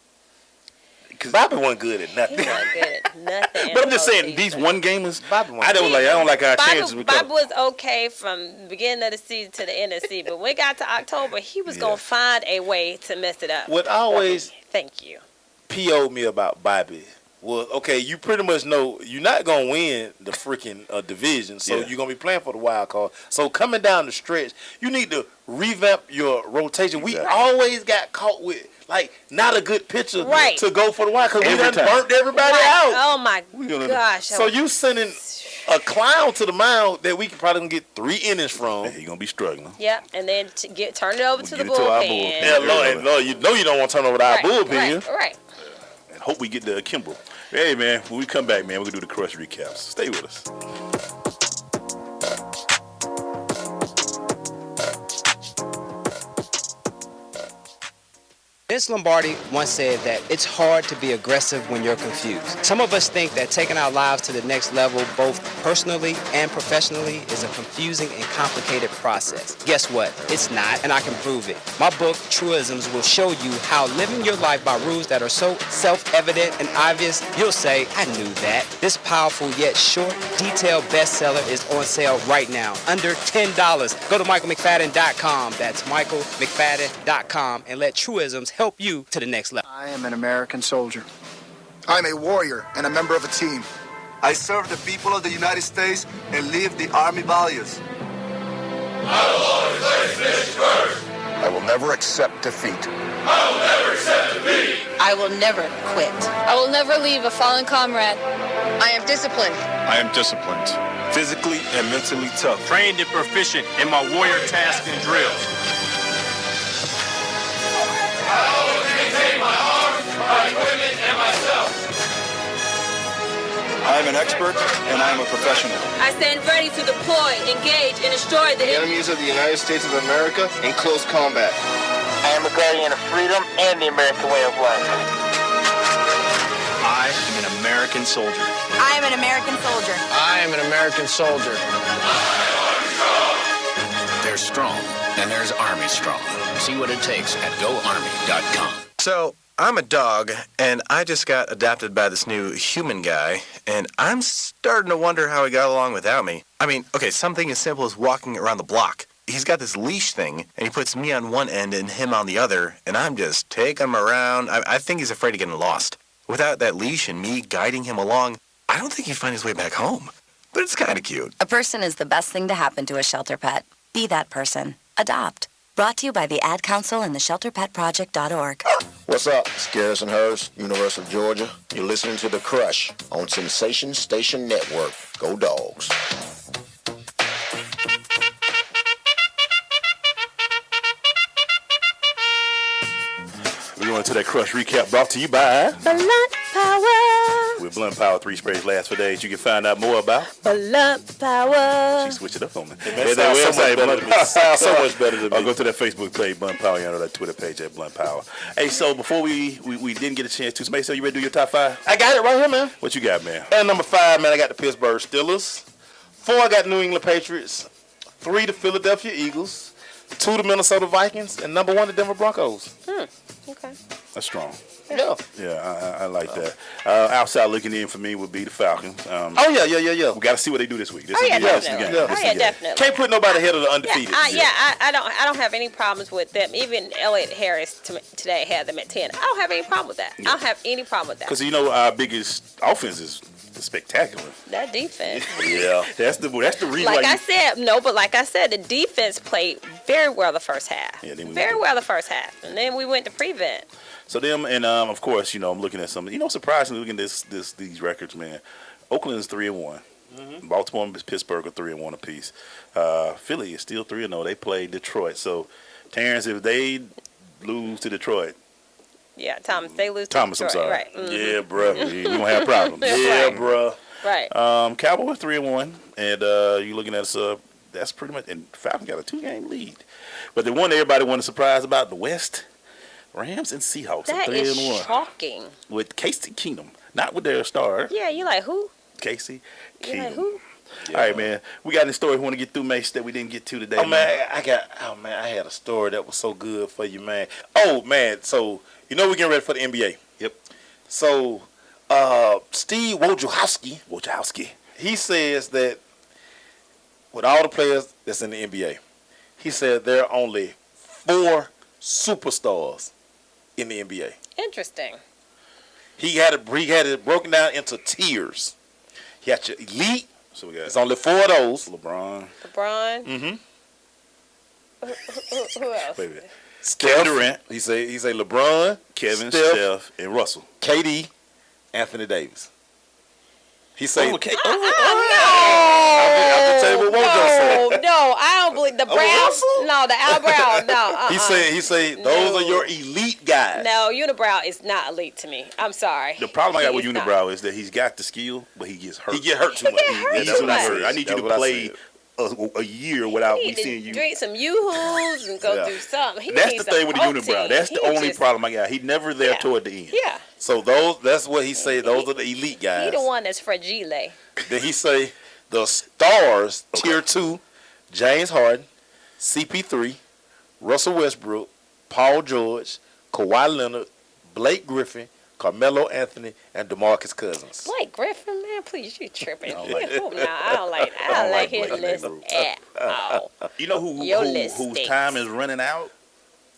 Bobby wasn't good at nothing. He wasn't good at nothing. But I'm just saying these 1-gamers. Bobby I don't like our chances. Bobby was okay from the beginning of the season to the end of the season, but when it got to October, he was gonna find a way to mess it up. What always thank you PO'd me about Bobby was, okay, you pretty much know you're not gonna win the freaking division, so you're gonna be playing for the wild card. So coming down the stretch, you need to revamp your rotation. We always got caught with like not a good pitcher to go for the wild because we done burnt everybody out. Oh my gosh! So you sending a clown to the mound that we can probably gonna get 3 innings from. You're gonna be struggling. Yeah, and then turn it over to the to our bullpen. Yeah, Lord, you know you don't want to turn over to our bullpen. Right. And hope we get the Kimbrel. Hey man, when we come back, man, we're gonna do the crush recaps. Stay with us. Vince Lombardi once said that it's hard to be aggressive when you're confused. Some of us think that taking our lives to the next level, both personally and professionally, is a confusing and complicated process. Guess what? It's not, and I can prove it. My book, Truisms, will show you how living your life by rules that are so self-evident and obvious, you'll say, I knew that. This powerful yet short, detailed bestseller is on sale right now, under $10. Go to michaelmcfadden.com. That's michaelmcfadden.com, and let Truisms help you to the next level. I am an American soldier. I'm a warrior and a member of a team. I serve the people of the United States and live the Army values. I will always place mission first. I will never accept defeat. I will never accept defeat. I will never quit. I will never leave a fallen comrade. I am disciplined. I am disciplined. Physically and mentally tough. Trained and proficient in my warrior tasks and drills. I always maintain my arms, my equipment, and myself. I am an expert and I am a professional. I stand ready to deploy, engage, and destroy the enemies of the United States of America in close combat. I am a guardian of freedom and the American way of life. I am an American soldier. I am an American soldier. I am an American soldier. There's strong, and there's Army strong. See what it takes at GoArmy.com. So, I'm a dog, and I just got adopted by this new human guy, and I'm starting to wonder how he got along without me. I mean, okay, something as simple as walking around the block. He's got this leash thing, and he puts me on one end and him on the other, and I'm just taking him around. I think he's afraid of getting lost. Without that leash and me guiding him along, I don't think he'd find his way back home. But it's kind of cute. A person is the best thing to happen to a shelter pet. Be that person. Adopt. Brought to you by the Ad Council and the ShelterPetProject.org. What's up? It's Garrison Hurst, University of Georgia. You're listening to The Crush on Sensation Station Network. Go Dogs. We're going to that Crush recap brought to you by Blunt Power. With Blunt Power 3 sprays last for days. You can find out more about Blunt Power. She switched it up on me. That sounds so much better than me. Go to that Facebook page, Blunt Power. You know that Twitter page at Blunt Power. Hey, so before we didn't get a chance to, somebody say you ready to do your top 5? I got it right here, man. What you got, man? At number 5, man, I got the Pittsburgh Steelers. 4, I got New England Patriots. 3, the Philadelphia Eagles. 2, the Minnesota Vikings. And number 1, the Denver Broncos. Okay. That's strong. Yeah. Yeah, I like that. Outside looking in for me would be the Falcons. Yeah. We got to see what they do this week. This Definitely. Can't put nobody ahead of the undefeated. I don't have any problems with them. Even Elliot Harris today had them at 10. I don't have any problem with that. I don't have any problem with that. Because, our biggest offense is spectacular. That defense. Yeah. That's the reason like I said, the defense played very well the first half. Yeah, very well the first half. And then we went to prevent. So them, and of course, I'm looking at some, surprisingly looking at these records, man. Oakland is 3-1. Mm-hmm. Baltimore and Pittsburgh are 3-1 apiece. Philly is still 3-0. They play Detroit. So, Terrence, if they lose to Detroit. Yeah, Thomas, they lose to Thomas, Detroit. I'm sorry. Right. Mm-hmm. Yeah, bro. We gonna have problems. Yeah, bro. Right. Cowboys 3-1, and you're looking at that's pretty much. And Falcons got a 2-game lead, but the one everybody wanted to surprise about the West, Rams and Seahawks that are 3-1. That is shocking. With Casey Keenum, not with their star. Yeah, you like who? Casey Keenum. You like who? Yeah. All right, man. We got any story we want to get through, Mace, that we didn't get to today. I had a story that was so good for you, man. Oh, man. So we're getting ready for the NBA. Yep. So Steve Wojciechowski, he says that with all the players that's in the NBA, he said there are only 4 superstars in the NBA. Interesting. He had it broken down into tiers. He had your elite. So we got. There's only 4 of those. LeBron. Mm-hmm. Who else? Wait a minute. Steph Durant. He say LeBron, Kevin, Steph, and Russell. KD, Anthony Davis. He say. No, I'm just tell you what Wojo said. No, I don't believe the Browns. No, the Al Brown. No. He say those are your elite guys. No, Unibrow is not elite to me. I'm sorry. The problem I got with Unibrow is that he's got the skill, but he gets hurt. He get hurt too much. I need you to play a year without He me need to seeing you. drink some Yoo-Hoos and go do something. He That's needs the thing some with the protein. unibrow. That's the He only just- problem I got. He never there toward the end. Yeah. So that's what he say. Those are the elite guys. He the one that's fragile. Then he say the stars, tier 2, James Harden, CP3, Russell Westbrook, Paul George, Kawhi Leonard, Blake Griffin, Carmelo Anthony, and DeMarcus Cousins. Blake Griffin, man, please, you tripping. I don't like I don't like his Blake list at all. You know whose time is running out?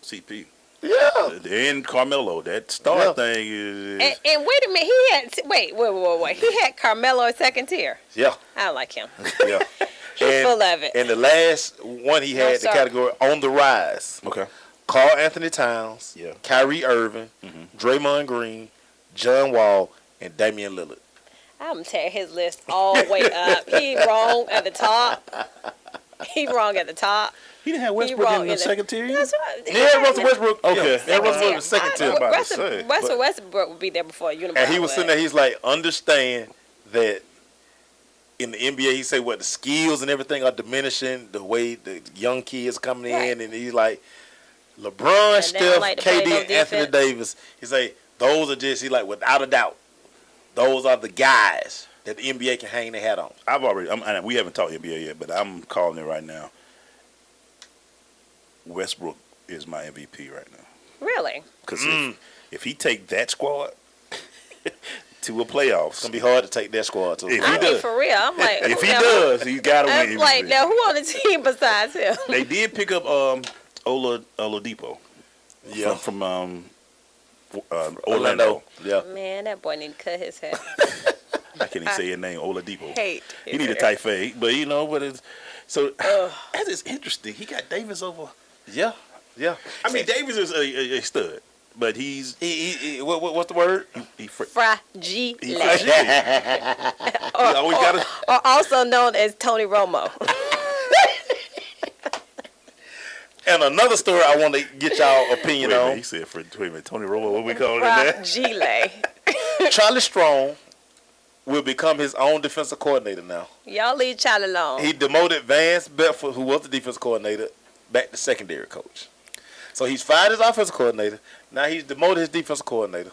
CP. Yeah. And Carmelo. That star thing is. And wait a minute, he had wait. He had Carmelo at second tier. Yeah. I don't like him. Yeah. He's full of it. And the last one he had, the category on the rise. Okay. Karl Anthony Towns, Kyrie Irving, Draymond Green, John Wall, and Damian Lillard. I'm tearing his list all the way up. He wrong at the top. He wrong at the top. He didn't have Westbrook in the second tier. That's right. Yeah, Russell Westbrook. Okay. Yeah, Russell was second tier. Russell Westbrook would be there before Unibrow. And he was sitting there, he's like, understand that in the NBA, he said what the skills and everything are diminishing, the way the young kids coming in, and he's like, LeBron, Steph, KD, and Anthony Davis. He say those are just, he like, without a doubt, those are the guys that the NBA can hang their hat on. We haven't talked NBA yet, but I'm calling it right now. Westbrook is my MVP right now. Really? Because if he take that squad to a playoffs, it's gonna be hard to take that squad to. I mean, for real, I'm like, if he does, he's got to win. I'm like, now who on the team besides him? They did pick up Oladipo. Yeah, from Orlando. Yeah, man, that boy need to cut his hair. I can't even say his name, Oladipo. Hate. He need a tight fade, but it's so. That is interesting. He got Davis over. Yeah. I mean, Davis is a stud, but he's what's the word? Fragile. He always got or also known as Tony Romo. And another story I want to get y'all opinion on. He said, wait a minute, Tony Romo, what we call it now? Fragile. Charlie Strong will become his own defensive coordinator now. Y'all leave Charlie alone. He demoted Vance Bedford, who was the defensive coordinator, back to secondary coach. So he's fired his offensive coordinator. Now he's demoted his defensive coordinator.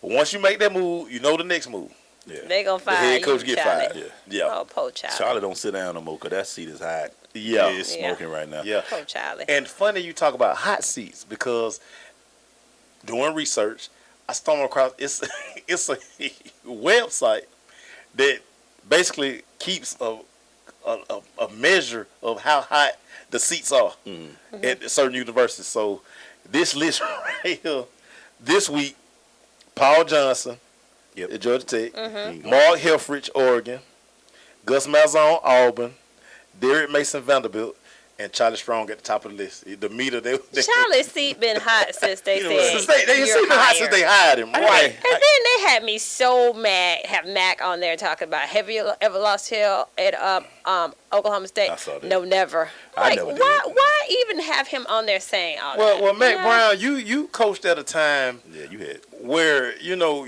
But once you make that move, you know the next move. Yeah. They gonna fire the head coach you, get Charlie. fired. Yeah. Oh, poor Charlie. Charlie don't sit down no more because that seat is hot. Yeah. It's smoking right now. Yeah. Poor Charlie. And funny you talk about hot seats because doing research, I stumbled across it's a website that basically keeps a measure of how hot the seats are at certain universities. So this list right here, this week, Paul Johnson at Georgia Tech, Mark Helfrich, Oregon, Gus Malzahn, Auburn, Derek Mason, Vanderbilt, and Charlie Strong at the top of the list. The meter, Charlie's seat been hot since they said been hot since they hired him. Right. And then they had me so mad. Have Mac on there talking about, have you ever lost Hill at Oklahoma State? I saw that. No, never. I never did. Why even have him on there saying all that? Well, Mac Brown, you coached at a time you had where y'all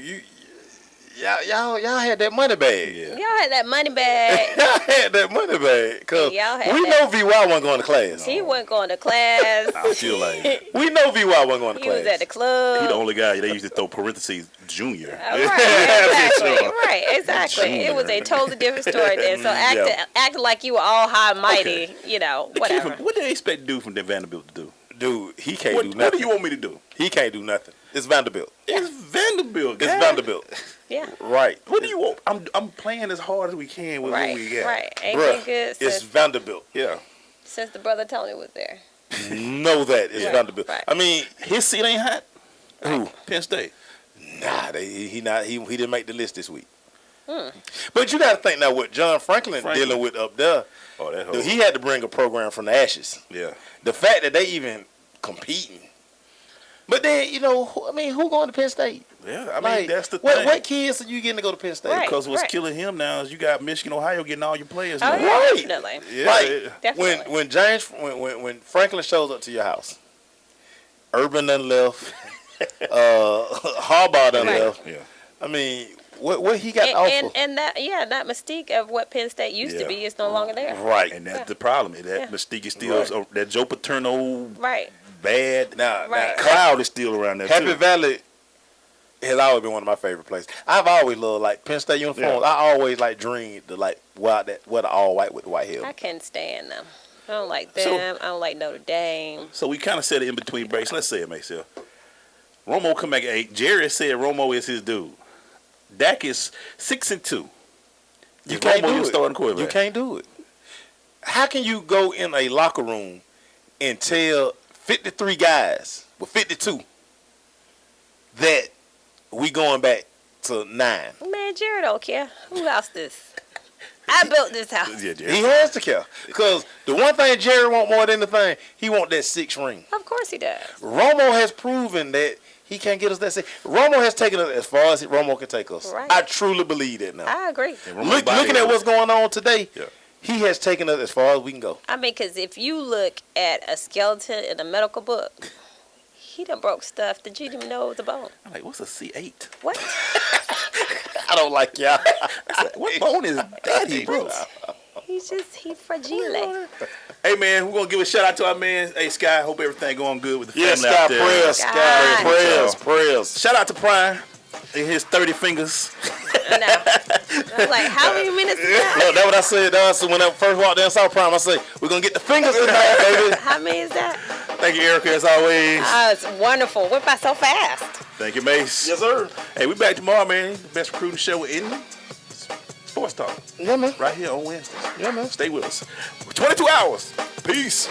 had that money bag. Y'all had that money bag. Y'all had that money bag. Cause Y'all had we know VY wasn't going to class. He wasn't going to class. I feel like we know VY wasn't going to class. He was at the club. He the only guy they used to throw parentheses junior. Right, exactly. It was a totally different story then. So acting like you were all high and mighty, whatever. What do they expect to do from Vanderbilt to do? Dude, he can't do nothing. What do you want me to do? He can't do nothing. It's Vanderbilt. It's Vanderbilt. It's Vanderbilt. Yeah. Right. What do you want? I'm playing as hard as we can with what we got. Right. Ain't been good since, it's Vanderbilt. Yeah. Since the brother Tony was there. Know that it's Vanderbilt. Right. I mean, his seat ain't hot. Who? Penn State. Nah, he didn't make the list this week. But you got to think now what John Franklin dealing with up there. Oh, that dude, he had to bring a program from the ashes. Yeah. The fact that they even competing. But then, who going to Penn State? Yeah, I mean, that's the thing. What kids are you getting to go to Penn State? Because what's killing him now is you got Michigan, Ohio getting all your players. Oh, now. yeah, definitely. Yeah. Definitely. When Franklin shows up to your house, Urban done left, Harbaugh done left. Yeah. I mean, what he got to offer. And that mystique of what Penn State used to be is no longer there. Right, and that's the problem. That mystique is still that Joe Paterno bad cloud is still around there. Happy Valley has always been one of my favorite places. I've always loved like Penn State uniforms. I always like dreamed of like wear the all white with the white helmet. I can't stand them. I don't like them. I don't like Notre Dame. So we kind of said it in between breaks. Let's say it, myself. Romo come back. Hey, Jerry said Romo is his dude. Dak is 6-2. You can't do it. You can't do it. How can you go in a locker room and tell 53 guys with 52 that we going back to 9? Man, Jerry don't care. Who house this? I built this house. Yeah, he has to care. Because the one thing Jerry want more than anything, he want that 6th ring. Of course he does. Romo has proven that he can't get us that 6. Romo has taken us as far as Romo can take us. Right. I truly believe that now. I agree. Looking at what's going on today, he has taken us as far as we can go. I mean, because if you look at a skeleton in a medical book, he done broke stuff that you didn't even know was a bone. I'm like, what's a C8? What? I don't like y'all. What bone is that he broke? He fragile. Hey man, we're gonna give a shout out to our man. Hey Sky, hope everything going good with the family Sky, out there. Prayers. Shout out to Prime and his 30 fingers. I was like, how many minutes is that? Look, that's what I said. That's when I first walked down South Prime. I said, we're gonna get the fingers tonight, baby. How many is that? Thank you, Erika, as always. Oh, it's wonderful. Went by so fast. Thank you, Mace. Yes, sir. Hey, we back tomorrow, man. The best recruiting show in Sports Talk. Yeah, man. Right here on Wednesdays. Yeah, man. Stay with us. 22 hours. Peace.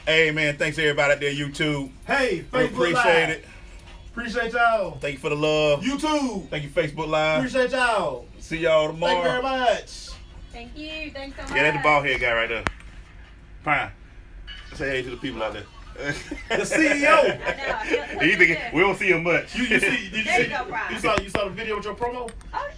Hey, man. Thanks everybody out there, YouTube. Hey, we Facebook appreciate Live. it. Appreciate y'all. Thank you for the love. YouTube. Thank you, Facebook Live. Appreciate y'all. See y'all tomorrow. Thank you very much. Thank you. Thanks so much. Yeah, that's the bald head guy right there. Prime. Say hey to the people out there. The CEO. He thinking we don't see him much. Did you see the video with your promo? Oh,